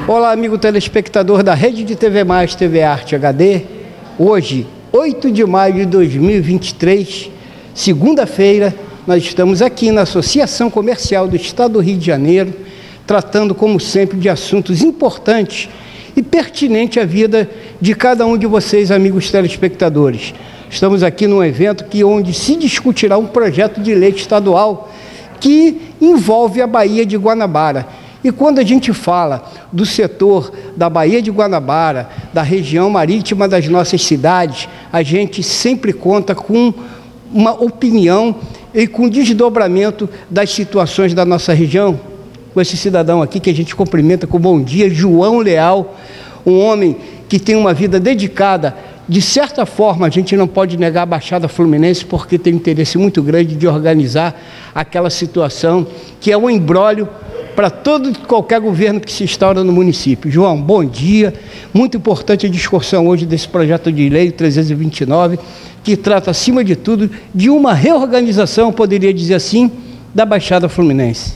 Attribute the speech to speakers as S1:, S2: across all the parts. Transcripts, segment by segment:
S1: Olá, amigo telespectador da Rede de TV Mais, TV Arte HD. Hoje, 8 de maio de 2023, segunda-feira, nós estamos aqui na Associação Comercial do Estado do Rio de Janeiro, tratando, como sempre, de assuntos importantes e pertinentes à vida de cada um de vocês, amigos telespectadores. Estamos aqui num evento onde se discutirá um projeto de lei estadual que envolve a Baía de Guanabara. E quando a gente fala do setor da Baía de Guanabara, da região marítima das nossas cidades, a gente sempre conta com uma opinião e com desdobramento das situações da nossa região. Com esse cidadão aqui que a gente cumprimenta com bom dia, João Leal, um homem que tem uma vida dedicada. De certa forma, a gente não pode negar a Baixada Fluminense, porque tem um interesse muito grande de organizar aquela situação que é um imbróglio para todo e qualquer governo que se instaura no município. João, bom dia. Muito importante a discussão hoje desse projeto de lei 329, que trata, acima de tudo, de uma reorganização, poderia dizer assim, da Baixada Fluminense.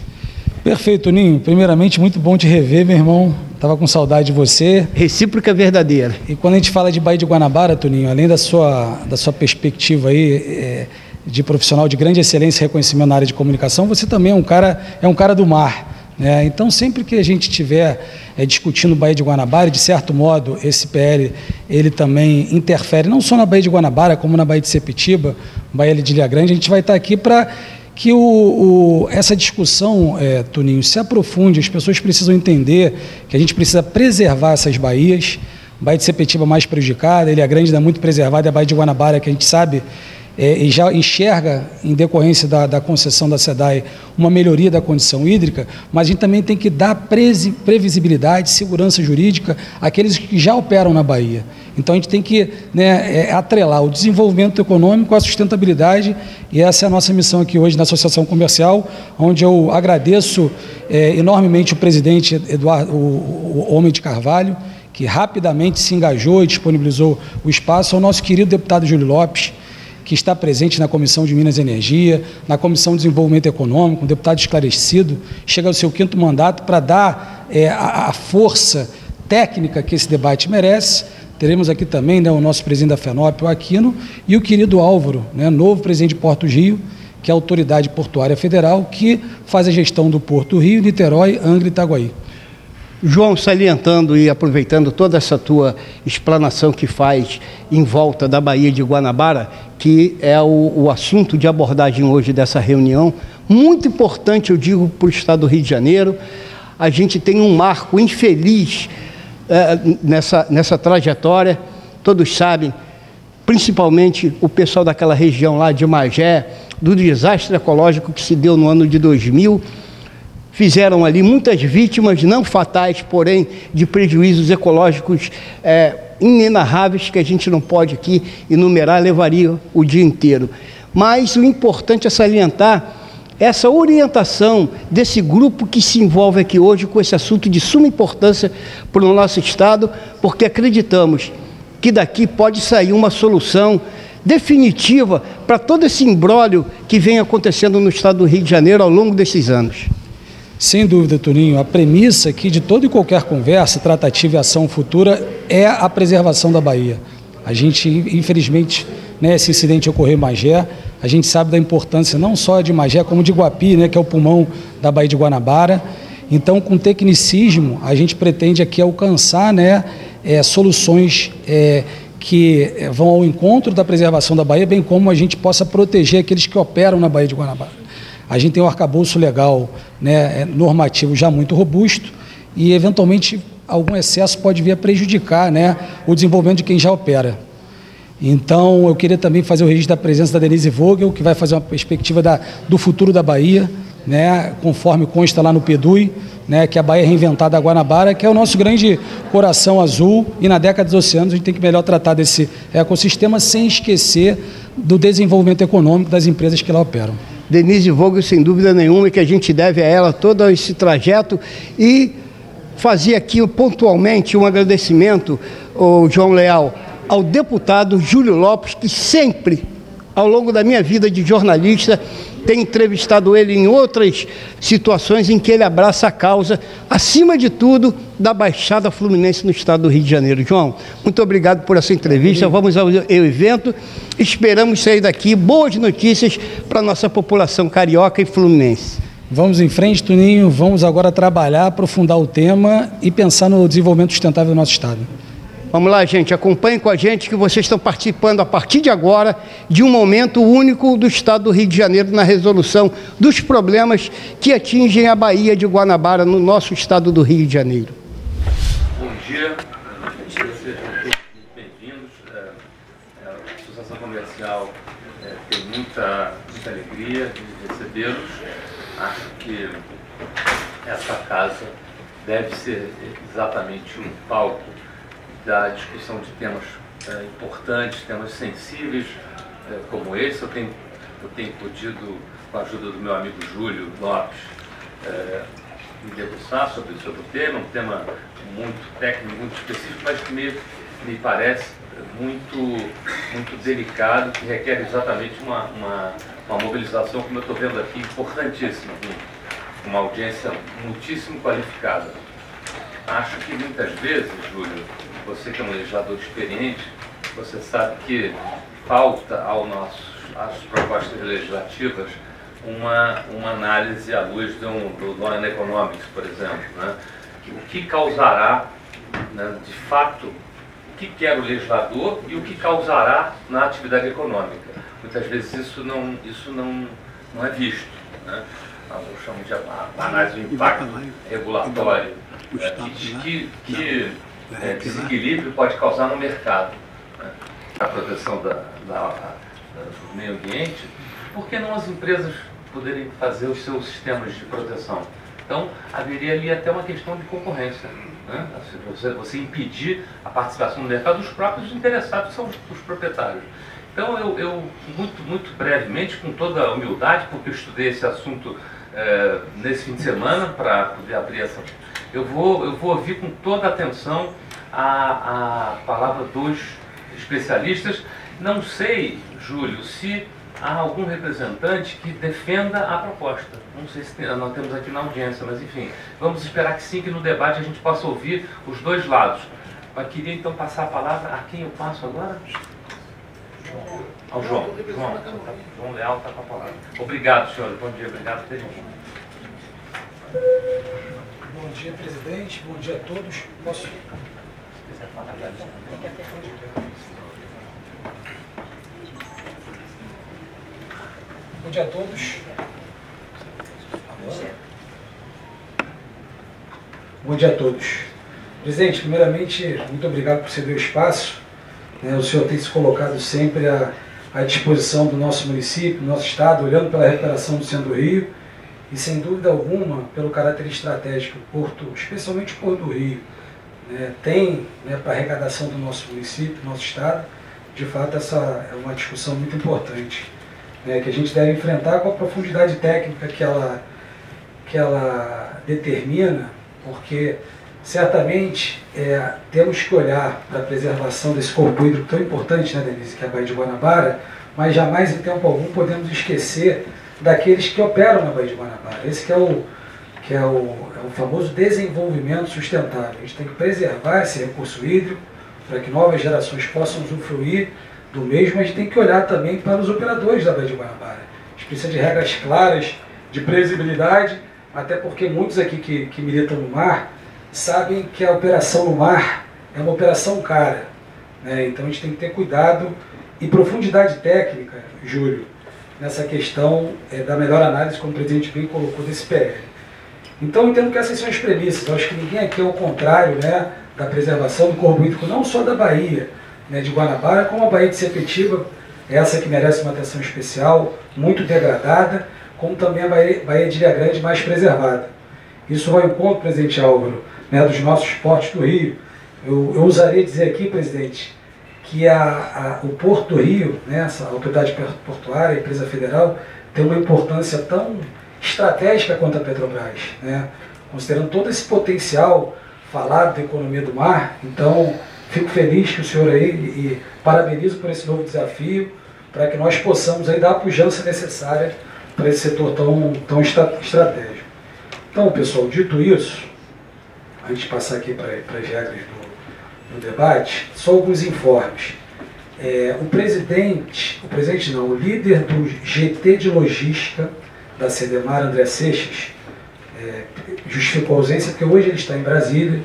S2: Perfeito, Ninho. Primeiramente, muito bom te rever, meu irmão. Estava com saudade de você.
S1: Recíproca verdadeira.
S2: E quando a gente fala de Baía de Guanabara, Toninho, além da sua perspectiva aí, de profissional de grande excelência e reconhecimento na área de comunicação, você também é um cara do mar. Então, sempre que a gente estiver discutindo Baía de Guanabara, de certo modo, esse PL ele também interfere não só na Baía de Guanabara, como na Baía de Sepetiba, Baía de Ilha Grande. A gente vai estar aqui para que essa discussão, Toninho, se aprofunde. As pessoas precisam entender que a gente precisa preservar essas baías. Baía de Sepetiba mais prejudicada, Ilha Grande ainda muito preservada, e a Baía de Guanabara, que a gente sabe e já enxerga, em decorrência da concessão da SEDAI, uma melhoria da condição hídrica, mas a gente também tem que dar previsibilidade, segurança jurídica àqueles que já operam na Bahia. Então a gente tem que atrelar o desenvolvimento econômico à sustentabilidade, e essa é a nossa missão aqui hoje na Associação Comercial, onde eu agradeço enormemente o presidente Eduardo, o Homem de Carvalho, que rapidamente se engajou e disponibilizou o espaço, ao nosso querido deputado Júlio Lopes, que está presente na Comissão de Minas e Energia, na Comissão de Desenvolvimento Econômico, um deputado esclarecido, chega ao seu 5º mandato para dar a força técnica que esse debate merece. Teremos aqui também o nosso presidente da FENOP, o Aquino, e o querido Álvaro, novo presidente de Porto Rio, que é a Autoridade Portuária Federal, que faz a gestão do Porto Rio, Niterói, Angra e Itaguaí.
S1: João, salientando e aproveitando toda essa tua explanação que faz em volta da Baía de Guanabara, que é o assunto de abordagem hoje dessa reunião, muito importante, eu digo, para o Estado do Rio de Janeiro. A gente tem um marco infeliz nessa trajetória, todos sabem, principalmente o pessoal daquela região lá de Magé, do desastre ecológico que se deu no ano de 2000, fizeram ali muitas vítimas, não fatais, porém de prejuízos ecológicos inenarráveis, que a gente não pode aqui enumerar, levaria o dia inteiro. Mas o importante é salientar essa orientação desse grupo que se envolve aqui hoje com esse assunto de suma importância para o nosso Estado, porque acreditamos que daqui pode sair uma solução definitiva para todo esse imbróglio que vem acontecendo no Estado do Rio de Janeiro ao longo desses anos.
S2: Sem dúvida, Toninho, a premissa aqui de toda e qualquer conversa, tratativa e ação futura é a preservação da Bahia. A gente, infelizmente, esse incidente ocorreu em Magé, a gente sabe da importância não só de Magé, como de Guapi, que é o pulmão da Baía de Guanabara. Então, com tecnicismo, a gente pretende aqui alcançar soluções que vão ao encontro da preservação da Bahia, bem como a gente possa proteger aqueles que operam na Baía de Guanabara. A gente tem um arcabouço legal, normativo já muito robusto, e eventualmente algum excesso pode vir a prejudicar o desenvolvimento de quem já opera. Então eu queria também fazer o registro da presença da Denise Vogel, que vai fazer uma perspectiva do futuro da Bahia, conforme consta lá no PEDUI, que é a Baía Reinventada da Guanabara, que é o nosso grande coração azul, e na década dos oceanos a gente tem que melhor tratar desse ecossistema sem esquecer do desenvolvimento econômico das empresas que lá operam.
S1: Denise Vogel, sem dúvida nenhuma, que a gente deve a ela todo esse trajeto, e fazer aqui pontualmente um agradecimento, João Leal, ao deputado Júlio Lopes, que sempre ao longo da minha vida de jornalista, tenho entrevistado ele em outras situações em que ele abraça a causa, acima de tudo, da Baixada Fluminense no estado do Rio de Janeiro. João, muito obrigado por essa entrevista. Vamos ao evento. Esperamos sair daqui boas notícias para a nossa população carioca e fluminense.
S2: Vamos em frente, Toninho. Vamos agora trabalhar, aprofundar o tema e pensar no desenvolvimento sustentável do nosso estado.
S1: Vamos lá, gente, acompanhem com a gente que vocês estão participando a partir de agora de um momento único do estado do Rio de Janeiro na resolução dos problemas que atingem a Baía de Guanabara no nosso estado do Rio de Janeiro.
S3: Bom dia, sejam todos bem-vindos. A Associação Comercial tem muita alegria de recebê-los. Acho que essa casa deve ser exatamente um palco da discussão de temas importantes, temas sensíveis como esse. Eu tenho podido, com a ajuda do meu amigo Júlio Lopes, me debruçar sobre o tema, um tema muito técnico, muito específico, mas que me parece muito delicado, que requer exatamente uma mobilização, como eu estou vendo aqui, importantíssima, uma audiência muitíssimo qualificada. Acho que muitas vezes, Júlio, você que é um legislador experiente, você sabe que falta às propostas legislativas uma análise à luz do Law and Economics, por exemplo, né? O que causará, né, de fato, o que quer o legislador e o que causará na atividade econômica. Muitas vezes isso não é visto, né? Nós chamamos de análise do impacto regulatório, que desequilíbrio pode causar no mercado, né? A proteção do meio ambiente. Por que não as empresas poderem fazer os seus sistemas de proteção? Então, haveria ali até uma questão de concorrência, né? Você impedir a participação no mercado dos próprios interessados, que são os proprietários. Então, eu muito brevemente, com toda a humildade, porque eu estudei esse assunto nesse fim de semana para poder abrir essa... Eu vou ouvir com toda a atenção a palavra dos especialistas. Não sei, Júlio, se há algum representante que defenda a proposta. Não sei se nós temos aqui na audiência, mas enfim, vamos esperar que sim, que no debate a gente possa ouvir os dois lados. Mas queria então passar a palavra a quem eu passo agora? Ao João. João Leal está com a palavra. Obrigado, senhor. Bom dia, obrigado por terem vindo.
S2: Bom dia, presidente. Bom dia a todos. Posso? Bom dia a todos. Bom dia a todos. Presidente, primeiramente, muito obrigado por ceder o espaço. O senhor tem se colocado sempre à disposição do nosso município, do nosso estado, olhando pela recuperação do centro do Rio e, sem dúvida alguma, pelo caráter estratégico do Porto, especialmente o Porto do Rio, tem, para a arrecadação do nosso município, do nosso estado. De fato, essa é uma discussão muito importante, que a gente deve enfrentar com a profundidade técnica que ela determina, porque certamente temos que olhar para a preservação desse corpo hídrico tão importante, Denise, que é a Baía de Guanabara, mas jamais em tempo algum podemos esquecer daqueles que operam na Baía de Guanabara. Esse que é o famoso desenvolvimento sustentável. A gente tem que preservar esse recurso hídrico para que novas gerações possam usufruir do mesmo. A gente tem que olhar também para os operadores da Baía de Guanabara. A gente precisa de regras claras, de previsibilidade, até porque muitos aqui que militam no mar sabem que a operação no mar é uma operação cara, Então a gente tem que ter cuidado e profundidade técnica, Júlio, nessa questão da melhor análise, como o presidente bem colocou, desse PL. Então eu entendo que essas são as premissas. Eu acho que ninguém aqui é o contrário, da preservação do corpo hídrico, não só da Baía de Guanabara, como a Baía de Sepetiba, essa que merece uma atenção especial, muito degradada, como também a Baía de Ilha Grande, mais preservada. Isso vai ao ponto, presidente Álvaro, dos nossos portos do Rio. Eu ousaria dizer aqui, presidente, que o Porto do Rio, essa autoridade portuária, a empresa federal, tem uma importância tão estratégica quanto a Petrobras, considerando todo esse potencial falado da economia do mar. Então, fico feliz que o senhor aí, e parabenizo por esse novo desafio, para que nós possamos aí dar a pujança necessária para esse setor tão estratégico. Então, pessoal, dito isso, antes de passar aqui para as regras do debate, só alguns informes. O líder do GT de Logística da Cedemar, André Seixas, justificou a ausência porque hoje ele está em Brasília,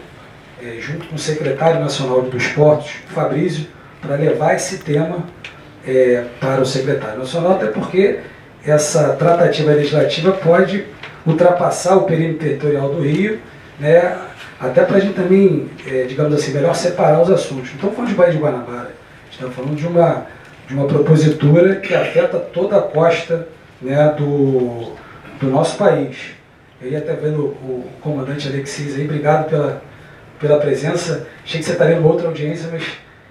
S2: junto com o secretário nacional dos Portos, Fabrício, para levar esse tema para o secretário nacional, até porque essa tratativa legislativa pode ultrapassar o perímetro territorial do Rio, né, até para a gente também, digamos assim, melhor separar os assuntos. Não estamos falando de Baía de Guanabara, estamos falando de uma propositura que afeta toda a costa, né, do nosso país. Eu ia até vendo o comandante Alexis aí, obrigado pela presença. Achei que você estaria em outra audiência, mas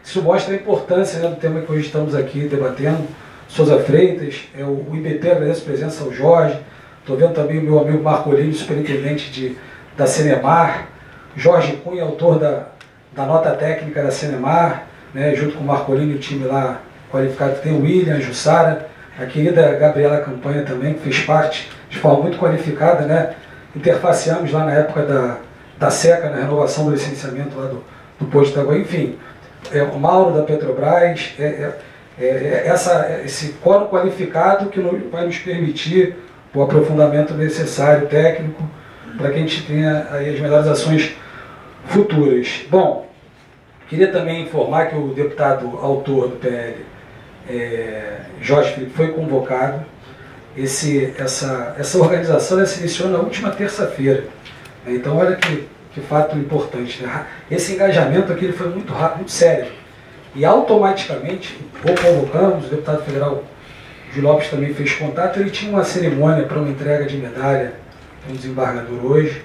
S2: isso mostra a importância, né, do tema que hoje estamos aqui debatendo. Souza Freitas, o IBP agradece a presença ao Jorge, estou vendo também o meu amigo Marco Olívio, superintendente da Cenemar, Jorge Cunha, autor da nota técnica da Cenemar, né, junto com o Marco Olívio, o time lá qualificado, tem o William, a Jussara, a querida Gabriela Campanha também, que fez parte de forma muito qualificada, né? Interfaceamos lá na época da SECA, na renovação do licenciamento lá do Posto de Itaguaí, enfim, o Mauro da Petrobras, esse quórum qualificado que vai nos permitir o aprofundamento necessário, técnico, para que a gente tenha aí as melhores ações futuras. Bom, queria também informar que o deputado autor do PL, Jorge Felipe, foi convocado. Essa organização se iniciou na última terça-feira. Então, olha que fato importante, né? Esse engajamento aqui ele foi muito rápido, muito sério. E automaticamente, convocamos, o deputado federal Gil Lopes também fez contato, ele tinha uma cerimônia para uma entrega de medalha para um desembargador hoje,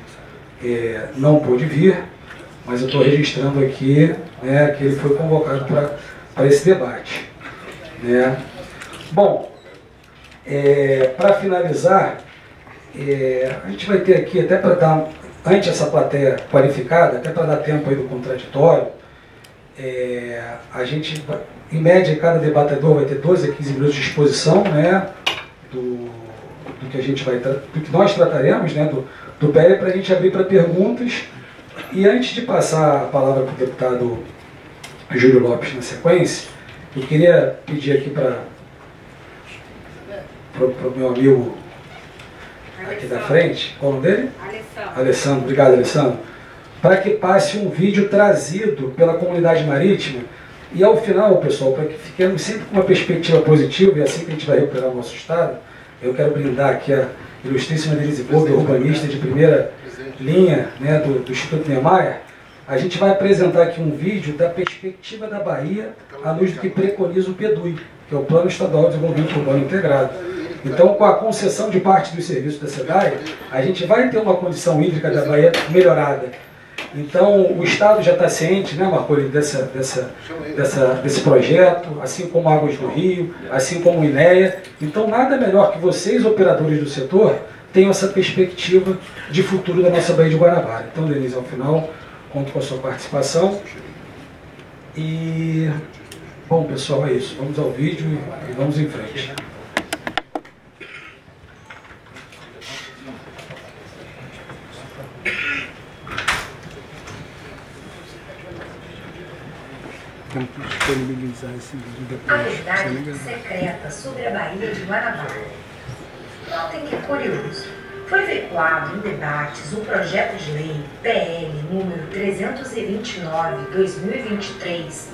S2: não pôde vir, mas eu estou registrando aqui, né, que ele foi convocado para esse debate. Né? Bom, para finalizar, a gente vai ter aqui, até para dar, ante essa plateia qualificada, até para dar tempo aí do contraditório, a gente, em média, cada debatedor vai ter 12 a 15 minutos de exposição, né, do que nós trataremos, né, do PL, para a gente abrir para perguntas. E antes de passar a palavra para o deputado Júlio Lopes na sequência, eu queria pedir aqui para o meu amigo aqui da frente, qual é o nome dele? Alessandro, obrigado, Alessandro, para que passe um vídeo trazido pela comunidade marítima e ao final, pessoal, para que fiquemos sempre com uma perspectiva positiva, e assim que a gente vai recuperar o nosso estado, eu quero brindar aqui a ilustríssima Denise Boga, urbanista de primeira linha, né, do Instituto Niemeyer. A gente vai apresentar aqui um vídeo da perspectiva da Bahia à luz do que preconiza o PEDUI, que é o Plano Estadual de Desenvolvimento Urbano Integrado. Então, com a concessão de parte dos serviços da SEDAI, a gente vai ter uma condição hídrica da Bahia melhorada. Então, o Estado já está ciente, né, Marcoli, desse projeto, assim como Águas do Rio, assim como o INEA. Então, nada melhor que vocês, operadores do setor, tenham essa perspectiva de futuro da nossa Baía de Guanabara. Então, Denise, ao final, conto com a sua participação. E, bom, pessoal, é isso. Vamos ao vídeo e vamos em frente.
S4: A verdade secreta sobre a Baía de Guanabara. Notem que curioso. Foi veiculado em debates o projeto de lei PL número 329/2023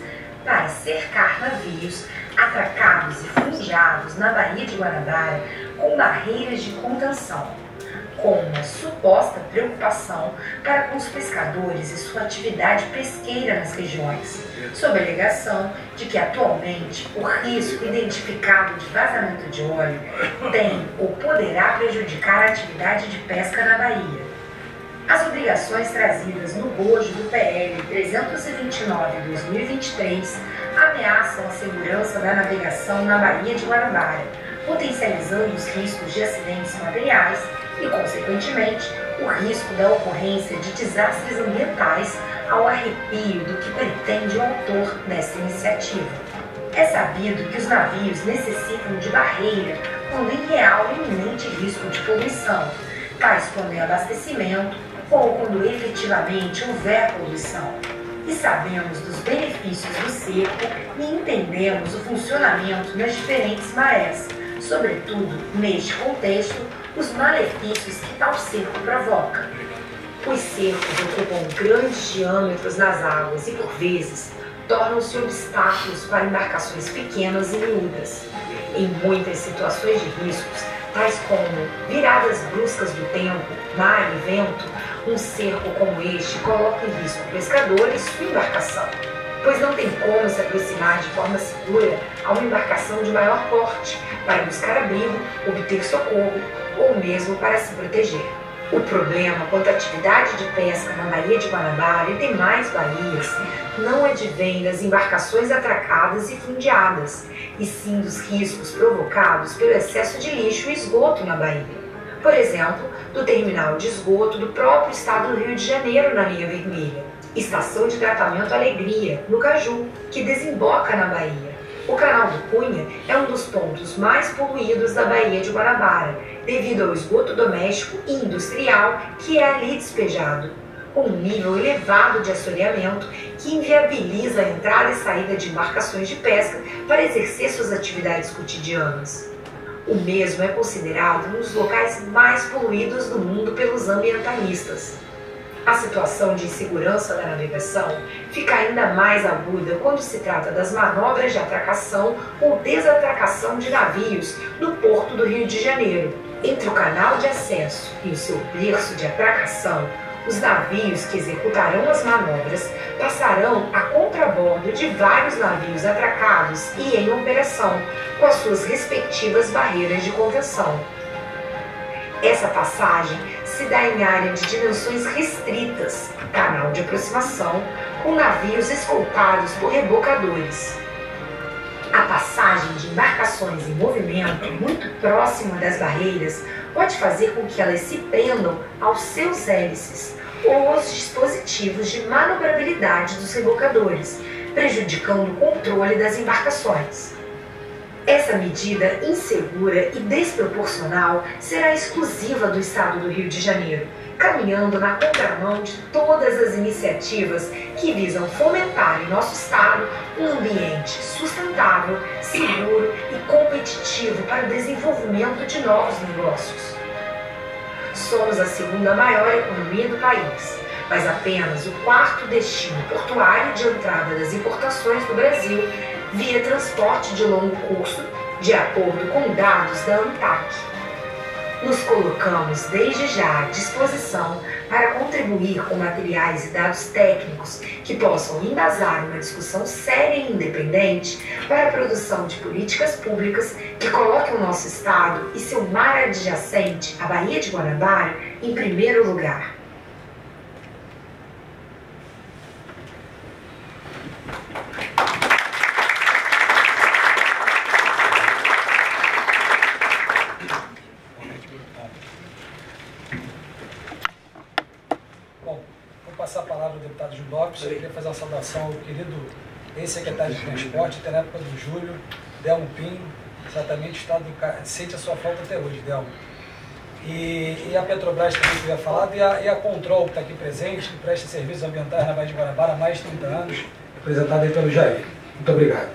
S4: para cercar navios atracados e fundeados na Baía de Guanabara com barreiras de contenção, com uma suposta preocupação para com os pescadores e sua atividade pesqueira nas regiões, sob a alegação de que atualmente o risco identificado de vazamento de óleo tem ou poderá prejudicar a atividade de pesca na Bahia. As obrigações trazidas no bojo do PL 329/2023 ameaçam a segurança da navegação na Baía de Guanabara, potencializando os riscos de acidentes materiais e, consequentemente, o risco da ocorrência de desastres ambientais ao arrepio do que pretende o autor desta iniciativa. É sabido que os navios necessitam de barreira quando em real e iminente risco de poluição, tais quando é abastecimento ou quando efetivamente houver poluição. E sabemos dos benefícios do cerco e entendemos o funcionamento nas diferentes marés, sobretudo, neste contexto, os malefícios que tal cerco provoca. Os cercos ocupam grandes diâmetros nas águas e, por vezes, tornam-se obstáculos para embarcações pequenas e miúdas. Em muitas situações de riscos, tais como viradas bruscas do tempo, mar e vento, um cerco como este coloca em risco o pescador e sua embarcação, pois não tem como se aproximar de forma segura a uma embarcação de maior porte para buscar abrigo, obter socorro ou mesmo para se proteger. O problema quanto à atividade de pesca na Baía de Guanabara e demais baías não advém das embarcações atracadas e fundeadas, e sim dos riscos provocados pelo excesso de lixo e esgoto na baía. Por exemplo, do terminal de esgoto do próprio estado do Rio de Janeiro na linha vermelha, estação de tratamento Alegria, no Caju, que desemboca na baía. O canal do Cunha é um dos pontos mais poluídos da Baía de Guanabara, devido ao esgoto doméstico e industrial que é ali despejado, com um nível elevado de assoreamento que inviabiliza a entrada e saída de embarcações de pesca para exercer suas atividades cotidianas. O mesmo é considerado um dos locais mais poluídos do mundo pelos ambientalistas. A situação de insegurança da navegação fica ainda mais aguda quando se trata das manobras de atracação ou desatracação de navios no porto do Rio de Janeiro. Entre o canal de acesso e o seu berço de atracação, os navios que executarão as manobras passarão a contrabordo de vários navios atracados e em operação, com as suas respectivas barreiras de contenção. Essa passagem se dá em área de dimensões restritas, canal de aproximação, com navios escoltados por rebocadores. A passagem de embarcações em movimento muito próxima das barreiras pode fazer com que elas se prendam aos seus hélices ou aos dispositivos de manobrabilidade dos rebocadores, prejudicando o controle das embarcações. Essa medida insegura e desproporcional será exclusiva do Estado do Rio de Janeiro, caminhando na contramão de todas as iniciativas que visam fomentar em nosso Estado um ambiente sustentável, seguro e competitivo para o desenvolvimento de novos negócios. Somos a segunda maior economia do país, mas apenas o quarto destino portuário de entrada das importações do Brasil via transporte de longo curso, de acordo com dados da ANTAC. Nos colocamos desde já à disposição para contribuir com materiais e dados técnicos que possam embasar uma discussão séria e independente para a produção de políticas públicas que coloquem o nosso Estado e seu mar adjacente, a Baía de Guanabara, em primeiro lugar.
S2: Eu queria fazer uma saudação ao querido ex-secretário de Transporte, até na época do Júlio, Delmo Pinho, exatamente o Estado sente a sua falta até hoje, Delmo. E a Petrobras também que eu ia falar, e a Control, que está aqui presente, que presta serviços ambientais na Baía de Guanabara há mais de 30 anos, representada aí pelo Jair. Muito obrigado.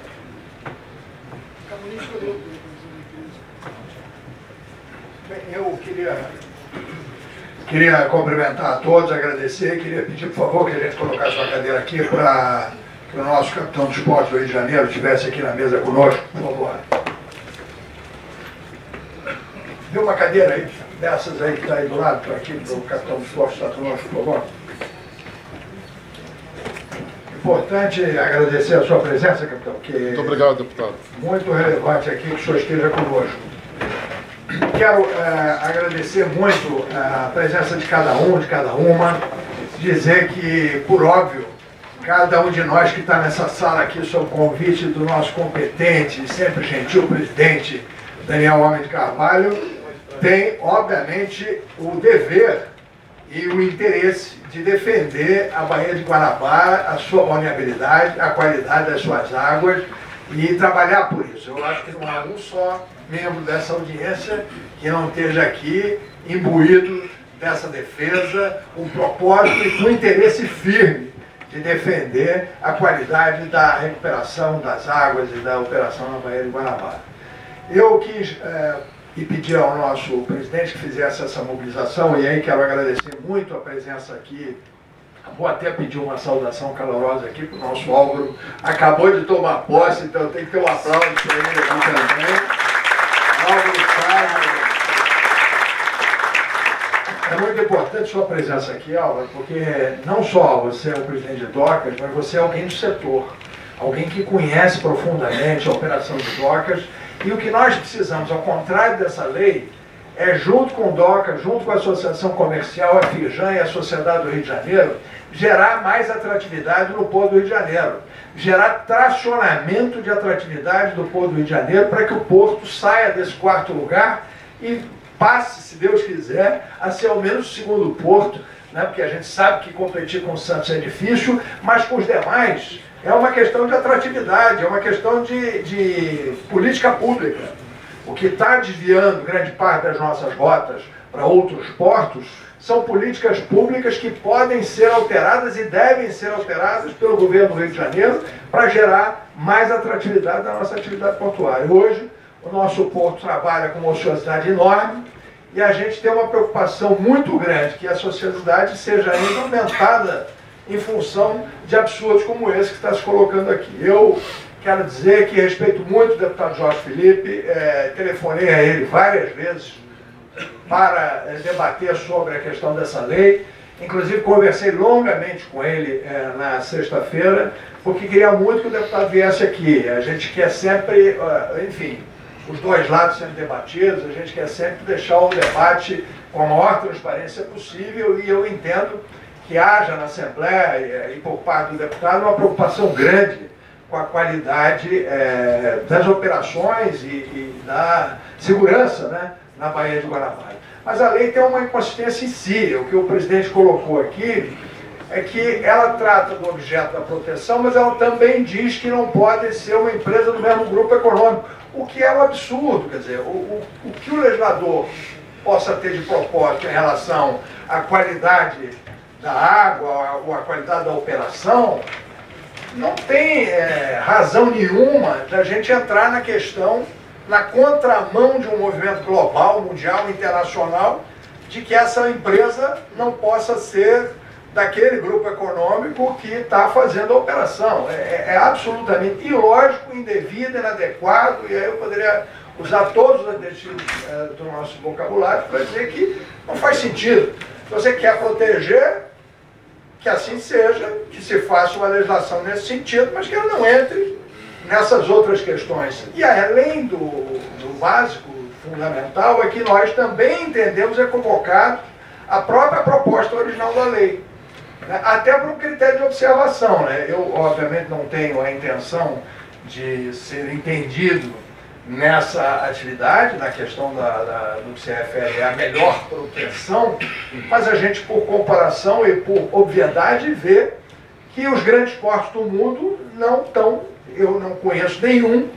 S5: Eu queria cumprimentar a todos, agradecer, queria pedir, por favor, que a gente colocasse uma cadeira aqui para que o nosso capitão de esporte do Rio de Janeiro estivesse aqui na mesa conosco, por favor. Dê uma cadeira aí, dessas aí que está aí do lado, para aqui, para o capitão de esporte estar conosco, por favor. Importante agradecer a sua presença, capitão, que
S6: muito obrigado, deputado.
S5: Muito relevante aqui que o senhor esteja conosco. Quero agradecer muito a presença de cada um, de cada uma, dizer que, por óbvio, cada um de nós que está nessa sala aqui, sob convite do nosso competente e sempre gentil presidente Daniel Homem de Carvalho, tem, obviamente, o dever e o interesse de defender a Baía de Guanabara, a sua vulnerabilidade, a qualidade das suas águas e trabalhar por isso. Eu acho que não há um só membro dessa audiência que não esteja aqui imbuído dessa defesa, com propósito e com interesse firme de defender a qualidade da recuperação das águas e da operação na Baía de Guanabara. Eu quis e pedir ao nosso presidente que fizesse essa mobilização, e aí quero agradecer muito a presença aqui. Vou até pedir uma saudação calorosa aqui para o nosso Álvaro. Acabou de tomar posse, então tem que ter um aplauso para ele aqui também. Álvaro Sávio. É muito importante sua presença aqui, Álvaro, porque não só você é o presidente de docas, mas você é alguém do setor. Alguém que conhece profundamente a operação de docas. E o que nós precisamos, ao contrário dessa lei, é junto com o DOCA, junto com a Associação Comercial, a FIJAN e a Sociedade do Rio de Janeiro, gerar mais atratividade no Porto do Rio de Janeiro. Gerar tracionamento de atratividade do Porto do Rio de Janeiro para que o Porto saia desse quarto lugar e passe, se Deus quiser, a ser ao menos o segundo porto, né? Porque a gente sabe que competir com o Santos é difícil, mas com os demais é uma questão de atratividade, é uma questão de política pública. O que está desviando grande parte das nossas rotas para outros portos são políticas públicas que podem ser alteradas e devem ser alteradas pelo governo do Rio de Janeiro para gerar mais atratividade da nossa atividade portuária. Hoje, o nosso porto trabalha com uma ociosidade enorme e a gente tem uma preocupação muito grande que a sociedade seja ainda aumentada em função de absurdos como esse que está se colocando aqui. Eu quero dizer que respeito muito o deputado Jorge Felipe, telefonei a ele várias vezes para debater sobre a questão dessa lei, inclusive conversei longamente com ele na sexta-feira, porque queria muito que o deputado viesse aqui. A gente quer sempre, enfim, os dois lados sendo debatidos, a gente quer sempre deixar o debate com a maior transparência possível e eu entendo que haja na Assembleia e por parte do deputado uma preocupação grande com a qualidade das operações e da segurança, né, na Baía de Guanabara. Mas a lei tem uma inconsistência em si. O que o presidente colocou aqui é que ela trata do objeto da proteção, mas ela também diz que não pode ser uma empresa do mesmo grupo econômico, o que é um absurdo. Quer dizer, o que o legislador possa ter de propósito em relação à qualidade da água ou à qualidade da operação, não tem razão nenhuma da gente entrar na questão, na contramão de um movimento global, mundial, internacional, de que essa empresa não possa ser daquele grupo econômico que está fazendo a operação. É absolutamente ilógico, indevido, inadequado, e aí eu poderia usar todos os adjetivos do nosso vocabulário para dizer que não faz sentido. Se você quer proteger, que assim seja, que se faça uma legislação nesse sentido, mas que ela não entre nessas outras questões. E além do básico, fundamental, é que nós também entendemos equivocado a própria proposta original da lei, né? Até por um critério de observação, né? Eu, obviamente, não tenho a intenção de ser entendido nessa atividade, na questão do que se refere à melhor proteção, mas a gente, por comparação e por obviedade, vê que os grandes portos do mundo não estão, eu não conheço nenhum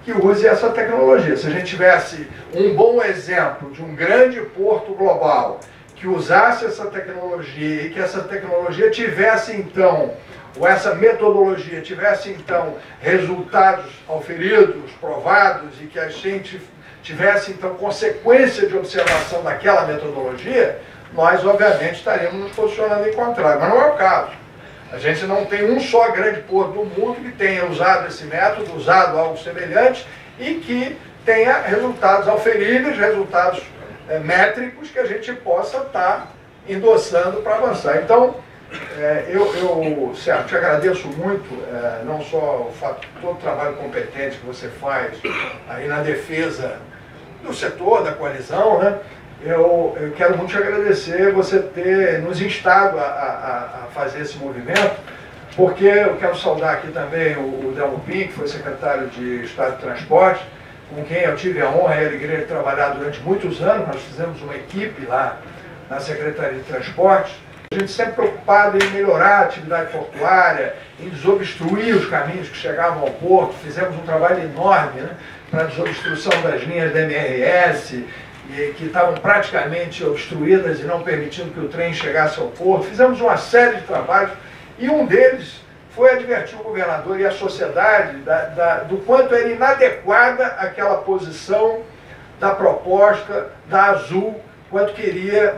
S5: que use essa tecnologia. Se a gente tivesse um bom exemplo de um grande porto global que usasse essa tecnologia e que essa tecnologia tivesse, então, ou essa metodologia tivesse, então, resultados auferidos, provados, e que a gente tivesse, então, consequência de observação daquela metodologia, nós, obviamente, estaríamos nos posicionando em contrário. Mas não é o caso. A gente não tem um só grande porto do mundo que tenha usado esse método, usado algo semelhante, e que tenha resultados auferíveis, resultados métricos que a gente possa estar endossando para avançar. Então, Sérgio, te agradeço muito, não só todo o trabalho competente que você faz aí na defesa do setor, da coalizão, né? Eu quero muito te agradecer você ter nos instado a fazer esse movimento, porque eu quero saudar aqui também o Delmo Pim, que foi secretário de Estado de Transporte, com quem eu tive a honra e a alegria de trabalhar durante muitos anos. Nós fizemos uma equipe lá na Secretaria de Transporte, A gente sempre preocupado em melhorar a atividade portuária, em desobstruir os caminhos que chegavam ao porto. Fizemos um trabalho enorme, né, para a desobstrução das linhas da MRS, que estavam praticamente obstruídas e não permitindo que o trem chegasse ao porto. Fizemos uma série de trabalhos e um deles foi advertir o governador e a sociedade do quanto era inadequada aquela posição da proposta da Azul, quanto queria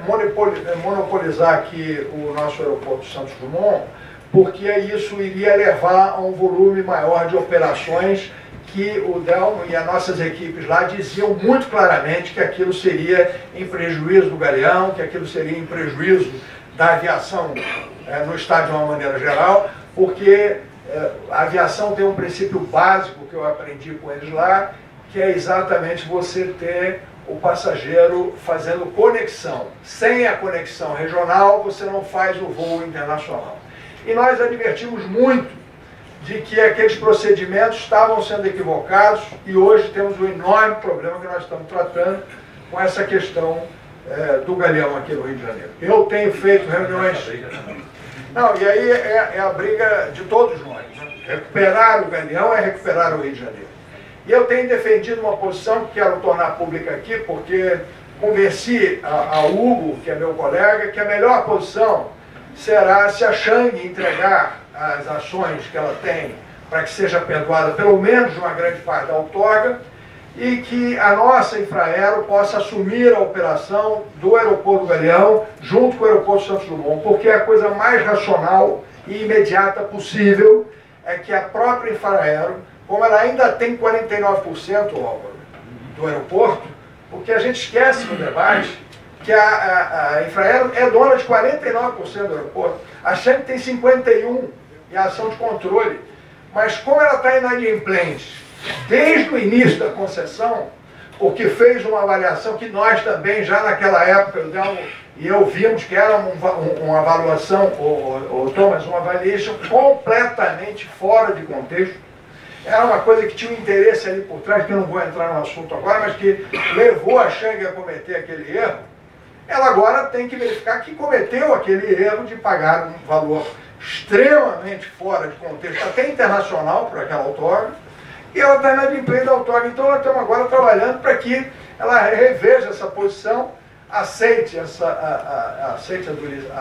S5: monopolizar aqui o nosso aeroporto Santos Dumont, porque isso iria levar a um volume maior de operações que o Delmo e as nossas equipes lá diziam muito claramente que aquilo seria em prejuízo do Galeão, que aquilo seria em prejuízo da aviação no estado de uma maneira geral, porque a aviação tem um princípio básico que eu aprendi com eles lá, que é exatamente você ter o passageiro fazendo conexão. Sem a conexão regional, você não faz o voo internacional. E nós advertimos muito de que aqueles procedimentos estavam sendo equivocados e hoje temos um enorme problema que nós estamos tratando com essa questão do Galeão aqui no Rio de Janeiro. Eu tenho feito reuniões... Não, e aí é a briga de todos nós. Recuperar o Galeão é recuperar o Rio de Janeiro. E eu tenho defendido uma posição que quero tornar pública aqui, porque convenci a Hugo, que é meu colega, que a melhor posição será se a Shang entregar as ações que ela tem para que seja perdoada pelo menos uma grande parte da outorga e que a nossa Infraero possa assumir a operação do aeroporto do Galeão junto com o aeroporto Santos Dumont, porque a coisa mais racional e imediata possível é que a própria Infraero, como ela ainda tem 49%, Álvaro, do aeroporto, porque a gente esquece no debate que a Infraero é dona de 49% do aeroporto, a Shang tem 51% e a ação de controle. Mas como ela está inadimplente desde o início da concessão, porque fez uma avaliação que nós também, já naquela época, eu vimos que era uma avaliação, Thomas, uma avaliação completamente fora de contexto. Era uma coisa que tinha um interesse ali por trás, que eu não vou entrar no assunto agora, mas que levou a Shang a cometer aquele erro. Ela agora tem que verificar que cometeu aquele erro de pagar um valor extremamente fora de contexto, até internacional, para aquela outorga, e ela está inadimplente da outorga. Então nós estamos agora trabalhando para que ela reveja essa posição, aceite a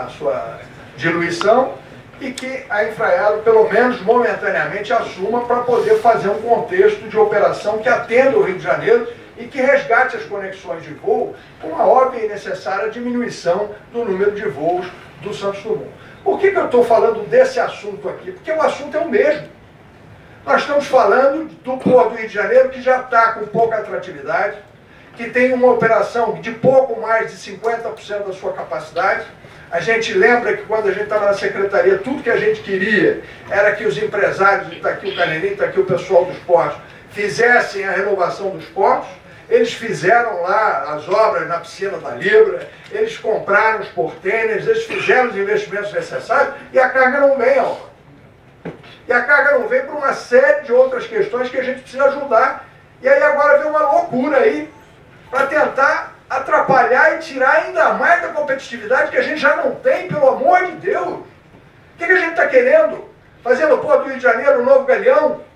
S5: sua diluição e que a Infraero, pelo menos momentaneamente, assuma para poder fazer um contexto de operação que atenda o Rio de Janeiro e que resgate as conexões de voo com uma óbvia e necessária diminuição do número de voos do Santos Dumont. Por que eu estou falando desse assunto aqui? Porque o assunto é o mesmo. Nós estamos falando do Porto do Rio de Janeiro, que já está com pouca atratividade, que tem uma operação de pouco mais de 50% da sua capacidade. A gente lembra que quando a gente estava na secretaria, tudo que a gente queria era que os empresários, está aqui o Canelin, está aqui o pessoal dos portos, fizessem a renovação dos portos. Eles fizeram lá as obras na piscina da Libra, eles compraram os portêineres, eles fizeram os investimentos necessários e a carga não vem, ó. E a carga não vem por uma série de outras questões que a gente precisa ajudar. E aí agora vem uma loucura aí para tentar atrapalhar e tirar ainda mais da competitividade que a gente já não tem, pelo amor de Deus. O que a gente está querendo? Fazer no Porto do Rio de Janeiro um novo Galeão?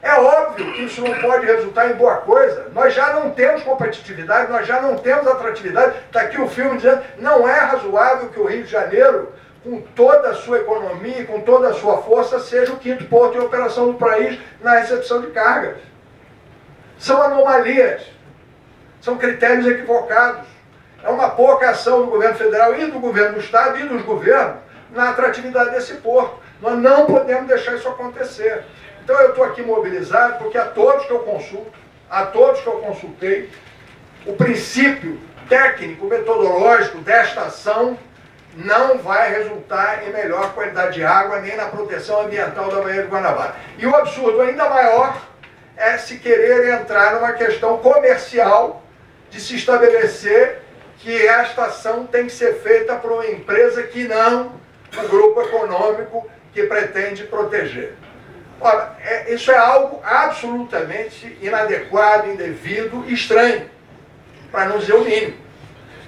S5: É óbvio que isso não pode resultar em boa coisa. Nós já não temos competitividade, nós já não temos atratividade. Está aqui o filme dizendo que não é razoável que o Rio de Janeiro, com toda a sua economia e com toda a sua força, seja o quinto porto em operação do país na recepção de cargas. São anomalias, são critérios equivocados. É uma pouca ação do governo federal e do governo do estado e dos governos na atratividade desse porto. Nós não podemos deixar isso acontecer. Então eu estou aqui mobilizado porque a todos que eu consulto, a todos que eu consultei, o princípio técnico, metodológico desta ação não vai resultar em melhor qualidade de água nem na proteção ambiental da Baía de Guanabara. E o absurdo ainda maior é se querer entrar numa questão comercial de se estabelecer que esta ação tem que ser feita por uma empresa que não o grupo econômico que pretende proteger. Ora, isso é algo absolutamente inadequado, indevido e estranho, para não dizer o mínimo.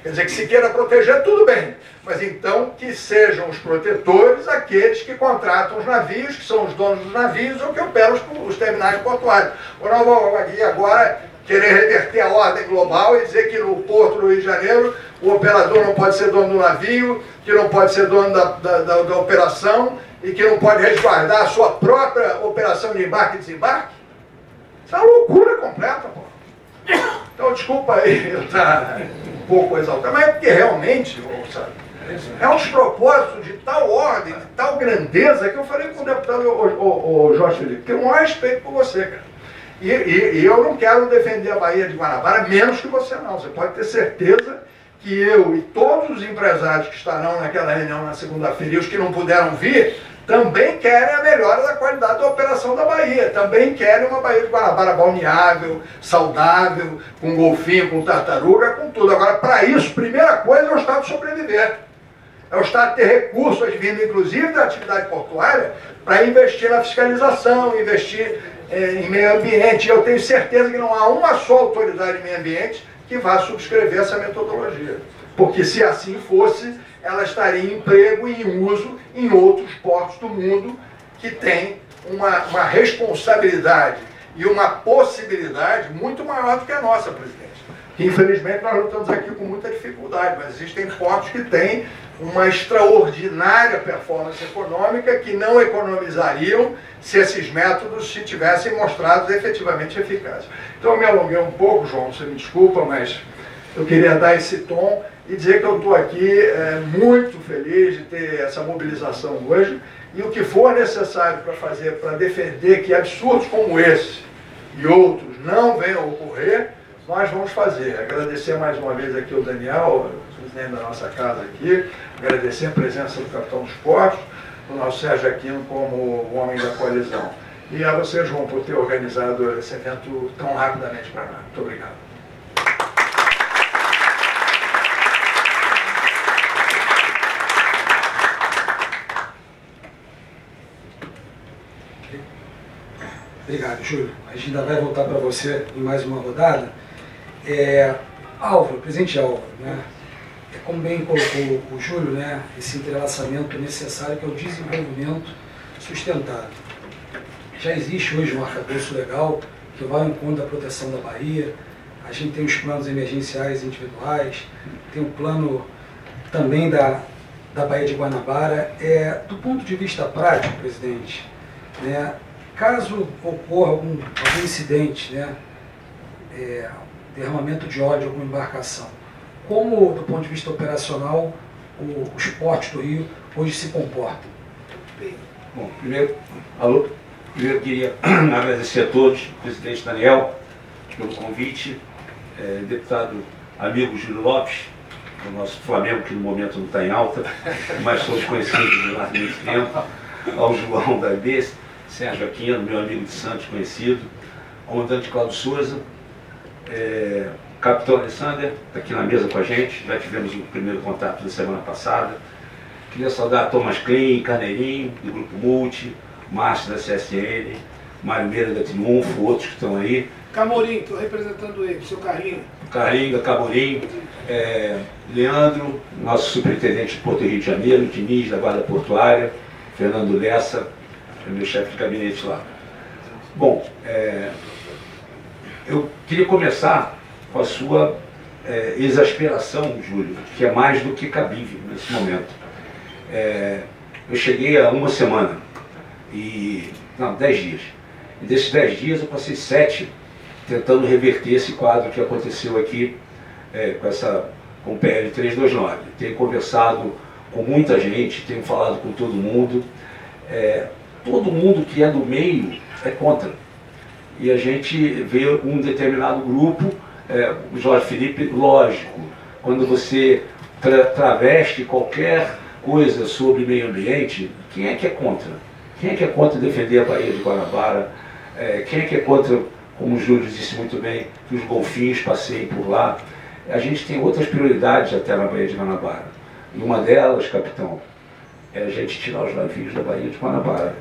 S5: Quer dizer, que se queira proteger, tudo bem. Mas então que sejam os protetores aqueles que contratam os navios, que são os donos dos navios ou que operam os terminais portuários. Ou não vou aqui agora querer reverter a ordem global e dizer que no Porto do Rio de Janeiro o operador não pode ser dono do navio, que não pode ser dono da operação e que não pode resguardar a sua própria operação de embarque e desembarque. Isso é uma loucura completa, pô. Então, desculpa aí eu estar um pouco exaltado, mas é porque realmente, sabe, é um despropósito de tal ordem, de tal grandeza, que eu falei com o deputado Jorge Felipe, tenho o maior respeito por você, cara. E eu não quero defender a Baía de Guanabara menos que você não. Você pode ter certeza que eu e todos os empresários que estarão naquela reunião na segunda-feira e os que não puderam vir, também querem a melhora da qualidade da operação da Bahia. Também querem uma Baía de Guanabara balneável, saudável, com golfinho, com tartaruga, com tudo. Agora, para isso, primeira coisa é o Estado sobreviver. É o Estado ter recursos, advindo inclusive da atividade portuária, para investir na fiscalização, investir em meio ambiente. Eu tenho certeza que não há uma só autoridade em meio ambiente que vá subscrever essa metodologia. Porque se assim fosse, ela estaria em emprego e em uso em outros portos do mundo que têm uma responsabilidade e uma possibilidade muito maior do que a nossa, presidente. Infelizmente nós lutamos aqui com muita dificuldade, mas existem portos que têm uma extraordinária performance econômica que não economizariam se esses métodos se tivessem mostrado efetivamente eficazes. Então eu me alonguei um pouco, João, você me desculpa, mas eu queria dar esse tom e dizer que eu estou aqui muito feliz de ter essa mobilização hoje e o que for necessário para fazer, para defender que absurdos como esse e outros não venham a ocorrer, nós vamos fazer. Agradecer mais uma vez aqui ao Daniel, presidente da nossa casa aqui, agradecer a presença do capitão dos portos, o nosso Sérgio Aquino como o homem da coalizão. E a você, João, por ter organizado esse evento tão rapidamente para nós. Muito obrigado.
S2: Obrigado, Júlio. A gente ainda vai voltar para você em mais uma rodada. Álvaro, presidente Álvaro, né? Como bem colocou o Júlio, né, esse entrelaçamento necessário que é o desenvolvimento sustentável. Já existe hoje um arcabouço legal que vai ao encontro da proteção da Bahia, a gente tem os planos emergenciais individuais, tem o plano também da Baía de Guanabara. Do ponto de vista prático, presidente, né, caso ocorra algum incidente, né, derramamento de óleo de alguma embarcação, como, do ponto de vista operacional, os portos do Rio hoje se comportam?
S6: Bom, primeiro queria agradecer a todos, presidente Daniel, pelo convite, deputado amigo Júlio Lopes, o nosso Flamengo, que no momento não está em alta, mas somos conhecidos há muito tempo, ao João da IB, Sérgio Aquino, meu amigo de Santos conhecido, ao comandante Cláudio Souza, capitão Alexander, está aqui na mesa com a gente, já tivemos o primeiro contato da semana passada. Queria saudar Thomas Klein, Carneirinho, do Grupo Multi, Márcio da CSN, Mário Meira da Triunfo, outros que estão aí.
S7: Camorim, estou representando ele, seu Carlinho.
S6: Carlinho, Camorim, Leandro, nosso superintendente de Porto Rio de Janeiro, Diniz, da Guarda Portuária, Fernando Lessa, meu chefe de gabinete lá. Bom, eu queria começar com a sua exasperação, Júlio, que é mais do que cabível nesse momento. Eu cheguei há uma semana, 10 dias. E desses 10 dias eu passei 7 tentando reverter esse quadro que aconteceu aqui com o PL 329. Tenho conversado com muita gente, tenho falado com todo mundo. Todo mundo que é do meio é contra. E a gente vê um determinado grupo, o Jorge Felipe, lógico, quando você traveste qualquer coisa sobre meio ambiente, quem é que é contra? Quem é que é contra defender a Baía de Guanabara? Quem é que é contra, como o Júlio disse muito bem, que os golfinhos passeiem por lá? A gente tem outras prioridades até na Baía de Guanabara. E uma delas, capitão, é a gente tirar os navios da Baía de Guanabara.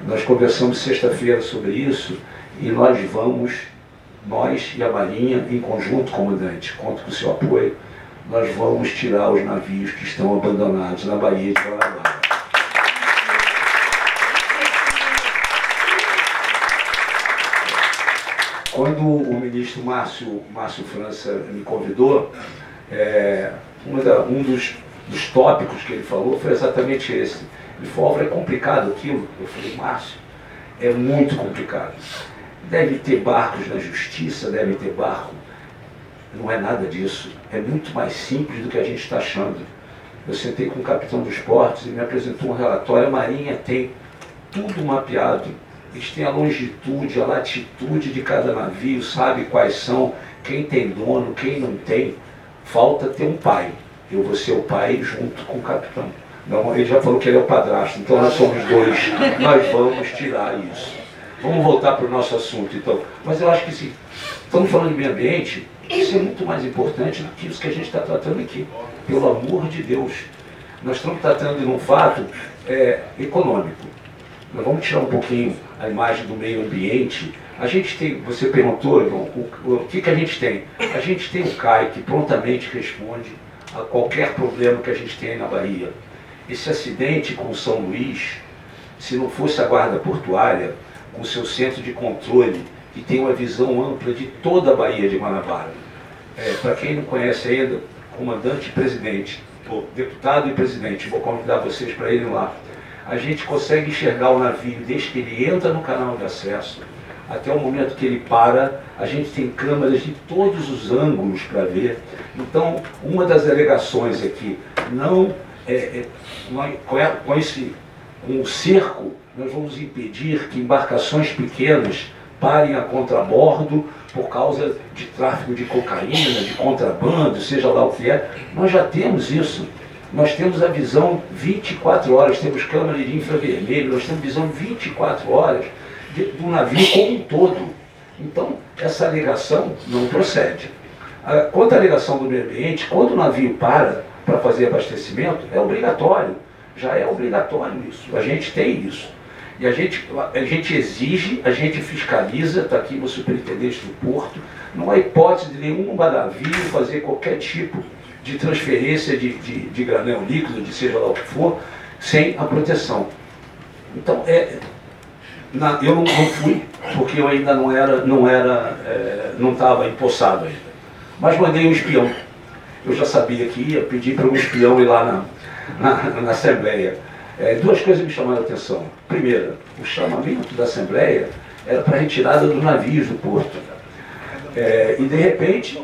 S6: Nós conversamos sexta-feira sobre isso e nós e a Marinha, em conjunto, comandante, conto com o seu apoio, nós vamos tirar os navios que estão abandonados na Baía de Guanabara. Quando o ministro Márcio França me convidou, um dos tópicos que ele falou foi exatamente esse. Ele falou: é complicado aquilo. Eu falei: Márcio, é muito complicado. Deve ter barcos na justiça, deve ter barco. Não é nada disso. É muito mais simples do que a gente está achando. Eu sentei com o capitão dos portos e me apresentou um relatório. A Marinha tem tudo mapeado. Eles têm a longitude, a latitude de cada navio, sabe quais são, quem tem dono, quem não tem. Falta ter um pai. Eu vou ser o pai junto com o capitão. Não, ele já falou que ele é o padrasto, então nós somos dois. Nós vamos tirar isso. Vamos voltar para o nosso assunto, então. Mas eu acho que se estamos falando de meio ambiente, isso é muito mais importante do que isso que a gente está tratando aqui. Pelo amor de Deus. Nós estamos tratando de um fato econômico. Nós vamos tirar um pouquinho a imagem do meio ambiente. A gente tem, você perguntou, o que a gente tem? A gente tem o CAI, que prontamente responde a qualquer problema que a gente tem na Bahia. Esse acidente com o São Luís, se não fosse a guarda portuária, com seu centro de controle, que tem uma visão ampla de toda a Baía de Guanabara. Para quem não conhece ainda, comandante e presidente, deputado e presidente, vou convidar vocês para irem lá. A gente consegue enxergar o navio desde que ele entra no canal de acesso até o momento que ele para. A gente tem câmeras de todos os ângulos para ver. Então, uma das alegações é que com o cerco, nós vamos impedir que embarcações pequenas parem a contrabordo por causa de tráfico de cocaína, de contrabando, seja lá o que é. Nós já temos isso. Nós temos a visão 24 horas, temos câmera de infravermelho, nós temos visão 24 horas do navio como um todo. Então, essa alegação não procede. Quanto à alegação do meio ambiente, quando o navio para fazer abastecimento, é obrigatório. Já é obrigatório isso. A gente tem isso. E a gente exige, a gente fiscaliza, está aqui o superintendente do porto, não há hipótese de nenhum navio fazer qualquer tipo de transferência de granel líquido, de seja lá o que for, sem a proteção. Então, eu não fui, porque eu ainda não estava empossado ainda. Mas mandei um espião. Eu já sabia que ia pedir para um espião ir lá na Assembleia. Duas coisas me chamaram a atenção. Primeira, o chamamento da Assembleia era para a retirada dos navios do porto. E de repente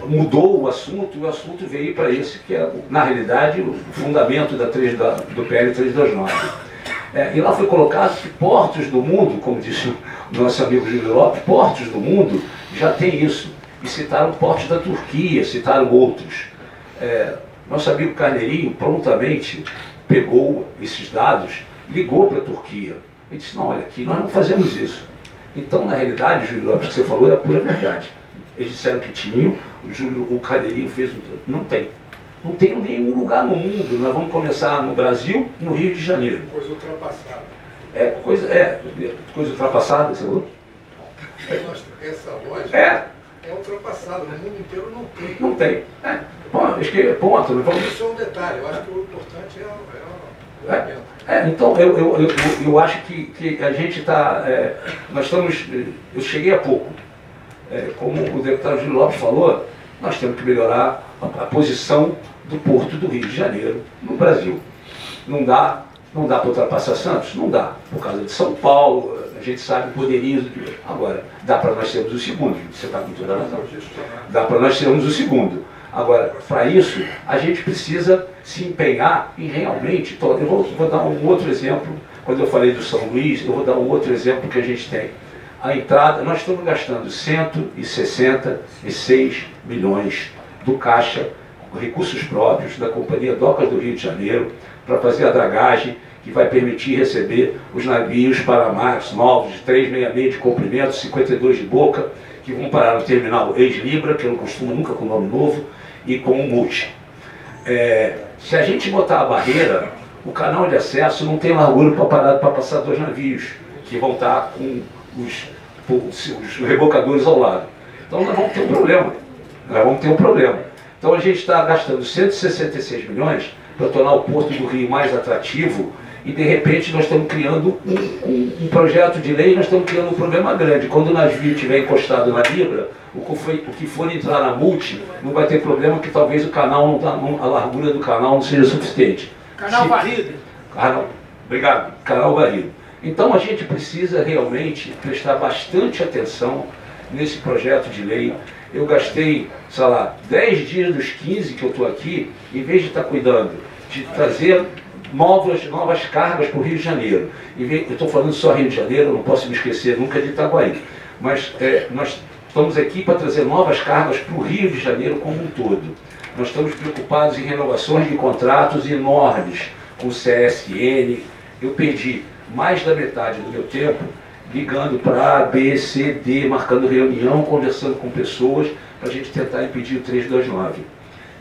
S6: mudou o assunto, e o assunto veio para esse que é, na realidade, o fundamento do PL 329. E lá foi colocado que portos do mundo, como disse o nosso amigo Júlio Lopes, portos do mundo já tem isso. E citaram portos da Turquia, citaram outros. Nosso amigo Carneirinho prontamente pegou esses dados, ligou para a Turquia e disse: não, olha aqui, nós não fazemos isso. Então, na realidade, Júlio Lopes, o que você falou é a pura verdade. Eles disseram que tinham, o Carneirinho fez não tem. Não tem em nenhum lugar no mundo. Nós vamos começar no Brasil, no Rio de Janeiro.
S7: Coisa ultrapassada.
S6: Coisa ultrapassada, você falou?
S7: Essa lógica é ultrapassada. No mundo inteiro não tem.
S6: Não tem. Bom, acho que é ponto.
S7: Isso é um detalhe. Eu acho que o importante é o elemento.
S6: Então, eu acho que a gente está... nós estamos... Eu cheguei há pouco. Como o deputado Júlio Lopes falou, nós temos que melhorar a posição do Porto do Rio de Janeiro no Brasil. Não dá para ultrapassar Santos? Não dá. Por causa de São Paulo, a gente sabe o poderio. Agora, dá para nós sermos o segundo. Você está com toda a razão. Dá para nós sermos o segundo. Agora, para isso, a gente precisa se empenhar em realmente... Eu vou dar um outro exemplo. Quando eu falei do São Luís, eu vou dar um outro exemplo que a gente tem. A entrada, nós estamos gastando 166 milhões do Caixa, recursos próprios da Companhia Docas do Rio de Janeiro, para fazer a dragagem que vai permitir receber os navios Panamax novos de 366 de comprimento, 52 de boca, que vão parar no terminal ex-Libra, que eu não costumo nunca com nome novo, e com o Multi. Se a gente botar a barreira, o canal de acesso não tem largura para passar dois navios, que vão estar com os rebocadores ao lado. Então nós vamos ter um problema. nós vamos ter um problema. Então a gente está gastando 166 milhões para tornar o Porto do Rio mais atrativo e de repente nós estamos criando um projeto de lei, nós estamos criando um problema grande. Quando o navio estiver encostado na Libra, o que for entrar na multi, não vai ter problema, que talvez o canal, a largura do canal não seja suficiente.
S8: Canal varrido.
S6: Obrigado, canal varrido. Então a gente precisa realmente prestar bastante atenção nesse projeto de lei. Eu gastei, sei lá, 10 dias dos 15 que eu estou aqui, em vez de estar cuidando de trazer novas cargas para o Rio de Janeiro. Eu estou falando só Rio de Janeiro, não posso me esquecer nunca de Itaguaí. Mas nós estamos aqui para trazer novas cargas para o Rio de Janeiro como um todo. Nós estamos preocupados em renovações de contratos enormes com o CSN. Eu perdi mais da metade do meu tempo ligando para A, B, C, D, marcando reunião, conversando com pessoas, para a gente tentar impedir o 329.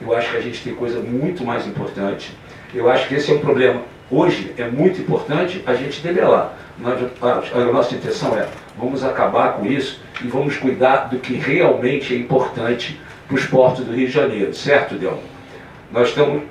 S6: Eu acho que a gente tem coisa muito mais importante. Eu acho que esse é um problema. Hoje é muito importante a gente debelar. A nossa intenção é, vamos acabar com isso e vamos cuidar do que realmente é importante para os portos do Rio de Janeiro. Certo, Delmo? Nós estamos...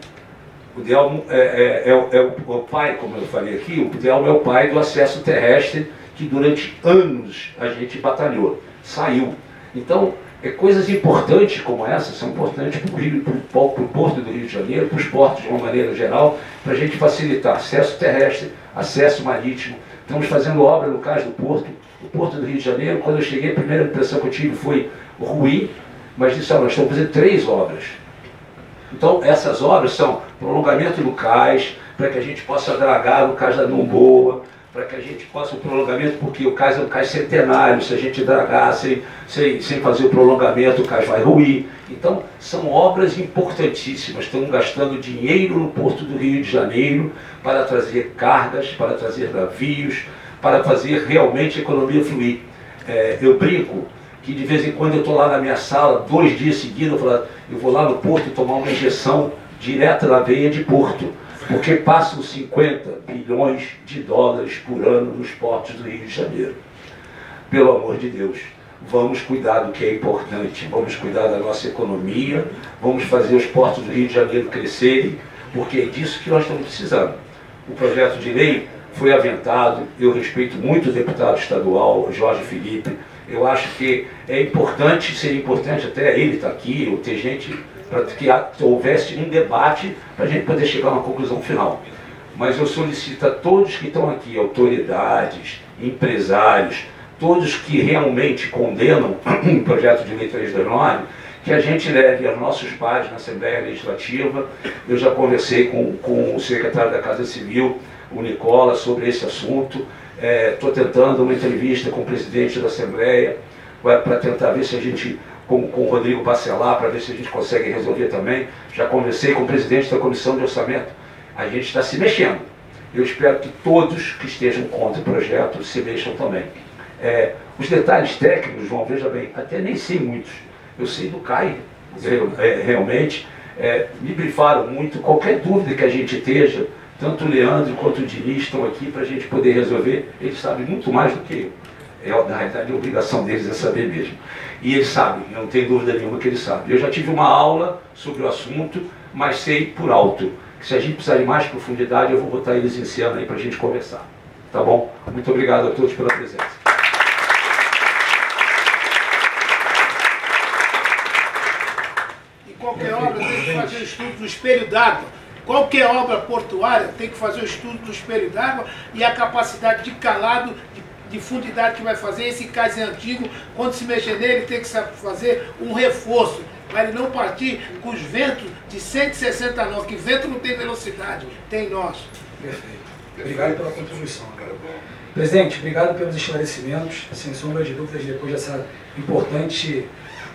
S6: O Delmo é o pai, como eu falei aqui, o Delmo é o pai do acesso terrestre, que durante anos a gente batalhou, saiu. Então, coisas importantes como essa são importantes para o Porto do Rio de Janeiro, para os portos de uma maneira geral, para a gente facilitar acesso terrestre, acesso marítimo. Estamos fazendo obra no caso do Porto. O Porto do Rio de Janeiro, quando eu cheguei, a primeira impressão que eu tive foi ruim, mas disse, nós estamos fazendo 3 obras. Então, essas obras são prolongamento do cais, para que a gente possa dragar no cais da Numboa, para que a gente possa o prolongamento, porque o cais é um cais centenário, se a gente dragar sem fazer o prolongamento, o cais vai ruir. Então, são obras importantíssimas, estamos gastando dinheiro no Porto do Rio de Janeiro para trazer cargas, para trazer navios, para fazer realmente a economia fluir. Eu brinco que de vez em quando eu estou lá na minha sala, 2 dias seguidos, eu vou lá no Porto tomar uma injeção direta na veia de Porto, porque passam 50 bilhões de dólares por ano nos portos do Rio de Janeiro. Pelo amor de Deus, vamos cuidar do que é importante, vamos cuidar da nossa economia, vamos fazer os portos do Rio de Janeiro crescerem, porque é disso que nós estamos precisando. O projeto de lei foi aventado, eu respeito muito o deputado estadual, Jorge Felipe, eu acho que é importante, seria importante até ele estar aqui, ou ter gente, para que houvesse um debate, para a gente poder chegar a uma conclusão final. Mas eu solicito a todos que estão aqui, autoridades, empresários, todos que realmente condenam o projeto de lei 329, que a gente leve aos nossos pares na Assembleia Legislativa. Eu já conversei com o secretário da Casa Civil, o Nicola, sobre esse assunto. Estou tentando uma entrevista com o presidente da Assembleia, para tentar ver se a gente, com o Rodrigo Bacelar, para ver se a gente consegue resolver também. Já conversei com o presidente da Comissão de Orçamento. A gente está se mexendo. Eu espero que todos que estejam contra o projeto se mexam também. Os detalhes técnicos, João, veja bem, até nem sei muitos. Eu sei do CAI, realmente. Me brifaram muito. Qualquer dúvida que a gente esteja, tanto o Leandro quanto o Diniz estão aqui para a gente poder resolver. Eles sabem muito mais do que eu. Na realidade, a obrigação deles é saber mesmo. E eles sabem, não tem dúvida nenhuma que eles sabem. Eu já tive uma aula sobre o assunto, mas sei por alto. Que se a gente precisar de mais profundidade, eu vou botar eles em cena aí para a gente conversar. Tá bom? Muito obrigado a todos pela presença.
S8: E qualquer obra tem que fazer o estudo do espelho d'água. Qualquer obra portuária tem que fazer o estudo do espelho d'água e a capacidade de calado, de fundidade que vai fazer. Esse cais é antigo, quando se mexer nele tem que fazer um reforço, para ele não partir com os ventos de 160 nós, que vento não tem velocidade, tem nós.
S2: Perfeito. Obrigado pela contribuição. Presidente, obrigado pelos esclarecimentos. Sem sombra de dúvidas, depois dessa importante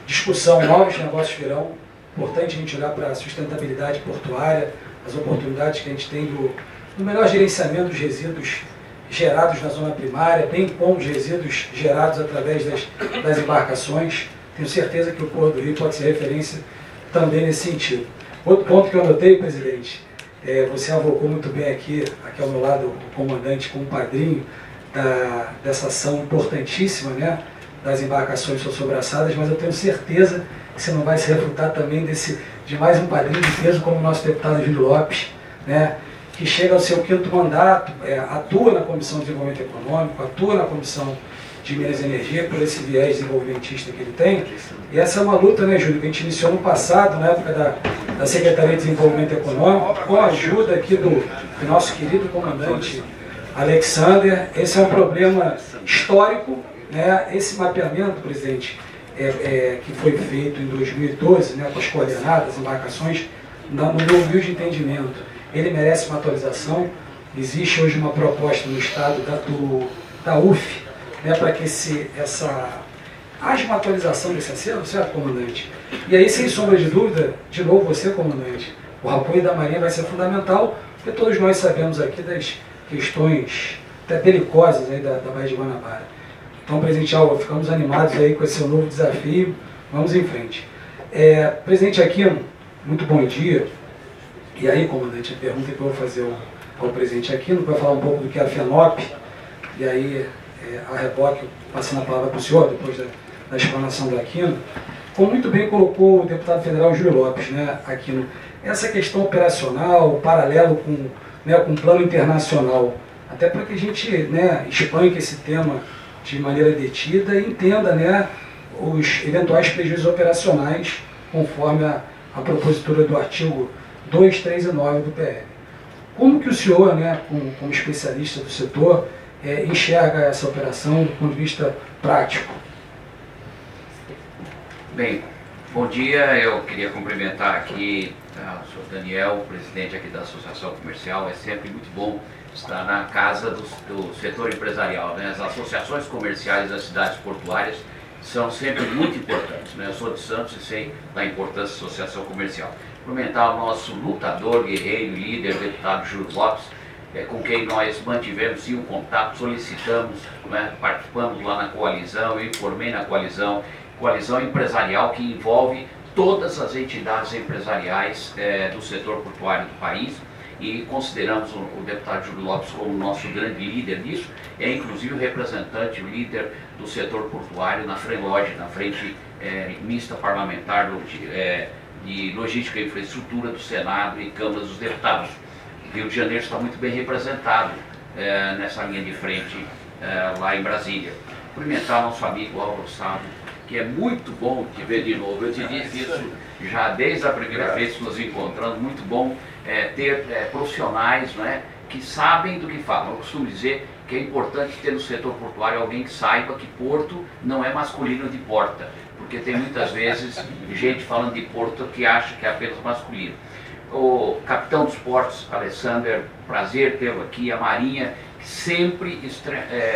S2: discussão, novos negócios virão. Importante a gente olhar para a sustentabilidade portuária, as oportunidades que a gente tem do melhor gerenciamento dos resíduos gerados na zona primária, bem como os resíduos gerados através das embarcações. Tenho certeza que o Porto do Rio pode ser referência também nesse sentido. Outro ponto que eu anotei, presidente, você avocou muito bem aqui ao meu lado, o comandante como padrinho dessa ação importantíssima, né, das embarcações são sobraçadas, mas eu tenho certeza que você não vai se refutar também de mais um padrinho de peso como o nosso deputado Júlio Lopes, né, que chega ao seu 5º mandato, atua na Comissão de Desenvolvimento Econômico, atua na Comissão de Minas e Energia, por esse viés desenvolvimentista que ele tem. E essa é uma luta, né, Júlio, que a gente iniciou no passado, na época da Secretaria de Desenvolvimento Econômico, com a ajuda aqui do nosso querido comandante Alexander. Esse é um problema histórico, né? Esse mapeamento, presidente, que foi feito em 2012, né, com as coordenadas, embarcações, no meu humilde entendimento, ele merece uma atualização. Existe hoje uma proposta no Estado da UF, né, para que haja uma atualização desse acervo, certo, comandante? E aí, sem sombra de dúvida, de novo você, comandante, o apoio da Marinha vai ser fundamental, porque todos nós sabemos aqui das questões até belicosas aí da Baía de Guanabara. Então, presidente Alva, ficamos animados aí com esse seu novo desafio, vamos em frente. Presidente Aquino, muito bom dia. E aí, comandante, a pergunta que eu vou fazer ao presidente Aquino, vai falar um pouco do que é a FENOP, e aí, a reboque, passando a palavra para o senhor, depois da explanação do Aquino. Como muito bem colocou o deputado federal Júlio Lopes, né, Aquino, essa questão operacional, paralelo com o plano internacional, até para que a gente, né, espanque esse tema de maneira detida e entenda, né, os eventuais prejuízos operacionais, conforme a propositura do artigo 2, 3 e 9 do PL. Como que o senhor, né, como especialista do setor, enxerga essa operação do ponto de vista prático?
S9: Bem, bom dia. Eu queria cumprimentar aqui o senhor Daniel, presidente aqui da Associação Comercial. É sempre muito bom estar na casa do setor empresarial, né? As associações comerciais das cidades portuárias são sempre muito importantes, né? Eu sou de Santos e sei da importância da associação comercial. Cumprimentar o nosso lutador, guerreiro, líder, deputado Júlio Lopes, com quem nós mantivemos sim um contato, solicitamos, né, participamos lá na coalizão, eu informei na coalizão empresarial que envolve todas as entidades empresariais do setor portuário do país, e consideramos o deputado Júlio Lopes como nosso grande líder nisso, inclusive o representante, o líder do setor portuário na FRELOG, na Frente Mista Parlamentar de Logística e Infraestrutura do Senado e Câmara dos Deputados. Rio de Janeiro está muito bem representado nessa linha de frente lá em Brasília. Cumprimentar nosso amigo Álvaro Sado, que é muito bom te ver de novo. Eu te disse isso já desde a primeira vez que nos encontramos. Muito bom ter profissionais, né, que sabem do que falam. Eu costumo dizer que é importante ter no setor portuário alguém que saiba que porto não é masculino de porta, porque tem muitas vezes gente falando de porto que acha que é apenas masculino. O capitão dos portos, Alexander, prazer tê-lo aqui, a Marinha, sempre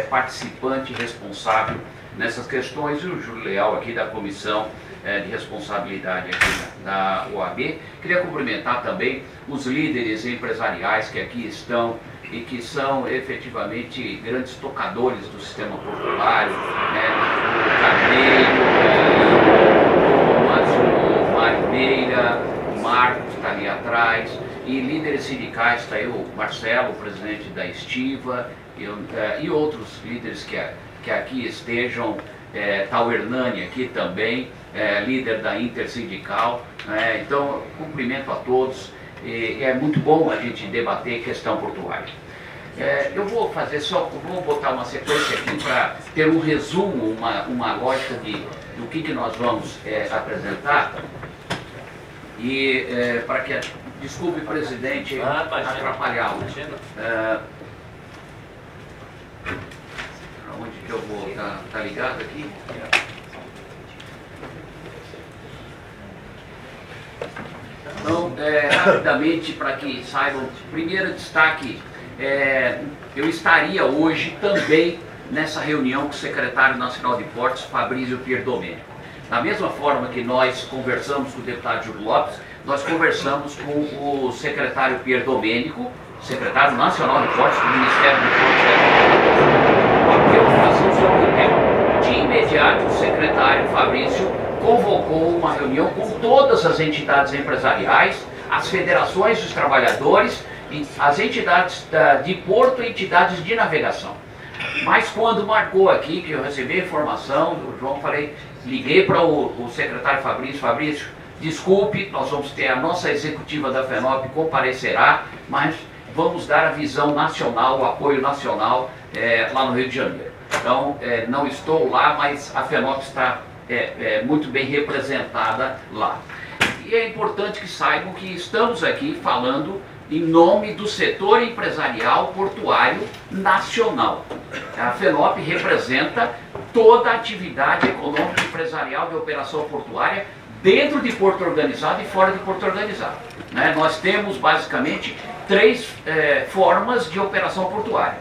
S9: participante responsável nessas questões, e o Júlio Leal aqui da Comissão de Responsabilidade aqui da OAB. Queria cumprimentar também os líderes empresariais que aqui estão e que são efetivamente grandes tocadores do sistema portuário, né? O Carneiro, o Mário Meira, o Marcos está ali atrás, e líderes sindicais, está aí o Marcelo, presidente da Estiva, e outros líderes que aqui estejam, está o Hernani aqui também, líder da Intersindical, né? Então, cumprimento a todos, e é muito bom a gente debater questão portuária. Eu vou fazer vou botar uma sequência aqui para ter um resumo, uma lógica do que nós vamos apresentar, e para que, desculpe, presidente, atrapalhá-lo. Onde que eu vou? Tá ligado aqui? Então, rapidamente, para que saibam, primeiro destaque, eu estaria hoje também nessa reunião com o secretário nacional de Portos, Fabrício Pierdomenico. Da mesma forma que nós conversamos com o deputado Júlio Lopes, nós conversamos com o secretário Pierdomenico, secretário nacional de Portos do Ministério do Portos. Preocupação sobre o tema. De imediato, o secretário Fabrício convocou uma reunião com todas as entidades empresariais, as federações dos trabalhadores, e as entidades de porto e entidades de navegação, Mas quando marcou aqui, que eu recebi a informação do João, liguei para o secretário Fabrício, desculpe, nós vamos ter a nossa executiva da FENOP comparecerá, mas vamos dar a visão nacional, o apoio nacional lá no Rio de Janeiro. Então, não estou lá, mas a FENOP está muito bem representada lá. E é importante que saibam que estamos aqui falando em nome do setor empresarial portuário nacional. A FENOP representa toda a atividade econômica e empresarial de operação portuária dentro de Porto Organizado e fora de Porto Organizado. Né? Nós temos basicamente três formas de operação portuária.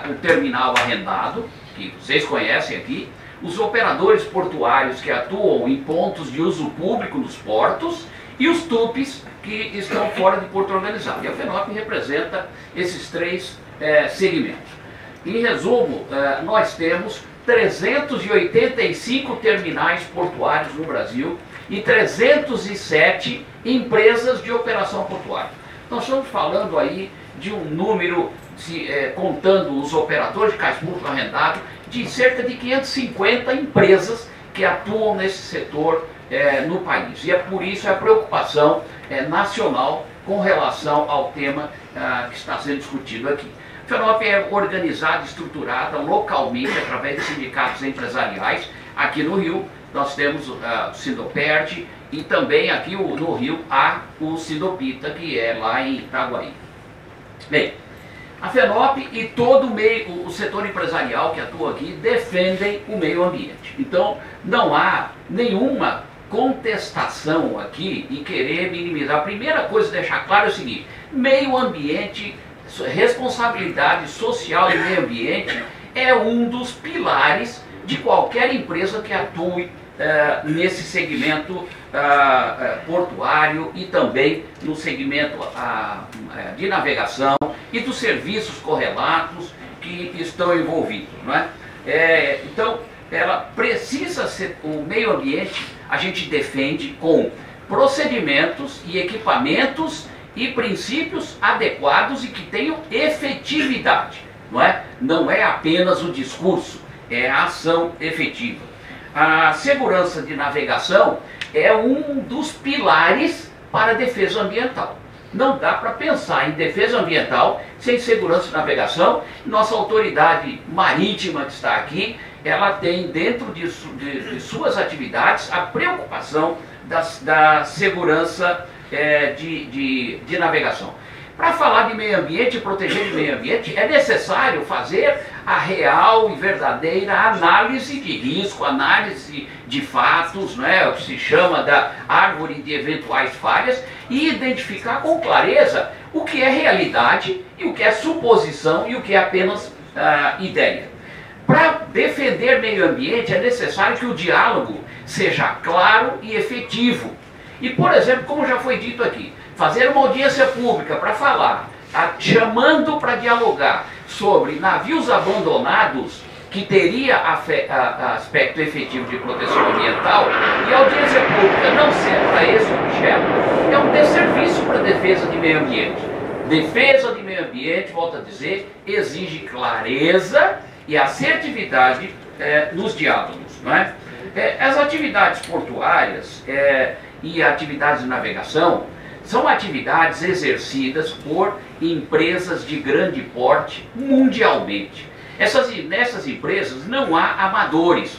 S9: O terminal arrendado, que vocês conhecem aqui, os operadores portuários que atuam em pontos de uso público nos portos e os TUPs que estão fora de Porto Organizado. E a FENOP representa esses três segmentos. Em resumo, nós temos 385 terminais portuários no Brasil e 307 empresas de operação portuária. Nós estamos falando aí de um número, contando os operadores de cais públicos arrendados, de cerca de 550 empresas que atuam nesse setor no país. E é por isso a preocupação nacional com relação ao tema que está sendo discutido aqui. A FENOP é organizada, estruturada localmente através de sindicatos empresariais. Aqui no Rio nós temos o Sindoperd e também aqui no Rio há o Sindopita, que é lá em Itaguaí. Bem, a FENOP e todo o setor empresarial que atua aqui defendem o meio ambiente. Então não há nenhuma contestação aqui em querer minimizar. A primeira coisa a deixar claro é o seguinte: meio ambiente, responsabilidade social e meio ambiente é um dos pilares de qualquer empresa que atue nesse segmento portuário e também no segmento de navegação e dos serviços correlatos que estão envolvidos, não é? Então, ela precisa ser, o meio ambiente a gente defende com procedimentos e equipamentos e princípios adequados e que tenham efetividade, não é? Não é apenas o discurso, é a ação efetiva. A segurança de navegação é um dos pilares para a defesa ambiental. Não dá para pensar em defesa ambiental sem segurança de navegação. Nossa autoridade marítima que está aqui, ela tem dentro de suas atividades a preocupação da segurança de navegação. Para falar de meio ambiente e proteger o meio ambiente, é necessário fazer a real e verdadeira análise de risco, análise de fatos, não é? O que se chama da árvore de eventuais falhas, e identificar com clareza o que é realidade e o que é suposição e o que é apenas ideia. Para defender meio ambiente é necessário que o diálogo seja claro e efetivo. E, por exemplo, como já foi dito aqui, fazer uma audiência pública para falar, chamando para dialogar sobre navios abandonados que teria aspecto efetivo de proteção ambiental, e a audiência pública não ser para esse objeto, é um desserviço para a defesa de meio ambiente. Defesa de meio ambiente, volto a dizer, exige clareza e assertividade nos diálogos, não é? As atividades portuárias e atividades de navegação são atividades exercidas por empresas de grande porte mundialmente. Nessas empresas não há amadores,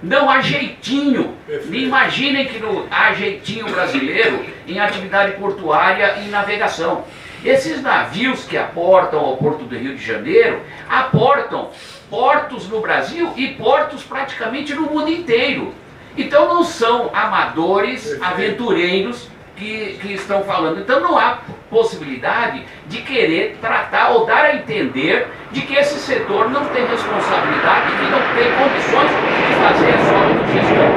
S9: não há jeitinho. Imaginem que há jeitinho brasileiro em atividade portuária e navegação. Esses navios que aportam ao Porto do Rio de Janeiro, aportam portos no Brasil e portos praticamente no mundo inteiro. Então não são amadores, aventureiros que estão falando. Então não há possibilidade de querer tratar ou dar a entender de que esse setor não tem responsabilidade e não tem condições de fazer a sua autogestão.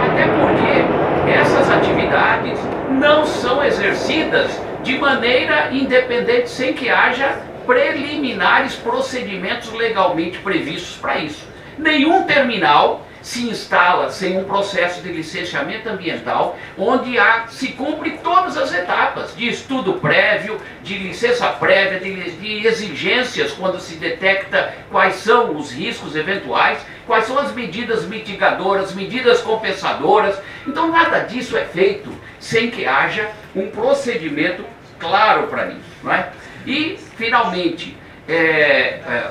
S9: Até porque essas atividades não são exercidas de maneira independente, sem que haja preliminares procedimentos legalmente previstos para isso. Nenhum terminal se instala sem um processo de licenciamento ambiental, onde se cumpre todas as etapas de estudo prévio, de licença prévia, de exigências quando se detecta quais são os riscos eventuais, quais são as medidas mitigadoras, medidas compensadoras. Então nada disso é feito sem que haja um procedimento claro para isso, não é? E, finalmente,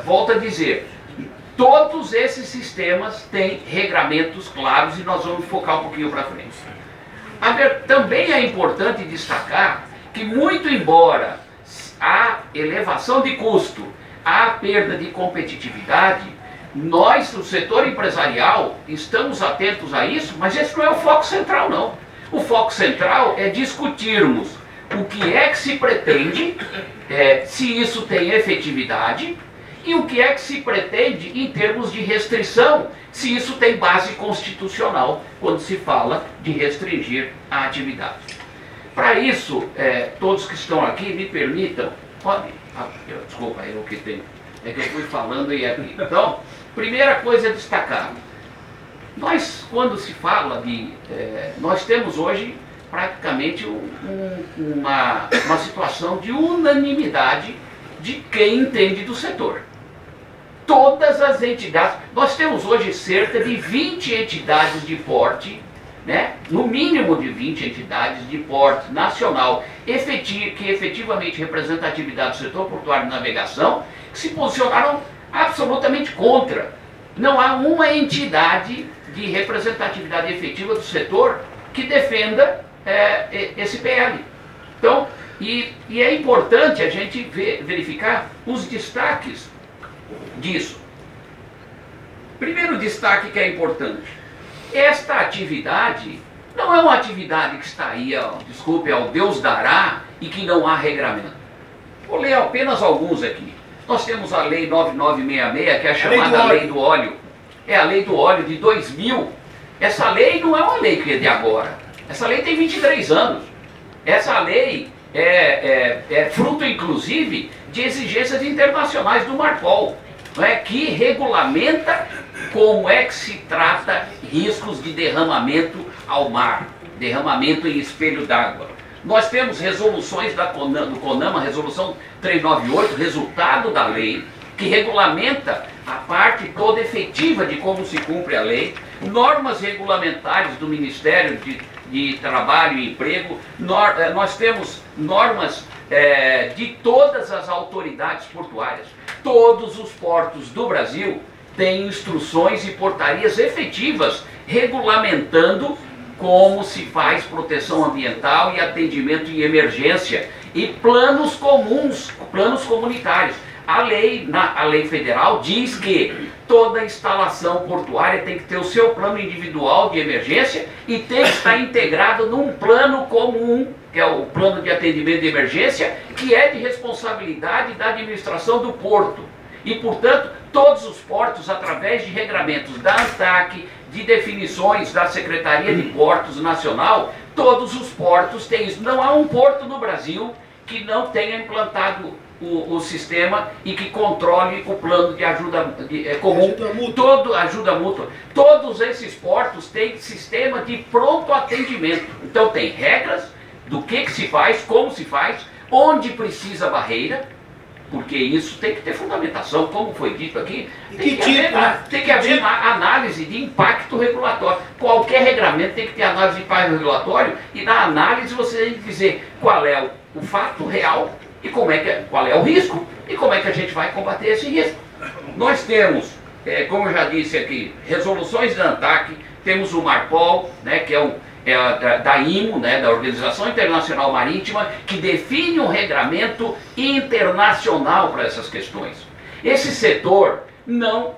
S9: volto a dizer, todos esses sistemas têm regramentos claros e nós vamos focar um pouquinho para frente. Também é importante destacar que, muito embora a elevação de custo, a perda de competitividade, nós, do setor empresarial, estamos atentos a isso, mas esse não é o foco central, não. O foco central é discutirmos o que é que se pretende, se isso tem efetividade, e o que é que se pretende em termos de restrição, se isso tem base constitucional, quando se fala de restringir a atividade. Para isso, todos que estão aqui, me permitam... desculpa, é o que tem. É que eu fui falando e aqui. Então, primeira coisa a destacar. Nós, quando se fala de... nós temos hoje praticamente uma situação de unanimidade de quem entende do setor. Todas as entidades, nós temos hoje cerca de 20 entidades de porte, né? No mínimo de 20 entidades de porte nacional que efetivamente representam a atividade do setor portuário de navegação, que se posicionaram absolutamente contra. Não há uma entidade de representatividade efetiva do setor que defenda esse PL. Então, e é importante a gente verificar os destaques disso. Primeiro destaque que é importante: esta atividade não é uma atividade que está aí, desculpe, ao Deus dará e que não há regramento. Vou ler apenas alguns aqui. Nós temos a Lei 9966, que é a chamada Lei do Óleo. É a Lei do Óleo de 2000. Essa lei não é uma lei que é de agora. Essa lei tem 23 anos. Essa lei é fruto, inclusive, de exigências internacionais do Marpol, que regulamenta como é que se trata riscos de derramamento ao mar, derramamento em espelho d'água. Nós temos resoluções do CONAMA, resolução 398, resultado da lei, que regulamenta a parte toda efetiva de como se cumpre a lei, normas regulamentares do Ministério de Trabalho e Emprego, nós temos normas de todas as autoridades portuárias. Todos os portos do Brasil têm instruções e portarias efetivas regulamentando como se faz proteção ambiental e atendimento em emergência e planos comuns, planos comunitários. A lei federal diz que toda instalação portuária tem que ter o seu plano individual de emergência e tem que estar integrado num plano comum, que é o plano de atendimento de emergência, que é de responsabilidade da administração do porto. E, portanto, todos os portos, através de regramentos da ANTAC, de definições da Secretaria de Portos Nacional, todos os portos têm isso. Não há um porto no Brasil que não tenha implantado o sistema e que controle o plano de ajuda comum, ajuda mútua. Todos esses portos têm sistema de pronto atendimento. Então tem regras do que se faz, como se faz, onde precisa barreira, porque isso tem que ter fundamentação, como foi dito aqui, tem que haver análise de impacto regulatório. Qualquer regramento tem que ter análise de impacto regulatório e na análise você tem que dizer qual é o fato real e qual é o risco e como é que a gente vai combater esse risco. Nós temos, como eu já disse aqui, resoluções da ANTAC, temos o Marpol, né, que é da IMO, né, da Organização Internacional Marítima, que define um regramento internacional para essas questões. Esse setor,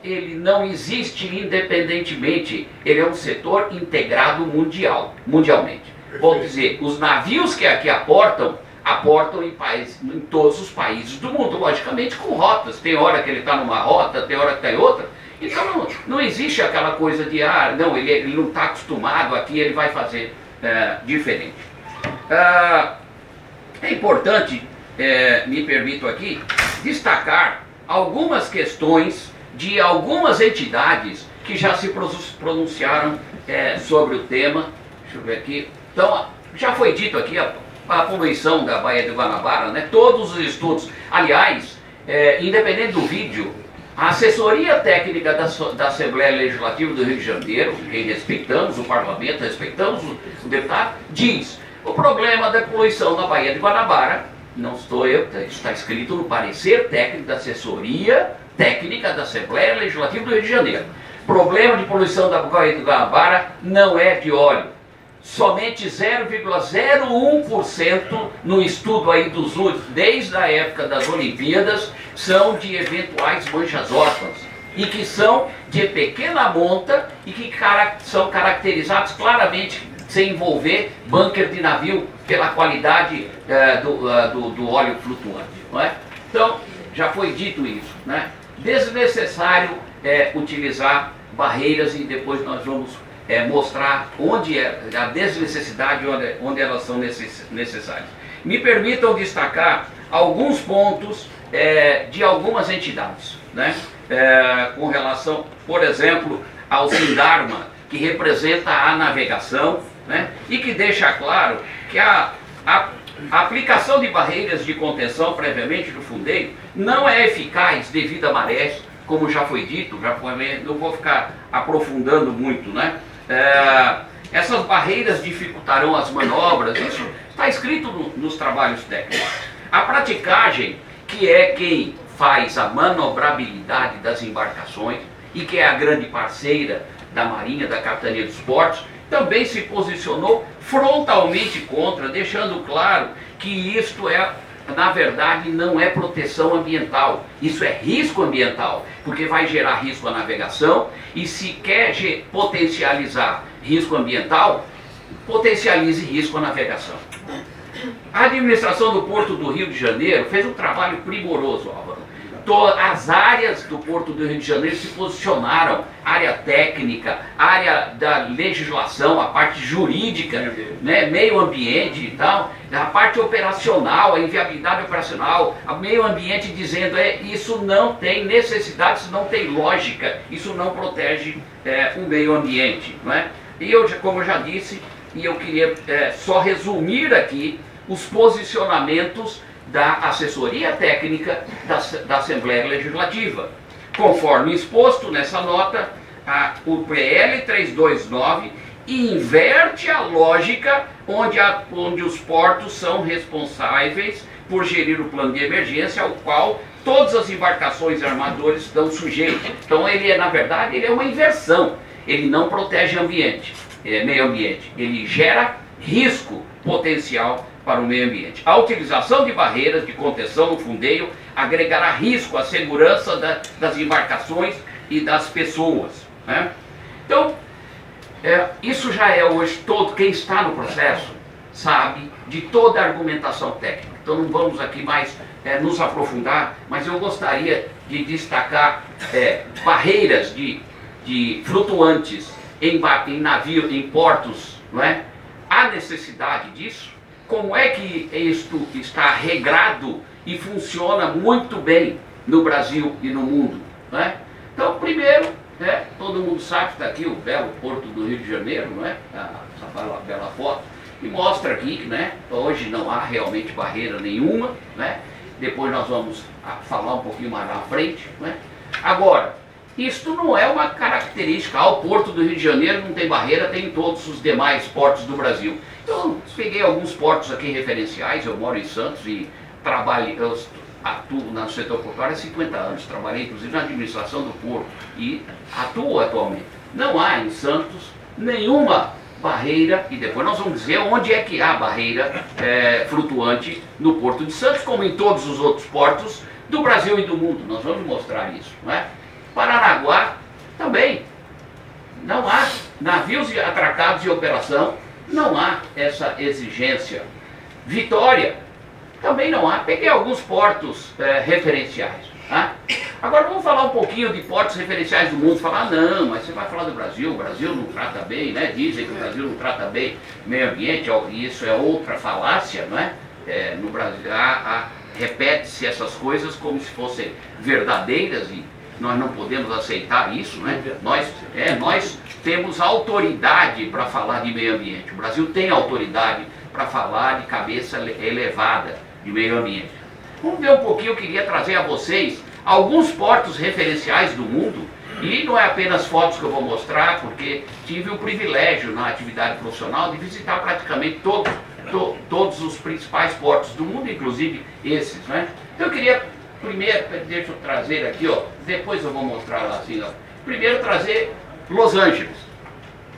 S9: ele não existe independentemente, ele é um setor integrado mundialmente. Vou dizer, os navios que aqui aportam em todos os países do mundo, logicamente com rotas. Tem hora que ele está numa rota, tem hora que está em outra. Então não existe aquela coisa de, não, ele não está acostumado aqui, ele vai fazer diferente. É importante, me permito aqui, destacar algumas questões de algumas entidades que já se pronunciaram sobre o tema. Deixa eu ver aqui. Então, já foi dito aqui a poluição da Baía de Guanabara, né? Todos os estudos. Aliás, independente do vídeo, a assessoria técnica da Assembleia Legislativa do Rio de Janeiro, que respeitamos o parlamento, respeitamos o deputado, diz: o problema da poluição na Baía de Guanabara, não estou eu, está escrito no parecer técnico da assessoria técnica da Assembleia Legislativa do Rio de Janeiro. Problema de poluição da Baía de Guanabara não é de óleo. Somente 0,01% no estudo aí desde a época das Olimpíadas são de eventuais manchas órfãs e que são de pequena monta e que são caracterizados claramente sem envolver bunker de navio pela qualidade do óleo flutuante, não é? Então, já foi dito isso, né? Desnecessário utilizar barreiras e depois nós vamos mostrar onde é a desnecessidade, onde elas são necessárias. Me permitam destacar alguns pontos de algumas entidades, né? Com relação, por exemplo, ao Sindarma, que representa a navegação, né? E que deixa claro que a aplicação de barreiras de contenção previamente no fundeiro não é eficaz devido a marés, como já foi dito, não vou ficar aprofundando muito, né? Essas barreiras dificultarão as manobras, isso está escrito nos trabalhos técnicos. A praticagem, que é quem faz a manobrabilidade das embarcações e que é a grande parceira da Marinha, da Capitania dos Portos, também se posicionou frontalmente contra, deixando claro que isto na verdade, não é proteção ambiental, isso é risco ambiental, porque vai gerar risco à navegação e se quer potencializar risco ambiental, potencialize risco à navegação. A administração do Porto do Rio de Janeiro fez um trabalho primoroso, Álvaro. As áreas do Porto do Rio de Janeiro se posicionaram, área técnica, área da legislação, a parte jurídica, né, meio ambiente e tal, a parte operacional, a inviabilidade operacional, o meio ambiente dizendo isso não tem necessidade, isso não tem lógica, isso não protege o meio ambiente, não é? E eu, como eu já disse, e eu queria só resumir aqui os posicionamentos da assessoria técnica da Assembleia Legislativa. Conforme exposto nessa nota, o PL 329 inverte a lógica onde os portos são responsáveis por gerir o plano de emergência ao qual todas as embarcações e armadores estão sujeitos. Então na verdade, ele é uma inversão. Ele não protege meio ambiente. Ele gera risco potencial para o meio ambiente. A utilização de barreiras de contenção no fundeio agregará risco à segurança das embarcações e das pessoas, né? Então, isso já é hoje, quem está no processo sabe de toda a argumentação técnica. Então não vamos aqui mais nos aprofundar, mas eu gostaria de destacar barreiras de flutuantes em navio, em portos, não é? Há necessidade disso? Como é que isto está regrado e funciona muito bem no Brasil e no mundo, né? Então, primeiro, todo mundo sabe que está aqui o belo Porto do Rio de Janeiro, não é? Essa bela foto, e mostra aqui que, né, hoje não há realmente barreira nenhuma, né? Depois nós vamos falar um pouquinho mais na frente, né? Agora, isto não é uma característica, o Porto do Rio de Janeiro não tem barreira, tem em todos os demais portos do Brasil. Então, peguei alguns portos aqui referenciais, eu moro em Santos e eu atuo no setor portuário há 50 anos, trabalhei inclusive na administração do porto e atuo atualmente. Não há em Santos nenhuma barreira, e depois nós vamos dizer onde é que há barreira flutuante no Porto de Santos, como em todos os outros portos do Brasil e do mundo. Nós vamos mostrar isso, não é? Paranaguá também não há navios atracados em operação, não há essa exigência. Vitória também não há. Peguei alguns portos referenciais, tá? Agora vamos falar um pouquinho de portos referenciais do mundo. Falar, não, mas você vai falar do Brasil, o Brasil não trata bem, né? Dizem que o Brasil não trata bem o meio ambiente, isso é outra falácia, não é? No Brasil repete-se essas coisas como se fossem verdadeiras nós não podemos aceitar isso, né? Nós temos autoridade para falar de meio ambiente. O Brasil tem autoridade para falar de cabeça elevada de meio ambiente. Vamos ver um pouquinho, eu queria trazer a vocês alguns portos referenciais do mundo, e não é apenas fotos que eu vou mostrar, porque tive o privilégio na atividade profissional de visitar praticamente todos os principais portos do mundo, inclusive esses, né? Então eu queria primeiro, deixa eu trazer aqui, ó, depois eu vou mostrar lá assim, ó. Primeiro trazer Los Angeles.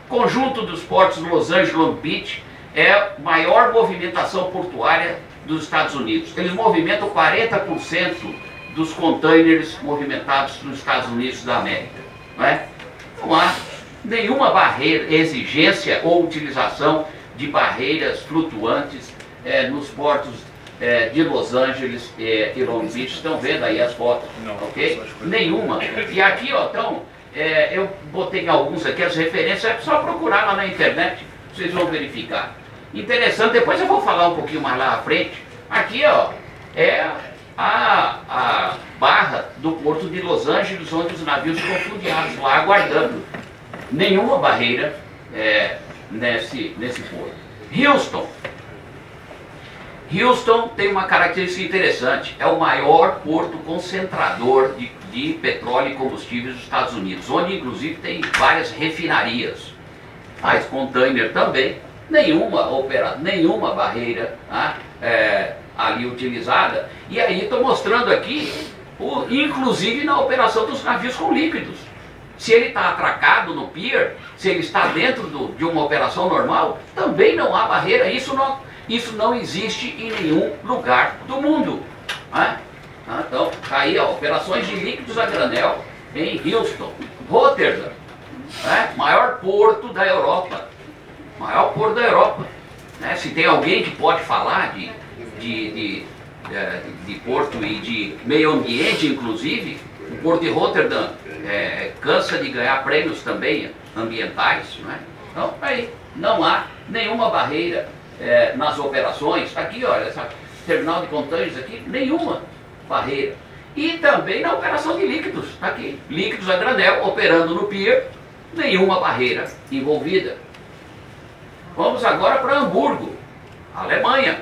S9: Conjunto dos portos Los Angeles Long Beach é a maior movimentação portuária dos Estados Unidos. Eles movimentam 40% dos containers movimentados nos Estados Unidos da América. Não é? Não há nenhuma barreira, exigência ou utilização de barreiras flutuantes nos portos de Los Angeles e Long Beach. Estão vendo aí as fotos? Não, ok? Nenhuma. E aqui, ó, então, eu botei alguns aqui, as referências, é só procurar lá na internet, vocês vão verificar. Interessante, depois eu vou falar um pouquinho mais lá à frente. Aqui, ó, é a barra do porto de Los Angeles, onde os navios ficam fundeados lá, aguardando. Nenhuma barreira nesse porto. Houston tem uma característica interessante, é o maior porto concentrador de petróleo e combustíveis dos Estados Unidos, onde inclusive tem várias refinarias. Faz container também, nenhuma barreira ali utilizada. E aí estou mostrando aqui, inclusive na operação dos navios com líquidos. Se ele está atracado no pier, se ele está dentro de uma operação normal, também não há barreira. Isso não existe em nenhum lugar do mundo. Então, tá aí, ó, operações de líquidos a granel em Houston. Rotterdam, maior porto da Europa. Maior porto da Europa. Se tem alguém que pode falar de porto e de meio ambiente, inclusive, o porto de Rotterdam cansa de ganhar prêmios também ambientais. Então, aí, não há nenhuma barreira nas operações. Aqui, olha, essa terminal de containers aqui, nenhuma barreira. E também na operação de líquidos, aqui, líquidos a granel, operando no pier, nenhuma barreira envolvida. Vamos agora para Hamburgo, Alemanha,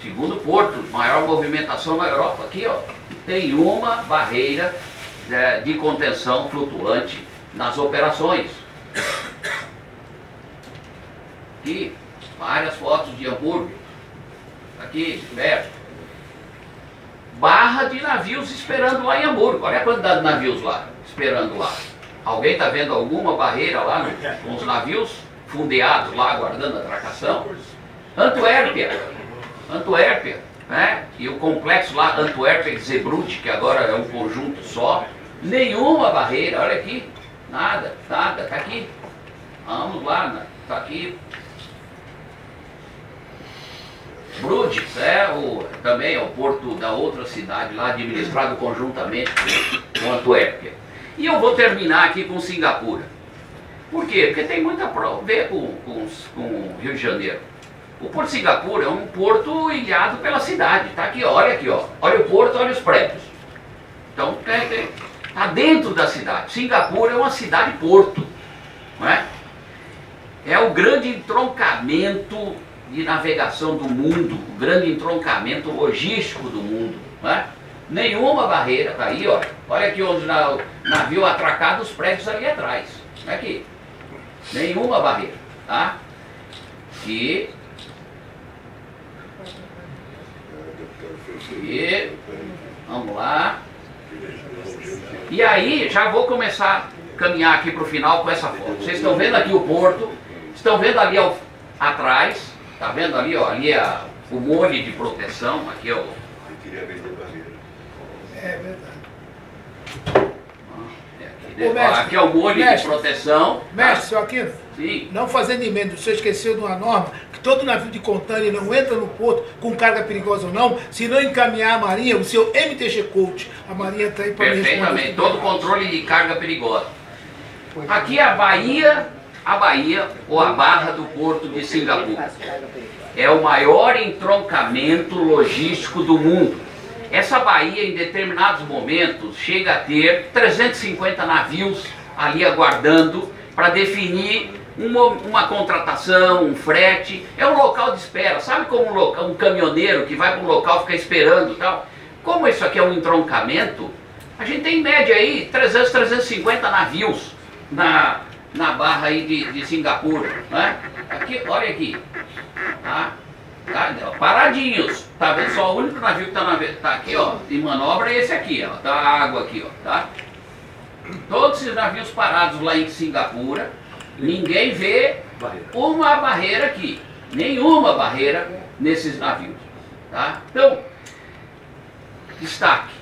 S9: segundo porto, maior movimentação na Europa. Aqui, ó, tem uma barreira de contenção flutuante nas operações. Aqui, várias fotos de Hamburgo. Aqui, perto. Barra de navios esperando lá em Hamburgo. Olha a quantidade de navios lá, esperando lá. Alguém está vendo alguma barreira lá com os navios fundeados lá, aguardando a atracação? Antuérpia, e o complexo lá, Antwerpia e Zeebrugge, que agora é um conjunto só, nenhuma barreira, olha aqui, nada, tá aqui, vamos lá, tá aqui. Bruges também é o porto da outra cidade lá, administrado conjuntamente com Antuérpia. E eu vou terminar aqui com Singapura. Por quê? Porque tem muito a ver com o Rio de Janeiro. O Porto de Singapura é um porto ilhado pela cidade. Tá aqui, ó, olha aqui, ó. Olha o porto, olha os prédios. Então, está dentro da cidade. Singapura é uma cidade-porto. Não é? É o grande entroncamento de navegação do mundo, o grande entroncamento logístico do mundo. Não é? Nenhuma barreira, tá aí, ó. Olha aqui onde o navio atracado, os prédios ali atrás. Aqui. Nenhuma barreira, tá? E vamos lá. E aí, já vou começar a caminhar aqui para o final com essa foto. Vocês estão vendo aqui o porto, estão vendo ali atrás, tá vendo ali, ó, ali o molde de proteção, aqui é o...
S8: É verdade.
S9: Aqui é o molde de proteção.
S8: Mestre, seu Aquino,
S9: sim.
S8: Não fazendo emenda, o senhor esqueceu de uma norma que todo navio de container não entra no porto com carga perigosa ou não, se não encaminhar a Marinha, o seu MTG Coach. A Marinha está aí para me responder.
S9: Perfeitamente, todo controle de carga perigosa. Aqui a Baía ou a Barra do Porto de Singapura. É o maior entroncamento logístico do mundo. Essa baía, em determinados momentos, chega a ter 350 navios ali aguardando para definir uma contratação, um frete. É um local de espera. Sabe como um caminhoneiro que vai para um local fica esperando e tal? Como isso aqui é um entroncamento, a gente tem em média aí 300, 350 navios na barra aí de Singapura, né? Aqui, olha aqui, tá? Paradinhos, tá vendo? Só o único navio que tá aqui, ó, em manobra é esse aqui, ó, tá a água aqui, ó, tá? Todos esses navios parados lá em Singapura, ninguém vê uma barreira aqui, nenhuma barreira nesses navios, tá? Então, destaque.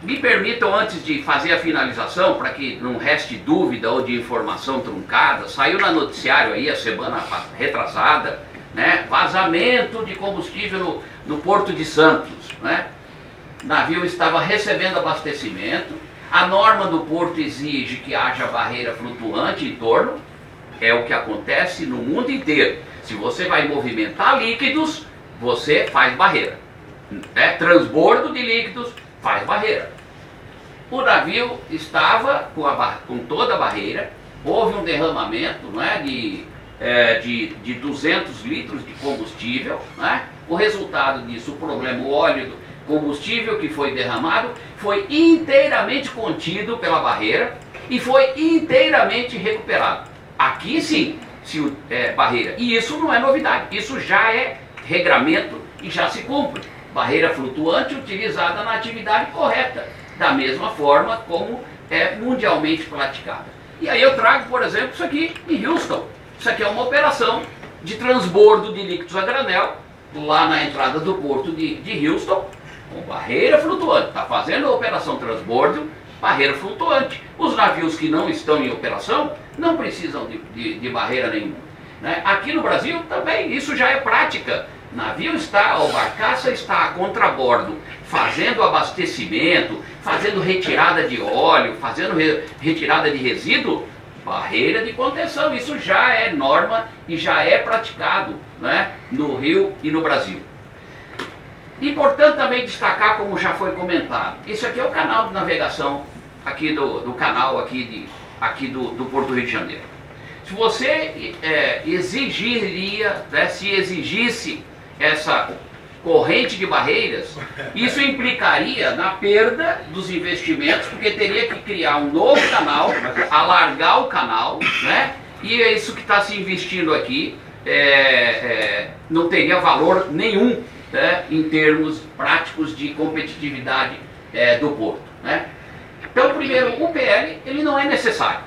S9: Me permitam, antes de fazer a finalização, para que não reste dúvida ou de informação truncada, saiu no noticiário aí a semana retrasada, né, vazamento de combustível no Porto de Santos, né? O navio estava recebendo abastecimento, a norma do porto exige que haja barreira flutuante em torno, é o que acontece no mundo inteiro. Se você vai movimentar líquidos, você faz barreira, né? Transbordo de líquidos faz barreira. O navio estava com toda a barreira, houve um derramamento, né, de 200 litros de combustível, né? O resultado disso, o problema, o óleo do combustível que foi derramado, foi inteiramente contido pela barreira e foi inteiramente recuperado. Aqui sim, barreira. E isso não é novidade, isso já é regramento e já se cumpre. Barreira flutuante utilizada na atividade correta, da mesma forma como é mundialmente praticada. E aí eu trago, por exemplo, isso aqui em Houston. Isso aqui é uma operação de transbordo de líquidos a granel, lá na entrada do porto de Houston, com barreira flutuante. Está fazendo a operação transbordo, barreira flutuante. Os navios que não estão em operação não precisam de barreira nenhuma, né? Aqui no Brasil também, isso já é prática. Navio a barcaça está a contrabordo, fazendo abastecimento, fazendo retirada de óleo, fazendo retirada de resíduo, barreira de contenção. Isso já é norma e já é praticado, né, no Rio e no Brasil. Importante também destacar, como já foi comentado, isso aqui é o canal de navegação aqui do canal aqui do Porto Rio de Janeiro. Se você exigiria, né, se exigisse essa corrente de barreiras, isso implicaria na perda dos investimentos, porque teria que criar um novo canal, alargar o canal, né? E é isso que está se investindo aqui, não teria valor nenhum, né, em termos práticos de competitividade do porto, né? Então, primeiro, o PL ele não é necessário,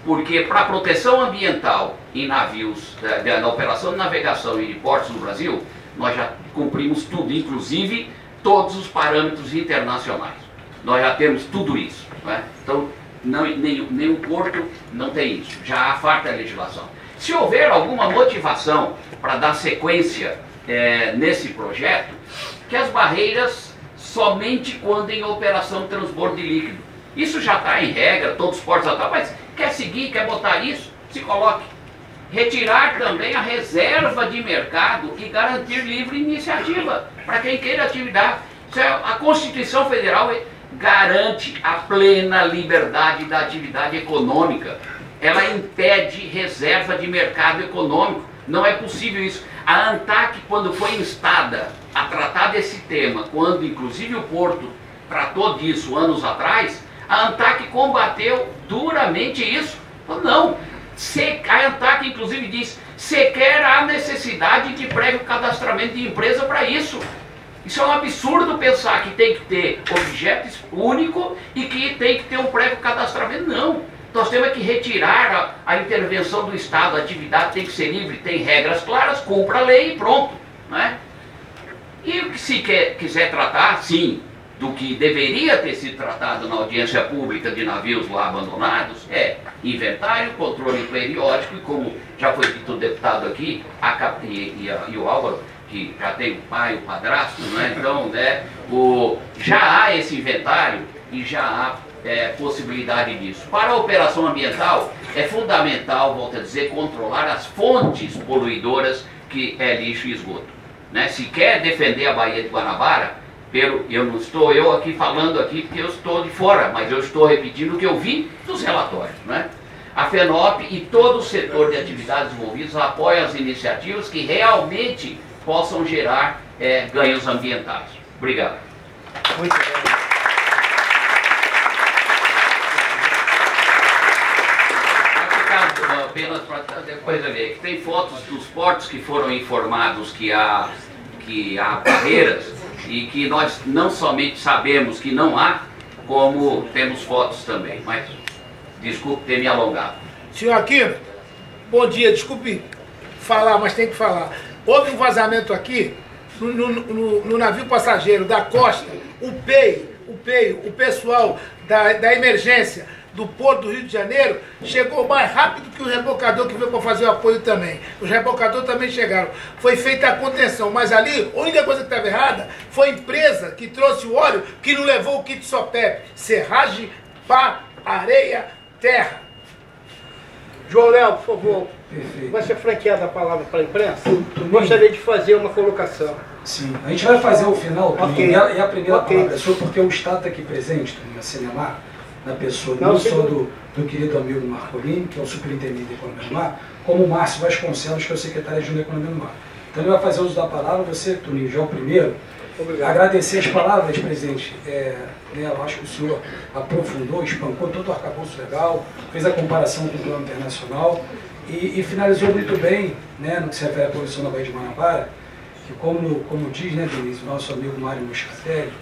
S9: porque para a proteção ambiental em navios, na operação de navegação e de portos no Brasil, nós já cumprimos tudo, inclusive todos os parâmetros internacionais. Nós já temos tudo isso, né? Então, nenhum porto não tem isso, já há farta legislação. Se houver alguma motivação para dar sequência nesse projeto, que as barreiras somente quando em operação de transbordo de líquido. Isso já está em regra, todos os portos já estão, mas quer seguir, quer botar isso, se coloque. Retirar também a reserva de mercado e garantir livre iniciativa para quem queira atividade. A Constituição Federal garante a plena liberdade da atividade econômica. Ela impede reserva de mercado econômico. Não é possível isso. A ANTAC, quando foi instada a tratar desse tema, quando inclusive o Porto tratou disso anos atrás, a ANTAC combateu duramente isso. Não. A ANTAC inclusive diz, sequer há necessidade de prévio cadastramento de empresa para isso. Isso é um absurdo pensar que tem que ter objeto único e que tem que ter um prévio cadastramento. Não. Nós temos que retirar a intervenção do Estado, a atividade tem que ser livre, tem regras claras, cumpra a lei e pronto, né? E se quiser tratar, sim, do que deveria ter sido tratado na audiência pública de navios lá abandonados, inventário, controle periódico, e como já foi dito o deputado aqui, e o Álvaro, que já tem o pai, o padrasto, né? Então, né, já há esse inventário e já há possibilidade disso. Para a operação ambiental, é fundamental, volto a dizer, controlar as fontes poluidoras, que é lixo e esgoto. né? Se quer defender a Baía de Guanabara, eu não estou aqui falando aqui porque eu estou de fora, mas eu estou repetindo o que eu vi dos relatórios, né? A FENOP e todo o setor de atividades envolvidos apoiam as iniciativas que realmente possam gerar ganhos ambientais. Obrigado.
S1: Muito bem.
S9: Apenas para depois ver que tem fotos dos portos que foram informados que há barreiras e que nós não somente sabemos que não há, como temos fotos também. Mas desculpe ter me alongado.
S8: Senhor Aquino, bom dia, desculpe falar, mas tem que falar. Houve um vazamento aqui no navio passageiro da costa, o pessoal da emergência do Porto do Rio de Janeiro chegou mais rápido que o rebocador que veio para fazer o apoio também. Os rebocadores também chegaram. Foi feita a contenção, mas ali a única coisa que estava errada foi a empresa que trouxe o óleo que não levou o kit SOPEP. Serragem, pá, areia, terra.
S1: João Léo, por favor,
S2: Perfeito.
S1: vai ser franqueada a palavra para a imprensa? Gostaria de fazer uma colocação.
S2: Sim, a gente vai fazer o final,
S1: Okay.
S2: e a primeira
S1: Okay.
S2: palavra é sua, porque o Estado está aqui presente, na Cinemar, na pessoa não só do querido amigo Marcolini, que é o superintendente da Economia do Mar, como o Márcio Vasconcelos, que é o secretário de Economia do Mar. Então ele vai fazer uso da palavra, você, Toninho, já é o primeiro. Obrigado. Agradecer as palavras, presidente. Eu acho que o senhor aprofundou, espancou todo o arcabouço legal, fez a comparação com o plano internacional e finalizou muito bem, né, no que se refere à poluição da Baía de Guanabara, que como diz, né, Denise, o nosso amigo Mário Moscatelli,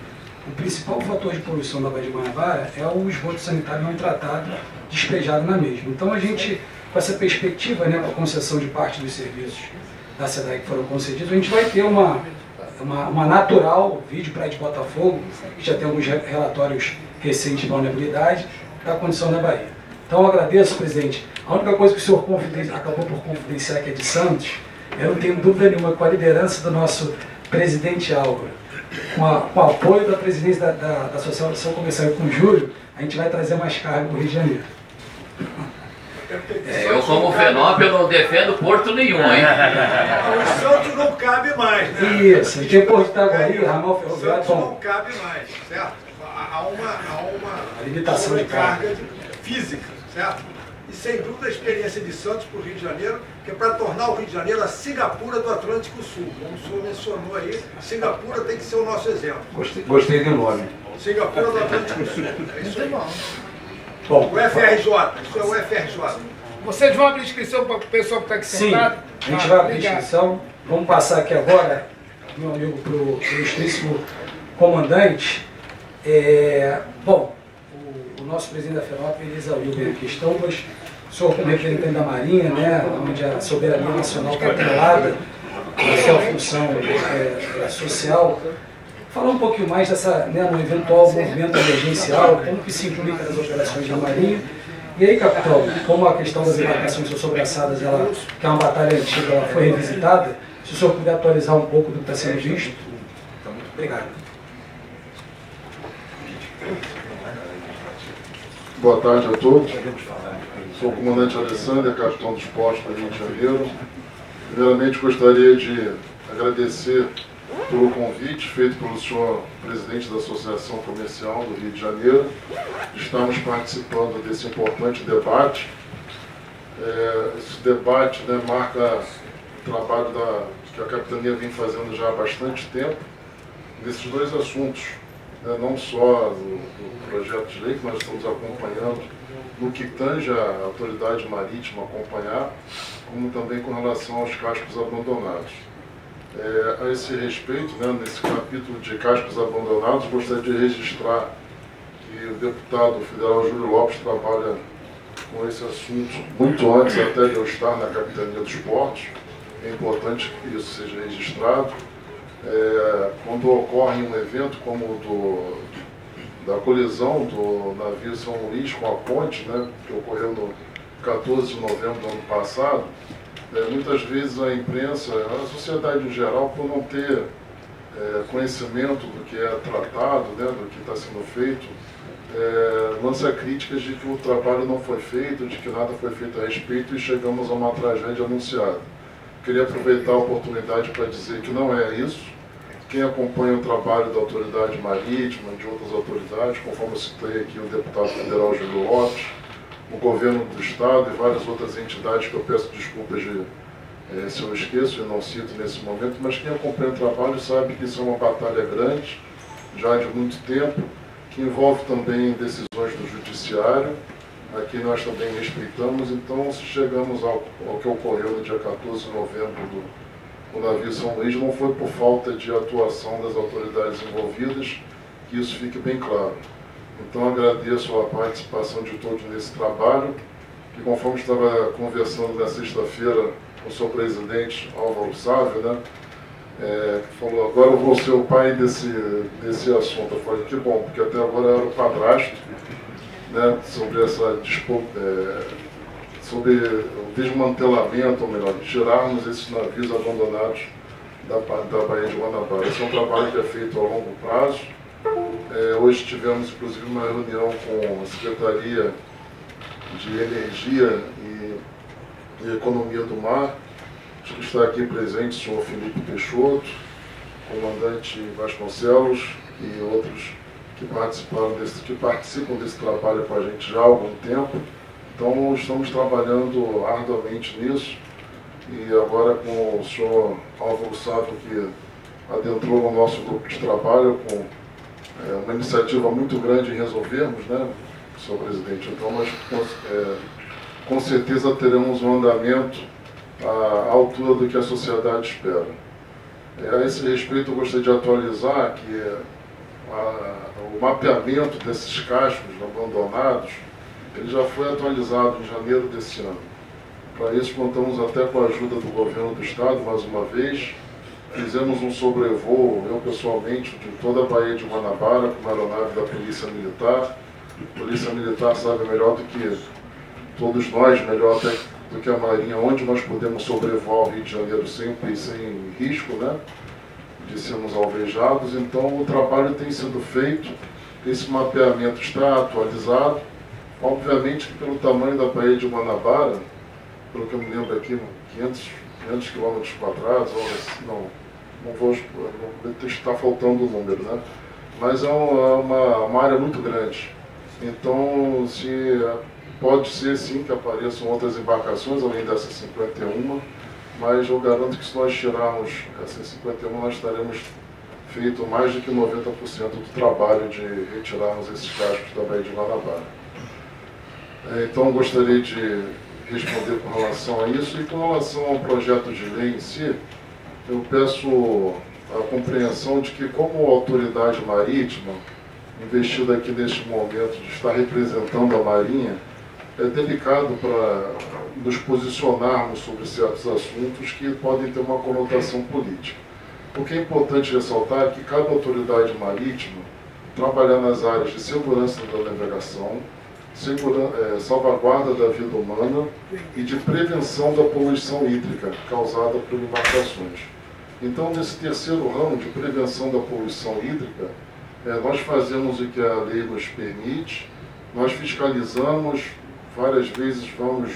S2: o principal fator de poluição da Baía de Guanabara é o esgoto sanitário não tratado despejado na mesma. Então a gente, com essa perspectiva, né, com a concessão de parte dos serviços da SEDAI que foram concedidos, a gente vai ter uma natural vídeo Praia de Botafogo, que já tem alguns relatórios recentes de vulnerabilidade da condição da Bahia. Então eu agradeço, presidente. A única coisa que o senhor acabou por confidenciar, que é de Santos, eu não tenho dúvida nenhuma, com a liderança do nosso presidente Álvaro, com o apoio da presidência da Associação Comercial com o Júlio, a gente vai trazer mais carga para o Rio de Janeiro.
S9: Eu, como FENOP, eu não defendo porto nenhum, hein?
S5: O Santos não cabe mais, né?
S2: Isso, tem Porto de Itaguaí, ramal ferroviário,
S5: Santos não cabe mais, certo? Há uma
S2: limitação de carga
S5: física, certo? E sem dúvida a experiência de Santos para o Rio de Janeiro, que é para tornar o Rio de Janeiro a Singapura do Atlântico Sul. Como o senhor mencionou aí, Singapura tem que ser o nosso exemplo.
S6: Gostei do nome.
S5: Singapura do Atlântico Sul. É isso aí.
S2: Bom,
S5: O FRJ, isso é o FRJ.
S8: Vocês vão abrir inscrição para o pessoal que está aqui
S2: sim,
S8: sentado?
S2: a gente vai abrir inscrição. Vamos passar aqui agora, meu amigo, para o ilustríssimo comandante. Bom, o nosso presidente da FENOP, ele exauriu bem a questão, mas o senhor, como representante da Marinha, né, onde a soberania nacional está atrelada à sua função social, falar um pouquinho mais dessa, né, no eventual movimento emergencial, como que se implica nas operações da Marinha. E aí, capitão, como a questão das embarcações sobraçadas, que é uma batalha antiga, ela foi revisitada, se o senhor puder atualizar um pouco do que está sendo visto. Então, muito obrigado.
S10: Boa tarde a todos. Sou o comandante Alessandro, capitão dos postos do Rio de Janeiro. Primeiramente, gostaria de agradecer pelo convite feito pelo senhor presidente da Associação Comercial do Rio de Janeiro. Estamos participando desse importante debate. Esse debate, né, marca o trabalho que a capitania vem fazendo já há bastante tempo nesses dois assuntos, né, não só do projeto de lei que nós estamos acompanhando, no que tange a autoridade marítima acompanhar, como também com relação aos cascos abandonados. A esse respeito, né, nesse capítulo de cascos abandonados, gostaria de registrar que o deputado federal Júlio Lopes trabalha com esse assunto muito antes até de eu estar na capitania dos portos. É importante que isso seja registrado. Quando ocorre um evento como o da colisão do navio São Luís com a ponte, né, que ocorreu no 14 de novembro do ano passado, muitas vezes a imprensa, a sociedade em geral, por não ter conhecimento do que é tratado, né, do que está sendo feito, lança críticas de que o trabalho não foi feito, de que nada foi feito a respeito e chegamos a uma tragédia anunciada. queria aproveitar a oportunidade para dizer que não é isso. Quem acompanha o trabalho da Autoridade Marítima e de outras autoridades, conforme eu citei aqui o deputado federal Júlio Lopes, o governo do Estado e várias outras entidades que eu peço desculpas se eu esqueço e não cito nesse momento, mas quem acompanha o trabalho sabe que isso é uma batalha grande, já de muito tempo, que envolve também decisões do Judiciário, aqui nós também respeitamos. Então, se chegamos ao que ocorreu no dia 14 de novembro do navio São Luís, não foi por falta de atuação das autoridades envolvidas, que isso fique bem claro. Então, agradeço a participação de todos nesse trabalho, que conforme estava conversando na sexta-feira com o seu presidente, Álvaro Sávio, né, falou, agora eu vou ser o pai desse assunto. Eu falei, que bom, porque até agora era o padrasto, né, sobre sobre o desmantelamento, ou melhor, tirarmos esses navios abandonados da Baía de Guanabara. Esse é um trabalho que é feito a longo prazo. Hoje tivemos, inclusive, uma reunião com a Secretaria de Energia e Economia do Mar. Está aqui presente o senhor Felipe Peixoto, comandante Vasconcelos e outros que participam desse trabalho com a gente já há algum tempo. Então, estamos trabalhando arduamente nisso, e agora com o senhor Álvaro Sávio, que adentrou no nosso grupo de trabalho com uma iniciativa muito grande em resolvermos, né, senhor presidente. Então, nós com certeza teremos um andamento à altura do que a sociedade espera. A esse respeito, eu gostaria de atualizar que o mapeamento desses cascos abandonados, ele já foi atualizado em janeiro desse ano. Para isso, contamos até com a ajuda do governo do Estado, mais uma vez. Fizemos um sobrevoo, eu pessoalmente, de toda a Baía de Guanabara, com uma aeronave da Polícia Militar. A Polícia Militar sabe melhor do que todos nós, melhor até do que a Marinha, onde nós podemos sobrevoar o Rio de Janeiro sempre sem risco, né, de sermos alvejados. Então, o trabalho tem sido feito, esse mapeamento está atualizado. Obviamente que pelo tamanho da Baía de Guanabara, pelo que eu me lembro aqui, 500 quilômetros quadrados, não vou estar faltando o número, né? Mas é uma área muito grande. Então, pode ser sim que apareçam outras embarcações, além dessas 51, mas eu garanto que se nós tirarmos essas 51, nós estaremos feito mais do que 90% do trabalho de retirarmos esses cascos da Baía de Guanabara. Então, gostaria de responder com relação a isso. E com relação ao projeto de lei em si, eu peço a compreensão de que, como autoridade marítima, investida aqui neste momento de estar representando a Marinha, é delicado para nos posicionarmos sobre certos assuntos que podem ter uma conotação política. O que é importante ressaltar é que cada autoridade marítima trabalhar nas áreas de segurança da navegação, salvaguarda da vida humana e de prevenção da poluição hídrica causada por embarcações. Então, nesse terceiro ramo de prevenção da poluição hídrica, nós fazemos o que a lei nos permite, nós fiscalizamos, várias vezes vamos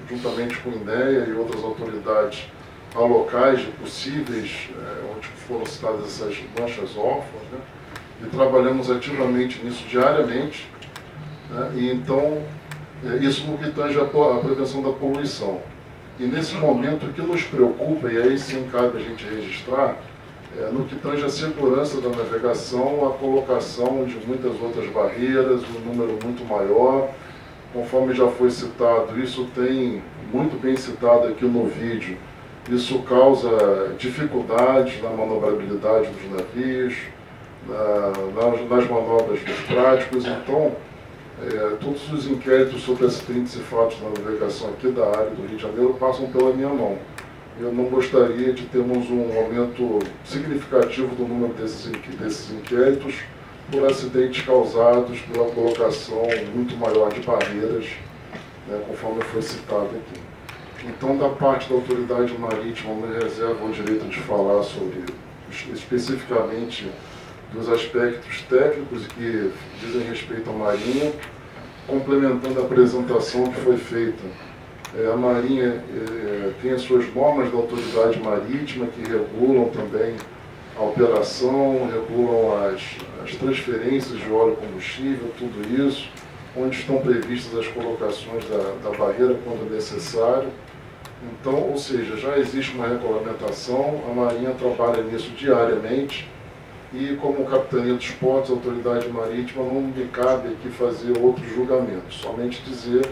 S10: juntamente com o INEA e outras autoridades a locais de possíveis, onde foram citadas essas manchas órfãs, né? E trabalhamos ativamente nisso diariamente. E então, isso no que tange a prevenção da poluição. E nesse momento, o que nos preocupa, e aí sim cabe a gente registrar, no que tange a segurança da navegação, a colocação de muitas outras barreiras, um número muito maior. Conforme já foi citado, isso tem muito bem citado aqui no vídeo, isso causa dificuldades na manobrabilidade dos navios, nas manobras dos práticos. Então, todos os inquéritos sobre acidentes e fatos na navegação aqui da área do Rio de Janeiro passam pela minha mão. Eu não gostaria de termos um aumento significativo do número desses inquéritos por acidentes causados pela colocação muito maior de barreiras, né, conforme foi citado aqui. Então, da parte da autoridade marítima, eu me reservo o direito de falar sobre, especificamente, dos aspectos técnicos que dizem respeito à Marinha, complementando a apresentação que foi feita A Marinha tem as suas normas da autoridade marítima que regulam também a operação, regulam as transferências de óleo e combustível, tudo isso, onde estão previstas as colocações da barreira quando necessário. Então, ou seja, já existe uma regulamentação, a Marinha trabalha nisso diariamente e, como Capitania dos Portos, Autoridade Marítima, não me cabe aqui fazer outros julgamentos, somente dizer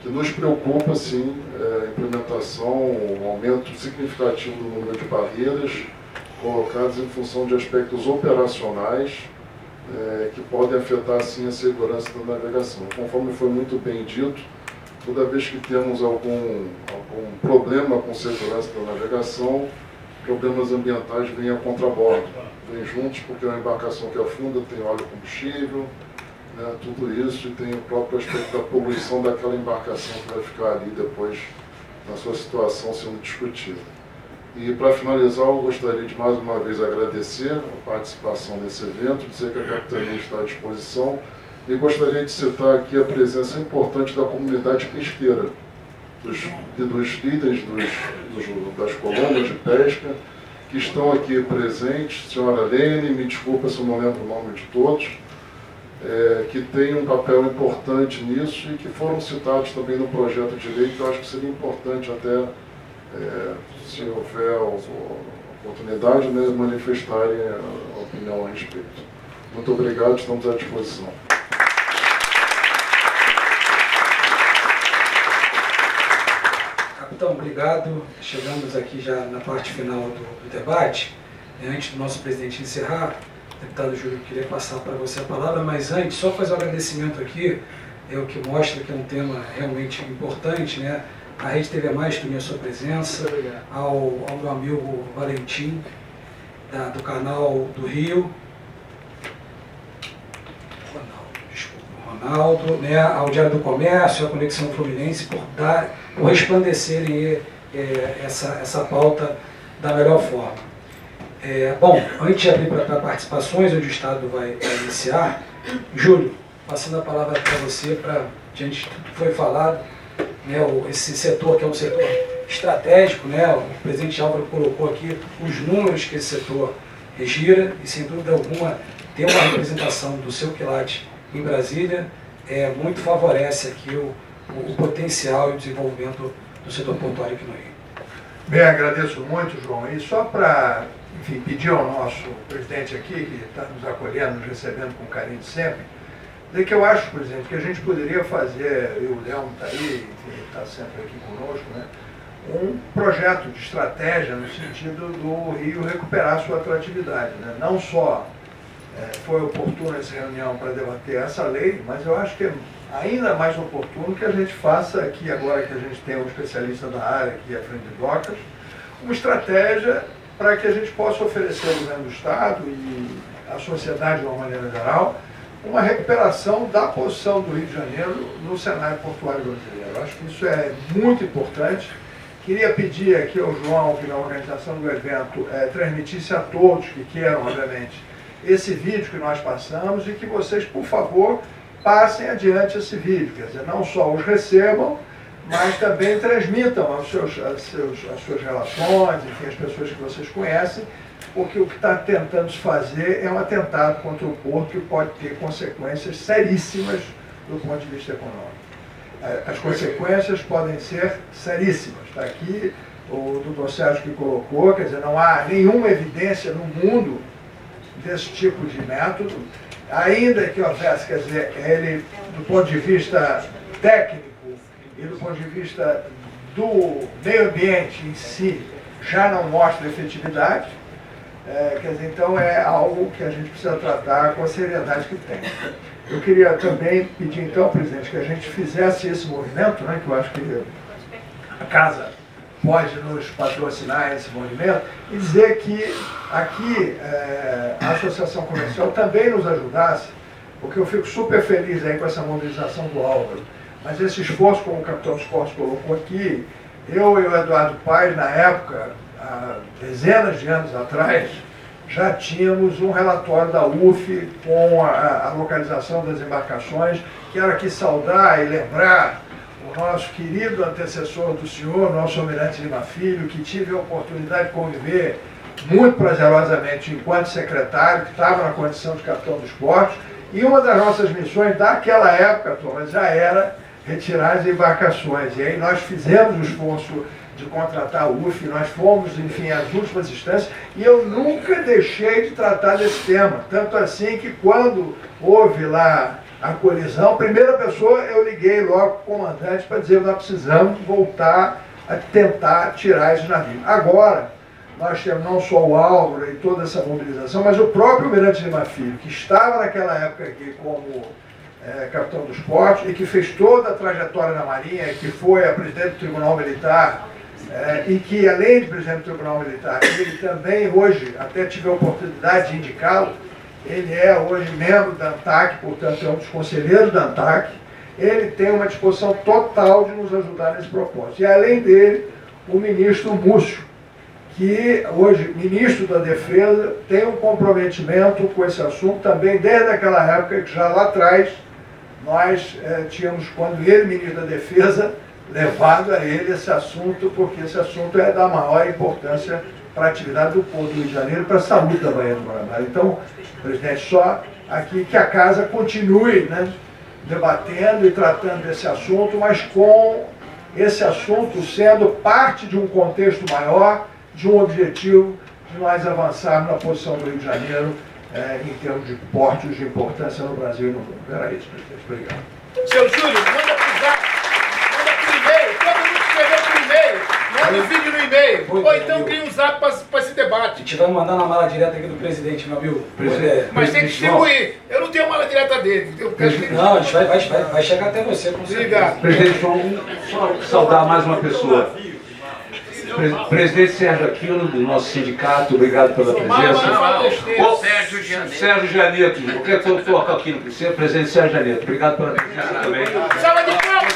S10: que nos preocupa, sim, a implementação, um aumento significativo do número de barreiras colocadas em função de aspectos operacionais que podem afetar, sim, a segurança da navegação. Conforme foi muito bem dito, toda vez que temos algum problema com segurança da navegação, problemas ambientais vêm a contrabordo, vêm juntos, porque é uma embarcação que afunda, tem óleo e combustível, né, tudo isso, e tem o próprio aspecto da poluição daquela embarcação que vai ficar ali depois na sua situação sendo discutida. E para finalizar, eu gostaria de mais uma vez agradecer a participação nesse evento, dizer que a Capitania está à disposição e gostaria de citar aqui a presença importante da comunidade pesqueira, dos líderes das colônias de pesca, que estão aqui presentes, senhora Lene, me desculpa se eu não lembro o nome de todos, que tem um papel importante nisso e que foram citados também no projeto de lei, que eu acho que seria importante até, se houver oportunidade, né, manifestarem a opinião a respeito. Muito obrigado, estamos à disposição.
S2: Capitão, obrigado. Chegamos aqui já na parte final do debate. Antes do nosso presidente encerrar, o deputado Júlio queria passar para você a palavra, mas antes, só fazer um agradecimento aqui, o que mostra que é um tema realmente importante, né? A Rede TV Mais também a sua presença, ao meu amigo Valentim, do canal do Rio, Ronaldo, né, ao Diário do Comércio, à Conexão Fluminense, por resplandecerem essa pauta da melhor forma. Bom, antes de abrir para participações, onde o Estado vai iniciar, Júlio, passando a palavra para você, diante de tudo que foi falado, né, esse setor que é um setor estratégico, né, o presidente Álvaro colocou aqui os números que esse setor gira e, sem dúvida alguma, ter uma representação do seu quilate em Brasília muito favorece aqui o potencial e o desenvolvimento do setor portuário aqui no Rio.
S5: Bem, agradeço muito, João. E só para, enfim, pedir ao nosso presidente aqui, que está nos acolhendo, nos recebendo com carinho de sempre, dizer que eu acho, presidente, que a gente poderia fazer, e o Leão está aí, está sempre aqui conosco, né, um projeto de estratégia no sentido do Rio recuperar sua atratividade, né? Não só foi oportuna essa reunião para debater essa lei, mas eu acho que é ainda mais oportuno que a gente faça aqui, agora que a gente tem um especialista da área aqui à frente de Docas, uma estratégia para que a gente possa oferecer ao governo do Estado e à sociedade de uma maneira geral uma recuperação da posição do Rio de Janeiro no cenário portuário brasileiro. Eu acho que isso é muito importante. Queria pedir aqui ao João, que na organização do evento transmitisse a todos que queiram, obviamente, esse vídeo que nós passamos e que vocês, por favor, passem adiante esse vídeo. Quer dizer, não só os recebam, mas também transmitam as suas relações, enfim, as pessoas que vocês conhecem, porque o que está tentando se fazer é um atentado contra o porto que pode ter consequências seríssimas do ponto de vista econômico. As consequências podem ser seríssimas. Está aqui o doutor Sérgio que colocou, quer dizer, não há nenhuma evidência no mundo desse tipo de método, ainda que houvesse, quer dizer, ele, do ponto de vista técnico e do ponto de vista do meio ambiente em si, já não mostra efetividade, quer dizer, então é algo que a gente precisa tratar com a seriedade que tem. Eu queria também pedir, então, presidente, que a gente fizesse esse movimento, né, que eu acho que a Casa pode nos patrocinar esse movimento, e dizer que aqui a Associação Comercial também nos ajudasse, porque eu fico super feliz aí com essa mobilização do Álvaro, mas esse esforço, como o Capitão dos Portos colocou aqui, eu e o Eduardo Paes, na época, há dezenas de anos atrás, já tínhamos um relatório da UF com a localização das embarcações. Quero aqui saudar e lembrar o nosso querido antecessor do senhor, nosso Almirante Lima Filho, que tive a oportunidade de conviver muito prazerosamente enquanto secretário, que estava na condição de capitão dos portos, e uma das nossas missões daquela época, Thomas, já era retirar as embarcações. E aí nós fizemos o esforço de contratar o UF, nós fomos, enfim, às últimas instâncias, e eu nunca deixei de tratar desse tema. Tanto assim que quando houve lá a colisão, a primeira pessoa eu liguei logo para o comandante para dizer que nós precisamos voltar a tentar tirar esse navio. Agora, nós temos não só o Álvaro e toda essa mobilização, mas o próprio Almirante Lima Filho, que estava naquela época aqui como capitão dos portos e que fez toda a trajetória na Marinha, que foi a presidente do Tribunal Militar, e que, além de presidente do Tribunal Militar, ele também hoje, até tive a oportunidade de indicá-lo, ele é hoje membro da ANTAC, portanto é um dos conselheiros da ANTAC, ele tem uma disposição total de nos ajudar nesse propósito. E além dele, o ministro Múcio, que hoje, ministro da Defesa, tem um comprometimento com esse assunto também desde aquela época que já lá atrás nós tínhamos, quando ele, ministro da Defesa, levado a ele esse assunto, porque esse assunto é da maior importância para a atividade do povo do Rio de Janeiro e para a saúde da Baía do Guanabara. Então, presidente, só aqui que a Casa continue, né, debatendo e tratando desse assunto, mas com esse assunto sendo parte de um contexto maior, de um objetivo de nós avançarmos na posição do Rio de Janeiro em termos de portos de importância no Brasil e no mundo. Era isso, presidente. Obrigado.
S8: Seu Júlio, manda pro zap, manda por e-mail, todo mundo escreveu por e-mail, manda o vídeo no e-mail, ou então cria um zap para esse debate.
S2: A gente vai mandar na mala direta aqui do presidente, meu amigo.
S8: Mas tem que distribuir. Eu não tenho a mala direta dele.
S2: Não, a gente vai chegar até você, com certeza.
S6: Presidente, só saudar mais uma pessoa. Presidente Sérgio Aquino, do nosso sindicato, obrigado pela presença. Sérgio Janeto, eu quero colocar aqui no princípio, presidente Sérgio Janeto, obrigado pela presença também.
S8: Salva de palmas,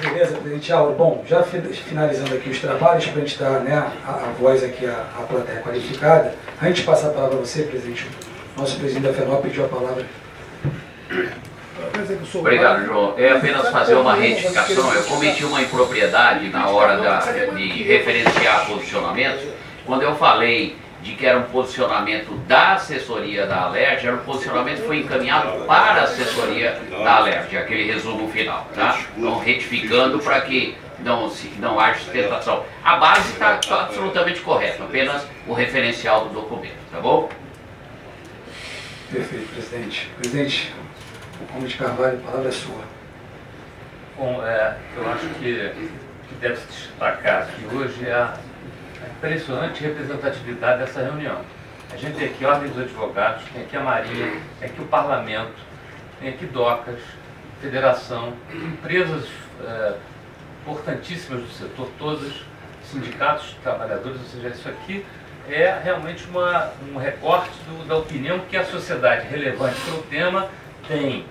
S2: Beleza, presidente Álvaro. Bom, já finalizando aqui os trabalhos, para a gente dar, né, a voz aqui à plateia qualificada, a gente passa a palavra a você, presidente. Nosso presidente da FENOP pediu a palavra.
S9: Obrigado, João. É apenas fazer uma retificação. Eu cometi uma impropriedade na hora de referenciar posicionamento. Quando eu falei de que era um posicionamento da assessoria da Alerj, o posicionamento foi encaminhado para a assessoria da Alerj, aquele resumo final, tá? Então, retificando para que não haja sustentação. A base está absolutamente correta, apenas o referencial do documento, tá bom?
S2: Perfeito, presidente. Presidente, o Gomes de Carvalho, a palavra é sua.
S3: Bom, eu acho que deve se destacar aqui hoje é a impressionante representatividade dessa reunião. A gente tem aqui a Ordem dos Advogados, tem aqui a Marinha, tem aqui o Parlamento, tem aqui DOCAS, Federação, empresas importantíssimas do setor, todas, sindicatos, trabalhadores, ou seja, isso aqui é realmente um recorte da opinião que a sociedade relevante para o tema tem.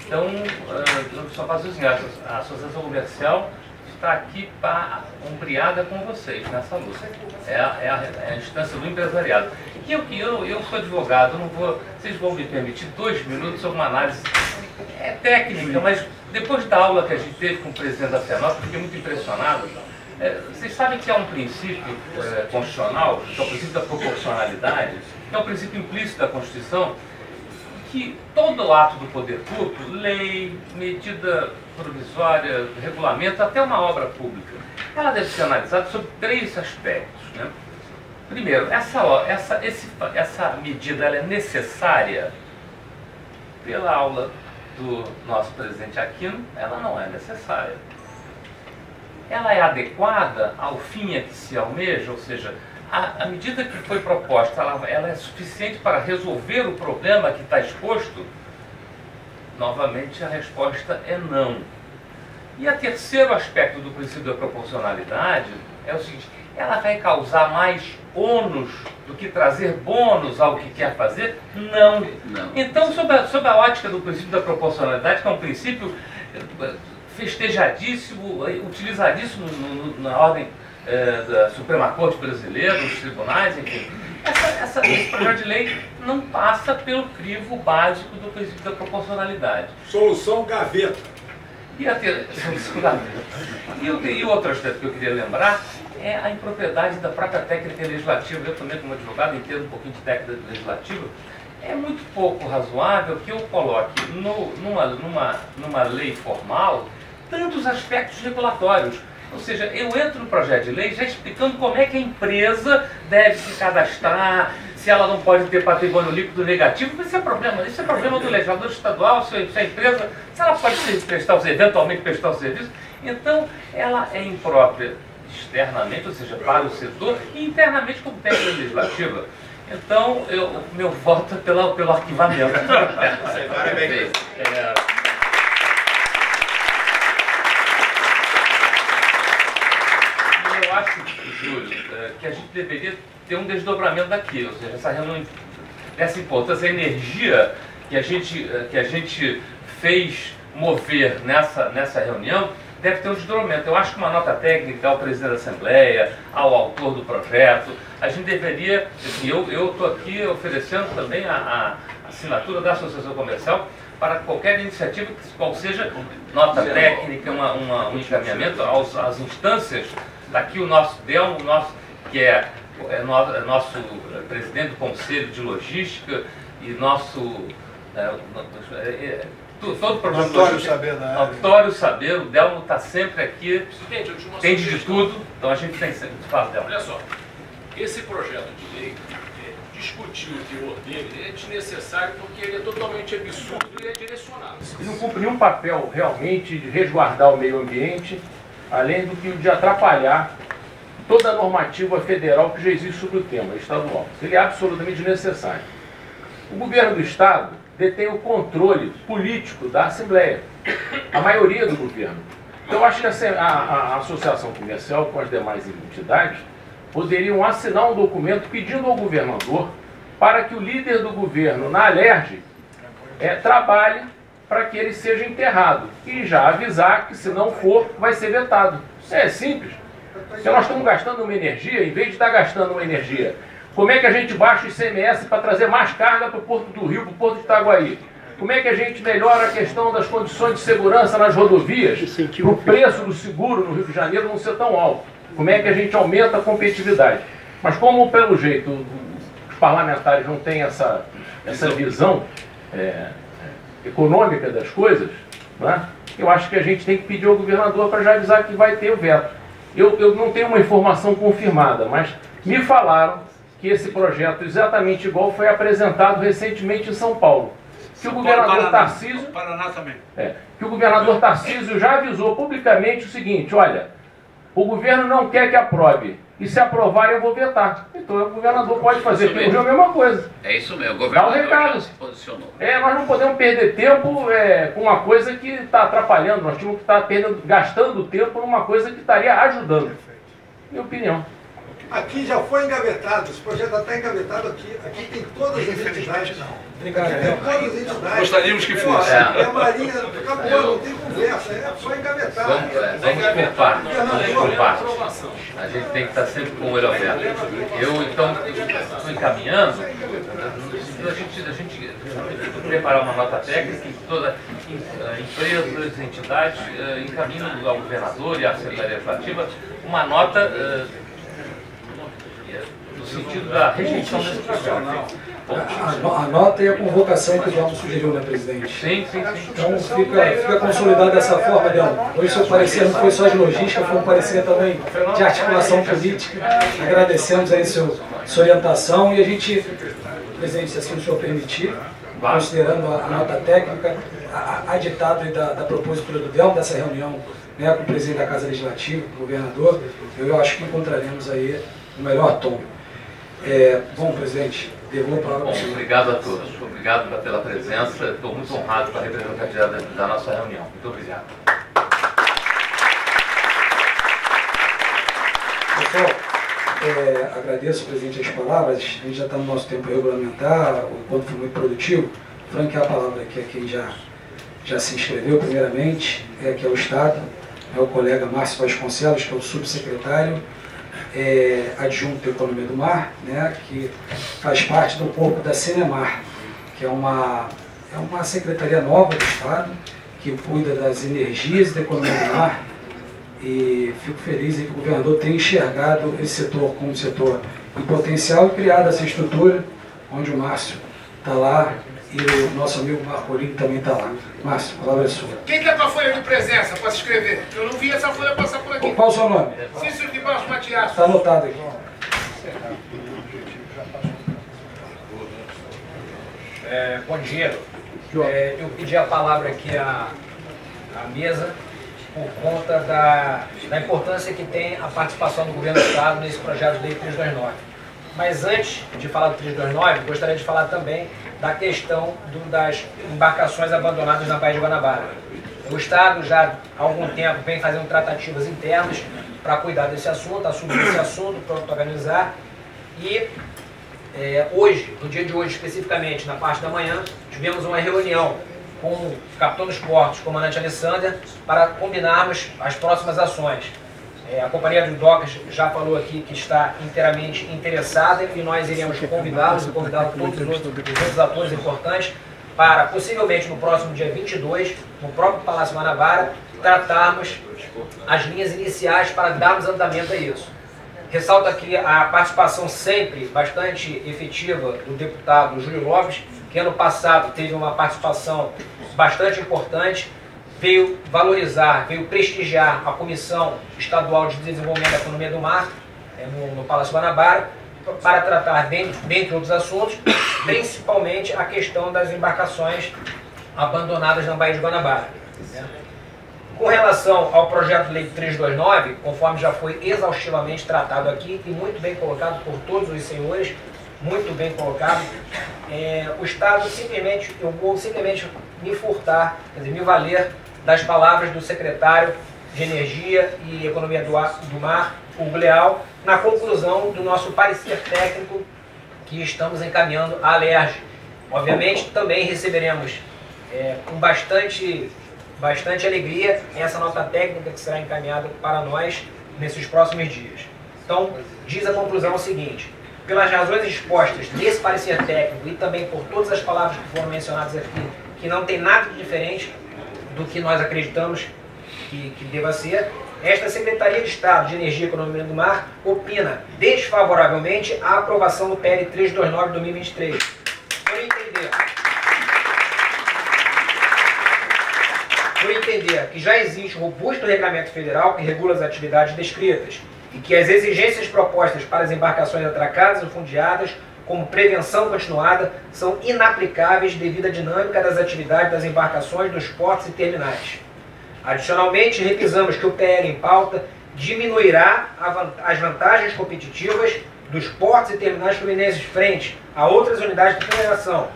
S3: Então, eu só faço assim, a Associação Comercial está aqui ombreada com vocês nessa luta. É a instância do empresariado. E eu sou advogado, vocês vão me permitir 2 minutos sobre uma análise técnica, mas depois da aula que a gente teve com o presidente da FENOP, eu fiquei muito impressionado. Vocês sabem que há um princípio constitucional, que é o princípio da proporcionalidade, que é um princípio implícito da Constituição, que todo ato do poder público, lei, medida provisória, regulamento, até uma obra pública, ela deve ser analisada sob 3 aspectos, né? Primeiro, essa medida ela é necessária? Pela aula do nosso presidente Aquino, ela não é necessária. Ela é adequada ao fim a que se almeja, ou seja, a medida que foi proposta, ela é suficiente para resolver o problema que está exposto? Novamente, a resposta é não. E o terceiro aspecto do princípio da proporcionalidade é o seguinte: ela vai causar mais ônus do que trazer bônus ao que quer fazer? Não. Então, sob a ótica do princípio da proporcionalidade, que é um princípio festejadíssimo, utilizadíssimo na ordem da Suprema Corte Brasileira, nos tribunais, enfim, esse projeto de lei não passa pelo crivo básico do princípio da proporcionalidade.
S7: Solução gaveta.
S3: E outro aspecto que eu queria lembrar é a impropriedade da própria técnica legislativa. Eu também, como advogado, entendo um pouquinho de técnica legislativa. É muito pouco razoável que eu coloque numa lei formal tantos aspectos regulatórios. Ou seja, eu entro no projeto de lei já explicando como é que a empresa deve se cadastrar, se ela não pode ter patrimônio líquido negativo. Mas isso é problema do legislador estadual, se a empresa, se ela pode eventualmente prestar o serviço. Então, ela é imprópria externamente, ou seja, para o setor, e internamente como técnica legislativa. Então, meu voto é pelo arquivamento. Parabéns. Eu acho, Júlio, que a gente deveria ter um desdobramento daquilo, ou seja, essa reunião, essa importância, a energia que a gente fez mover nessa reunião, deve ter um desdobramento. Eu acho que uma nota técnica ao presidente da Assembleia, ao autor do projeto, a gente deveria, assim, eu estou aqui oferecendo também a assinatura da Associação Comercial para qualquer iniciativa, qual seja nota técnica, um encaminhamento às instâncias. Daqui o nosso Delmo, que é nosso presidente do Conselho de Logística e nosso... todo o programa Auditório Saber, o Delmo está sempre aqui, entende de tudo, então a gente tem sempre fala, Delmo.
S11: Olha só, esse projeto de lei, discutir o teor dele é desnecessário porque ele é totalmente absurdo e é direcionado.
S12: Ele não cumpre nenhum papel realmente de resguardar o meio ambiente, além do que de atrapalhar toda a normativa federal que já existe sobre o tema, estadual. Ele é absolutamente desnecessário. O governo do Estado detém o controle político da Assembleia, a maioria do governo. Então, eu acho que a Associação Comercial, com as demais entidades, poderiam assinar um documento pedindo ao governador para que o líder do governo, na Alerj, trabalhe para que ele seja enterrado. E já avisar que, se não for, vai ser vetado. Isso é simples. Se nós estamos gastando uma energia, em vez de estar gastando uma energia, como é que a gente baixa o ICMS para trazer mais carga para o Porto do Rio, para o Porto de Itaguaí? Como é que a gente melhora a questão das condições de segurança nas rodovias, para o preço do seguro no Rio de Janeiro não ser tão alto? Como é que a gente aumenta a competitividade? Mas como, pelo jeito, os parlamentares não têm essa visão econômica das coisas, né? Eu acho que a gente tem que pedir ao governador para já avisar que vai ter o veto. Eu não tenho uma informação confirmada, mas me falaram que esse projeto, exatamente igual, foi apresentado recentemente em São Paulo. Que o governador Tarcísio...
S11: Paraná também.
S12: Que o governador Tarcísio já avisou publicamente o seguinte: olha, o governo não quer que aprove, e se aprovar eu vou vetar. Então o governador pode fazer, porque é a mesma coisa.
S9: É isso mesmo, o governador
S12: dá um recado.
S9: Já se posicionou.
S12: Nós não podemos perder tempo com uma coisa que está atrapalhando, nós tínhamos que estar gastando tempo numa coisa que estaria ajudando. Minha opinião.
S7: Aqui já foi engavetado, esse projeto já está engavetado aqui. Aqui tem todas as entidades.
S2: Obrigado.
S7: Tem todas as entidades.
S11: Gostaríamos que fosse.
S7: É a Marinha, acabou, não tem conversa, é só engavetado.
S3: Vamos por partes. A gente tem que estar sempre com o olho aberto. Eu, então, estou encaminhando, a gente preparar uma nota técnica que todas empresas, entidades encaminham ao governador e à Assembleia Legislativa uma nota no sentido da rejeição desse projeto.
S2: A nota e a convocação que o Delmo sugeriu, né, presidente?
S3: Sim.
S2: Então fica consolidado dessa forma, Delmo. Hoje seu parecer não foi só de logística, foi um parecer também de articulação política. Agradecemos aí sua orientação e a gente, presidente, se assim o senhor permitir, considerando a nota técnica, a ditado da propositura do Delmo, dessa reunião, né, com o presidente da Casa Legislativa, com o governador, eu acho que encontraremos aí o melhor tom. Bom, presidente, devolvo a palavra para o senhor.
S3: Obrigado a todos. Obrigado pela presença. Estou muito honrado com a representatividade da nossa reunião. Muito obrigado.
S2: Pessoal, agradeço, presidente, as palavras. A gente já está no nosso tempo regulamentar, o encontro foi muito produtivo. Franquear a palavra aqui a quem já se inscreveu, primeiramente, que é o Estado, é o colega Márcio Vasconcelos, que é o subsecretário, adjunto à Economia do Mar, né, que faz parte do corpo da Cinemar, que é uma secretaria nova do Estado, que cuida das energias e da economia do mar, e fico feliz em que o governador tenha enxergado esse setor como um setor em potencial e criado essa estrutura, onde o Márcio está lá e o nosso amigo Marcolino também está lá. Márcio, a palavra é sua.
S8: Quem quer a tua folha de presença para se inscrever? Eu não vi essa folha passar por aqui.
S2: Qual o seu nome?
S8: Cícero de Barros Matias.
S2: Está anotado aqui.
S13: Bom dia. Eu pedi a palavra aqui à mesa por conta da importância que tem a participação do Governo do Estado nesse projeto de lei 329. Mas antes de falar do 329, gostaria de falar também da questão das embarcações abandonadas na Baía de Guanabara. O Estado já há algum tempo vem fazendo tratativas internas para cuidar desse assunto, assumir esse assunto, pronto organizar. E hoje, no dia de hoje especificamente, na parte da manhã, tivemos uma reunião com o capitão dos portos, o comandante Alessander, para combinarmos as próximas ações. A Companhia de Docas já falou aqui que está inteiramente interessada e nós iremos convidá-los e convidar todos os outros atores importantes para, possivelmente no próximo dia 22, no próprio Palácio Guanabara, tratarmos as linhas iniciais para darmos andamento a isso. Ressalto aqui a participação sempre bastante efetiva do deputado Júlio Lopes, que ano passado teve uma participação bastante importante, veio valorizar, veio prestigiar a Comissão Estadual de Desenvolvimento da Economia do Mar, no Palácio Guanabara, para tratar, dentre outros assuntos, principalmente a questão das embarcações abandonadas na Baía de Guanabara. Com relação ao projeto de lei 329, conforme já foi exaustivamente tratado aqui e muito bem colocado por todos os senhores, muito bem colocado, o Estado simplesmente, eu vou simplesmente me furtar, quer dizer, me valer das palavras do secretário de Energia e Economia do Mar, Hugo Leal, na conclusão do nosso parecer técnico que estamos encaminhando à ALERJ. Obviamente, também receberemos com bastante alegria essa nota técnica que será encaminhada para nós nesses próximos dias. Então, diz a conclusão o seguinte: pelas razões expostas nesse parecer técnico e também por todas as palavras que foram mencionadas aqui, que não tem nada de diferente do que nós acreditamos que deva ser, esta Secretaria de Estado de Energia e Economia do Mar opina desfavoravelmente a aprovação do PL 329 de 2023. Por entender que já existe um robusto regulamento federal que regula as atividades descritas e que as exigências propostas para as embarcações atracadas ou fundeadas como prevenção continuada são inaplicáveis devido à dinâmica das atividades das embarcações dos portos e terminais. Adicionalmente, requisamos que o PL em pauta diminuirá as vantagens competitivas dos portos e terminais fluminenses frente a outras unidades de federação,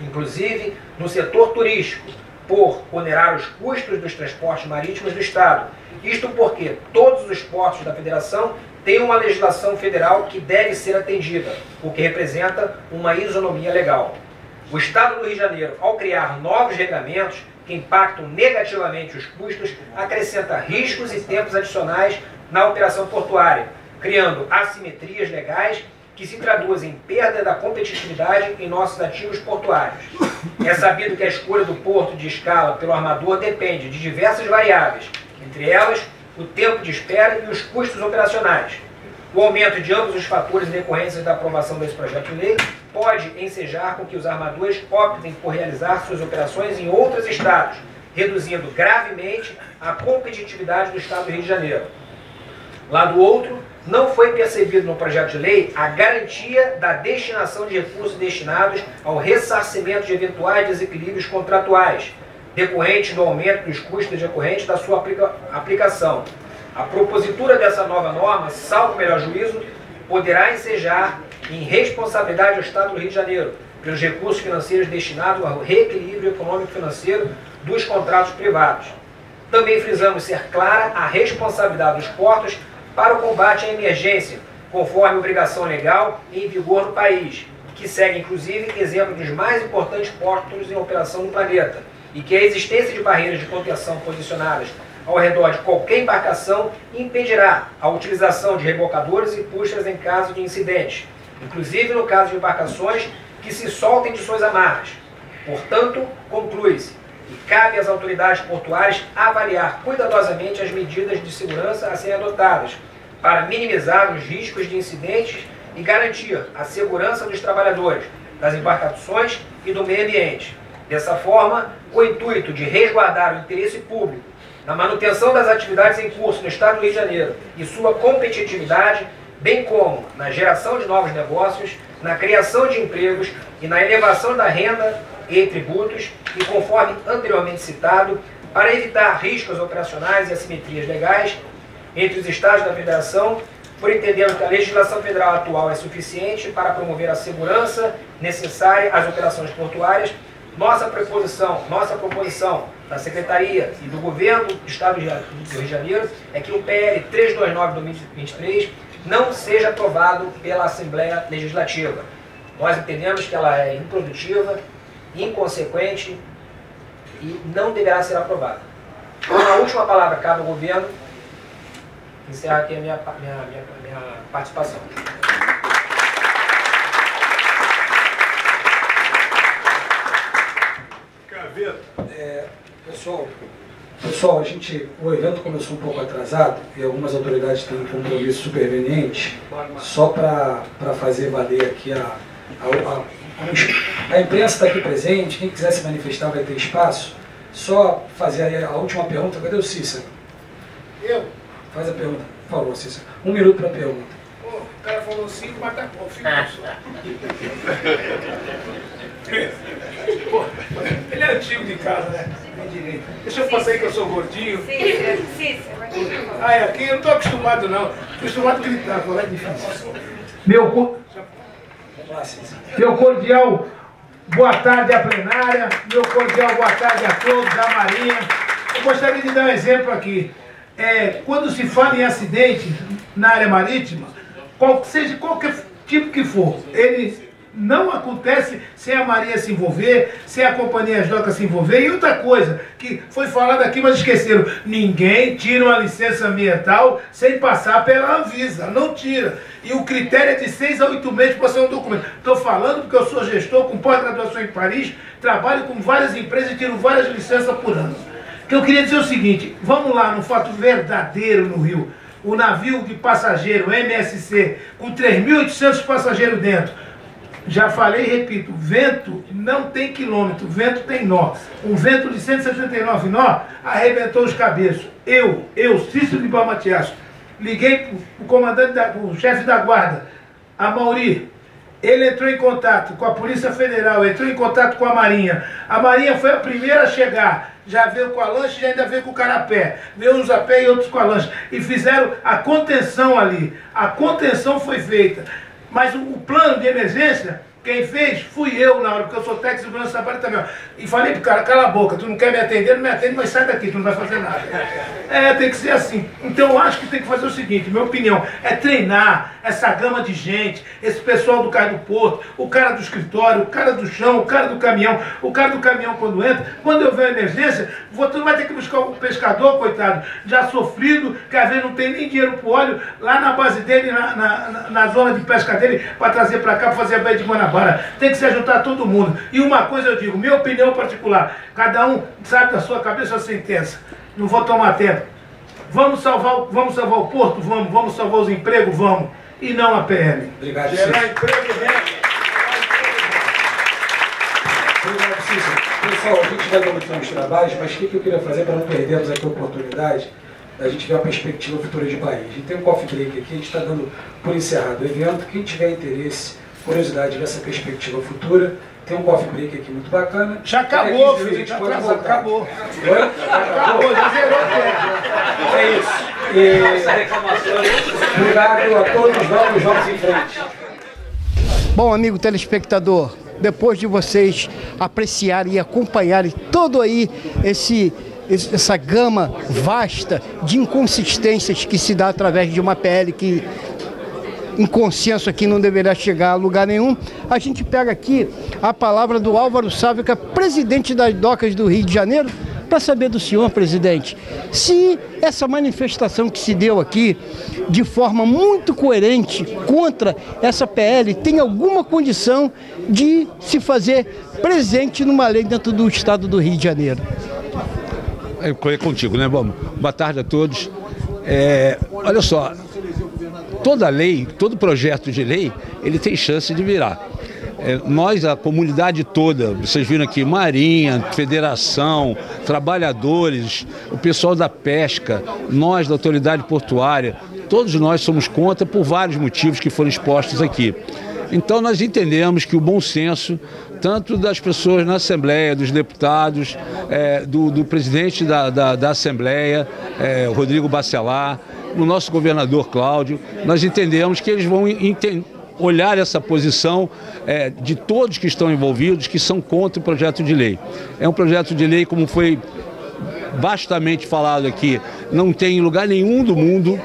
S13: inclusive no setor turístico, por onerar os custos dos transportes marítimos do Estado. Isto porque todos os portos da Federação têm uma legislação federal que deve ser atendida, o que representa uma isonomia legal. O Estado do Rio de Janeiro, ao criar novos regulamentos que impactam negativamente os custos, acrescenta riscos e tempos adicionais na operação portuária, criando assimetrias legais que se traduzem em perda da competitividade em nossos ativos portuários. É sabido que a escolha do porto de escala pelo armador depende de diversas variáveis, entre elas o tempo de espera e os custos operacionais. O aumento de ambos os fatores em decorrência da aprovação desse projeto de lei pode ensejar com que os armadores optem por realizar suas operações em outros estados, reduzindo gravemente a competitividade do Estado do Rio de Janeiro. Lá do outro, não foi percebido no projeto de lei a garantia da destinação de recursos destinados ao ressarcimento de eventuais desequilíbrios contratuais, decorrentes do aumento dos custos decorrentes da sua aplicação. A propositura dessa nova norma, salvo melhor juízo, poderá ensejar em responsabilidade ao Estado do Rio de Janeiro pelos recursos financeiros destinados ao reequilíbrio econômico-financeiro dos contratos privados. Também frisamos ser clara a responsabilidade dos portos para o combate à emergência, conforme obrigação legal em vigor no país, que segue inclusive exemplo dos mais importantes portos em operação no planeta, e que a existência de barreiras de contenção posicionadas ao redor de qualquer embarcação e impedirá a utilização de rebocadores e puxas em caso de incidente, inclusive no caso de embarcações que se soltem de suas amarras. Portanto, conclui-se que cabe às autoridades portuárias avaliar cuidadosamente as medidas de segurança a serem adotadas para minimizar os riscos de incidentes e garantir a segurança dos trabalhadores, das embarcações e do meio ambiente. Dessa forma, com o intuito de resguardar o interesse público na manutenção das atividades em curso no Estado do Rio de Janeiro e sua competitividade, bem como na geração de novos negócios, na criação de empregos e na elevação da renda e tributos, e conforme anteriormente citado, para evitar riscos operacionais e assimetrias legais entre os Estados da Federação, por entendermos que a legislação federal atual é suficiente para promover a segurança necessária às operações portuárias, nossa proposição da Secretaria e do Governo do Estado do Rio de Janeiro é que o PL 329/2023 não seja aprovado pela Assembleia Legislativa. Nós entendemos que ela é improdutiva, inconsequente e não deverá ser aprovada. A última palavra cabe ao Governo. Encerrar aqui a minha participação.
S2: Pessoal, o evento começou um pouco atrasado e algumas autoridades têm um compromisso superveniente. Só para fazer valer aqui a imprensa está aqui presente, quem quiser se manifestar vai ter espaço. Só fazer aí a última pergunta. Cadê o Cícero?
S8: Eu?
S2: Faz a pergunta, por favor, Cícero. 1 minuto para a pergunta.
S8: Pô, o cara falou 5, mas tá bom, fica só. Pô, ele é antigo de casa, né? Tem direito. Deixa eu passar aí que eu sou gordinho.
S14: Cícero.
S8: Aqui eu não tô acostumado não. Tô acostumado a gritar, agora é difícil.
S15: Meu cordial boa tarde à plenária, meu cordial boa tarde a todos, à Marinha. Eu gostaria de dar um exemplo aqui. Quando se fala em acidente na área marítima, seja qualquer tipo que for, ele não acontece sem a Marinha se envolver, sem a Companhia Joca se envolver. E outra coisa, que foi falado aqui, mas esqueceram, ninguém tira uma licença ambiental sem passar pela Anvisa, não tira. E o critério é de 6 a 8 meses para ser um documento. Estou falando porque eu sou gestor com pós-graduação em Paris, trabalho com várias empresas e tiro várias licenças por ano. Que eu queria dizer o seguinte, vamos lá, no fato verdadeiro no Rio, o navio de passageiro MSC, com 3.800 passageiros dentro, já falei e repito, vento não tem quilômetro, vento tem nó. Um vento de 179 nó arrebentou os cabeços. Eu, Cícero de Balmatiaço, liguei para o comandante, o chefe da guarda, a Mauri. Ele entrou em contato com a Polícia Federal, entrou em contato com a Marinha. A Marinha foi a primeira a chegar. Já veio com a lancha e ainda veio com o carapé. Veio uns a pé e outros com a lancha. E fizeram a contenção ali. A contenção foi feita. Mas o plano de emergência, quem fez fui eu na hora, porque eu sou técnico de segurança da trabalho também. E falei pro cara, cala a boca, tu não quer me atender, não me atende, mas sai daqui, tu não vai fazer nada. Tem que ser assim. Então eu acho que tem que fazer o seguinte, minha opinião, é treinar essa gama de gente, esse pessoal do carro do porto, o cara do escritório, o cara do chão, o cara do caminhão. O cara do caminhão quando entra, quando eu ver a emergência, tu vai ter que buscar o pescador, coitado, já sofrido, que às vezes não tem nem dinheiro pro óleo, lá na base dele, na zona de pesca dele, para trazer para cá, para fazer a baía de Guanabara. Tem que se ajudar todo mundo. E uma coisa eu digo, minha opinião particular, cada um sabe da sua cabeça a sentença. Não vou tomar tempo. Vamos salvar o porto? Vamos salvar os empregos? Vamos. E não a PM.
S2: Obrigado,
S15: Gerar emprego,
S2: Obrigado, Cícero. Pessoal, a gente vai começando os trabalhos, mas o que eu queria fazer para não perdermos aqui a oportunidade da gente ver a perspectiva futura de país? A gente tem um coffee break aqui, a gente está dando por encerrado o evento. Quem tiver interesse, curiosidade nessa perspectiva futura, tem um coffee break aqui muito bacana.
S15: Já acabou, filho, já acabou.
S2: Oi?
S15: Acabou, já zerou o tempo.
S2: É isso. Obrigado a todos, vamos em frente.
S1: Bom, amigo telespectador, depois de vocês apreciarem e acompanharem todo aí essa gama vasta de inconsistências que se dá através de uma PL que, em consenso aqui, não deverá chegar a lugar nenhum, a gente pega aqui a palavra do Álvaro Sávio, que é presidente das docas do Rio de Janeiro, para saber do senhor, presidente, se essa manifestação que se deu aqui, de forma muito coerente contra essa PL, tem alguma condição de se fazer presente numa lei dentro do estado do Rio de Janeiro.
S6: É contigo, né? Bom, boa tarde a todos. Olha só, toda lei, todo projeto de lei, ele tem chance de virar. Nós, a comunidade toda, vocês viram aqui, Marinha, Federação, trabalhadores, o pessoal da pesca, nós da autoridade portuária, todos nós somos contra por vários motivos que foram expostos aqui. Então nós entendemos que o bom senso, tanto das pessoas na Assembleia, dos deputados, do presidente da Assembleia, Rodrigo Bacelar, o nosso governador Cláudio, nós entendemos que eles vão olhar essa posição de todos que estão envolvidos, que são contra o projeto de lei. É um projeto de lei, como foi vastamente falado aqui, não tem em lugar nenhum do mundo,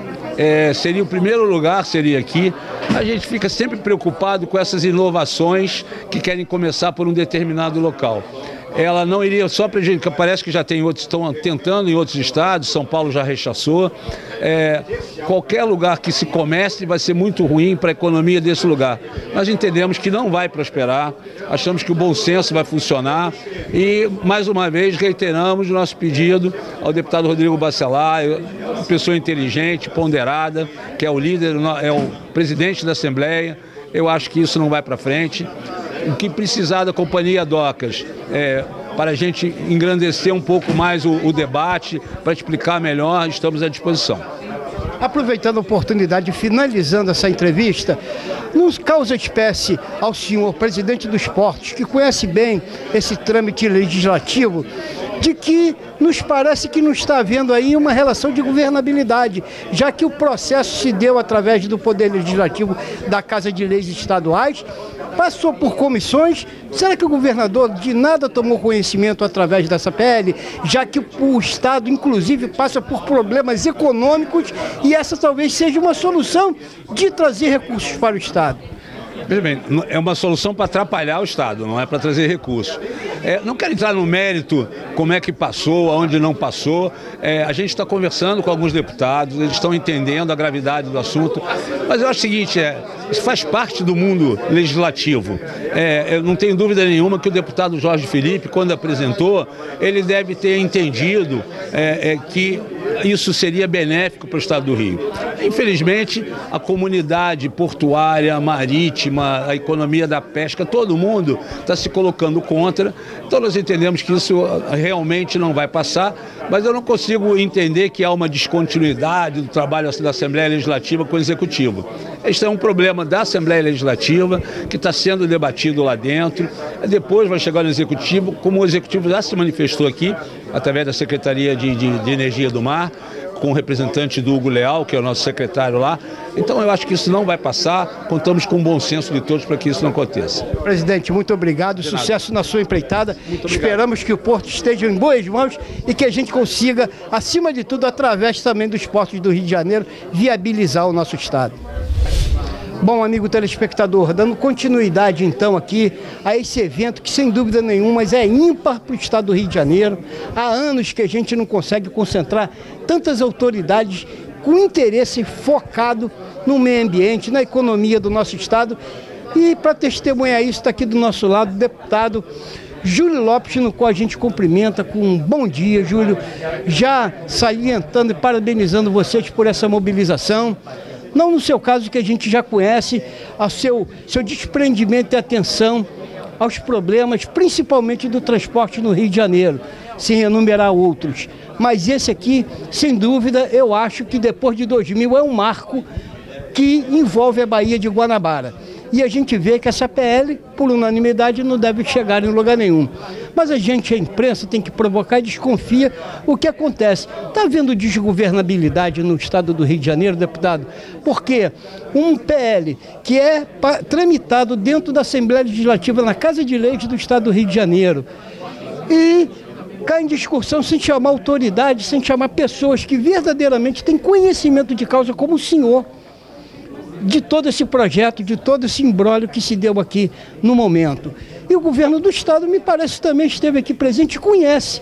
S6: seria o primeiro lugar, seria aqui. A gente fica sempre preocupado com essas inovações que querem começar por um determinado local. Ela não iria só prejudicar, parece que já tem outros, estão tentando em outros estados, São Paulo já rechaçou. Qualquer lugar que se comece vai ser muito ruim para a economia desse lugar. Nós entendemos que não vai prosperar, achamos que o bom senso vai funcionar e, mais uma vez, reiteramos o nosso pedido ao deputado Rodrigo Bacelar, uma pessoa inteligente, ponderada, que é o líder, é o presidente da Assembleia. Eu acho que isso não vai para frente. O que precisar da Companhia Docas, para a gente engrandecer um pouco mais o debate, para explicar melhor, estamos à disposição.
S1: Aproveitando a oportunidade, finalizando essa entrevista, nos causa espécie ao senhor presidente dos portos, que conhece bem esse trâmite legislativo, de que nos parece que não está havendo aí uma relação de governabilidade, já que o processo se deu através do Poder Legislativo da Casa de Leis Estaduais, passou por comissões. Será que o governador de nada tomou conhecimento através dessa PL, já que o Estado, inclusive, passa por problemas econômicos e essa talvez seja uma solução de trazer recursos para o Estado?
S6: Veja bem, é uma solução para atrapalhar o Estado, não é para trazer recursos. Não quero entrar no mérito como é que passou, aonde não passou. A gente está conversando com alguns deputados, eles estão entendendo a gravidade do assunto. Mas eu acho o seguinte, isso faz parte do mundo legislativo. Eu não tenho dúvida nenhuma que o deputado Jorge Felipe, quando apresentou, ele deve ter entendido que isso seria benéfico para o Estado do Rio. Infelizmente, a comunidade portuária, marítima, a economia da pesca, todo mundo está se colocando contra. Então nós entendemos que isso realmente não vai passar, mas eu não consigo entender que há uma descontinuidade do trabalho da Assembleia Legislativa com o Executivo. Este é um problema da Assembleia Legislativa que está sendo debatido lá dentro, depois vai chegar no Executivo, como o Executivo já se manifestou aqui, através da Secretaria de Energia do Mar, com o representante do Hugo Leal, que é o nosso secretário lá. Então eu acho que isso não vai passar, contamos com o bom senso de todos para que isso não aconteça.
S1: Presidente, muito obrigado, sucesso na sua empreitada. Esperamos que o Porto esteja em boas mãos e que a gente consiga, acima de tudo, através também dos portos do Rio de Janeiro, viabilizar o nosso estado. Bom, amigo telespectador, dando continuidade então aqui a esse evento que sem dúvida nenhuma é ímpar para o estado do Rio de Janeiro. Há anos que a gente não consegue concentrar tantas autoridades com interesse focado no meio ambiente, na economia do nosso estado. E para testemunhar isso, está aqui do nosso lado o deputado Júlio Lopes, no qual a gente cumprimenta com um bom dia, Júlio, já salientando e parabenizando vocês por essa mobilização. Não no seu caso, que a gente já conhece, ao seu desprendimento e atenção aos problemas, principalmente do transporte no Rio de Janeiro, sem enumerar outros. Mas esse aqui, sem dúvida, eu acho que depois de 2000 é um marco que envolve a Baía de Guanabara. E a gente vê que essa PL, por unanimidade, não deve chegar em lugar nenhum. Mas a imprensa, tem que provocar e desconfia o que acontece. Está havendo desgovernabilidade no estado do Rio de Janeiro, deputado? Porque um PL que é tramitado dentro da Assembleia Legislativa, na Casa de Leis do estado do Rio de Janeiro, e cai em discussão sem chamar autoridade, sem chamar pessoas que verdadeiramente têm conhecimento de causa, como o senhor, de todo esse projeto, de todo esse imbróglio que se deu aqui no momento. E o governo do estado, me parece, também esteve aqui presente e conhece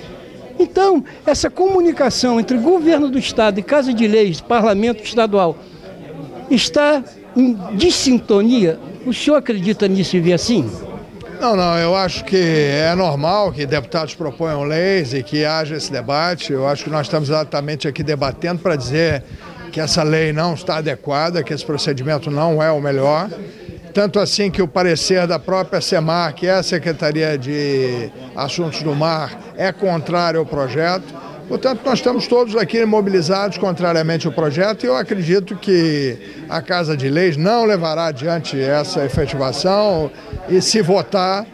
S1: Então, essa comunicação entre governo do Estado e Casa de Leis, Parlamento Estadual, está em dissintonia? O senhor acredita nisso e vê assim?
S5: Não, eu acho que é normal que deputados proponham leis e que haja esse debate. Eu acho que nós estamos exatamente aqui debatendo para dizer que essa lei não está adequada, que esse procedimento não é o melhor. Tanto assim que o parecer da própria SEMAR, que é a Secretaria de Assuntos do Mar, é contrário ao projeto. Portanto, nós estamos todos aqui mobilizados contrariamente ao projeto e eu acredito que a Casa de Leis não levará adiante essa efetivação e, se votar,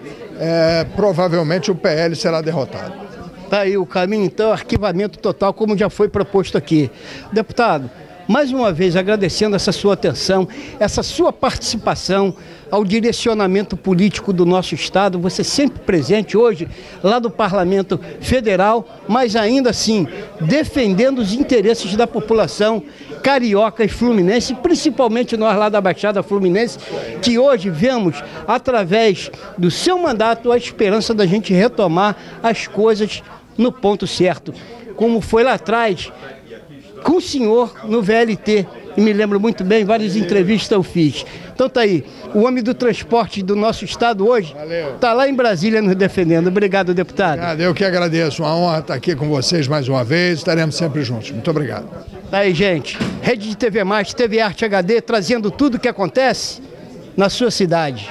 S5: provavelmente o PL será derrotado.
S1: Está aí o caminho, então, arquivamento total, como já foi proposto aqui. Deputado, mais uma vez agradecendo essa sua atenção, essa sua participação ao direcionamento político do nosso Estado, você sempre presente hoje lá do Parlamento Federal, mas ainda assim defendendo os interesses da população carioca e fluminense, principalmente nós lá da Baixada Fluminense, que hoje vemos, através do seu mandato, a esperança da gente retomar as coisas no ponto certo, como foi lá atrás com o senhor no VLT, e me lembro muito bem, várias entrevistas eu fiz. Então tá aí, o homem do transporte do nosso estado hoje está lá em Brasília nos defendendo. Obrigado, deputado.
S5: Obrigado, eu que agradeço, uma honra estar aqui com vocês mais uma vez, estaremos sempre juntos. Muito obrigado.
S1: Tá aí, gente, Rede de TV+, TV Arte HD, trazendo tudo o que acontece na sua cidade.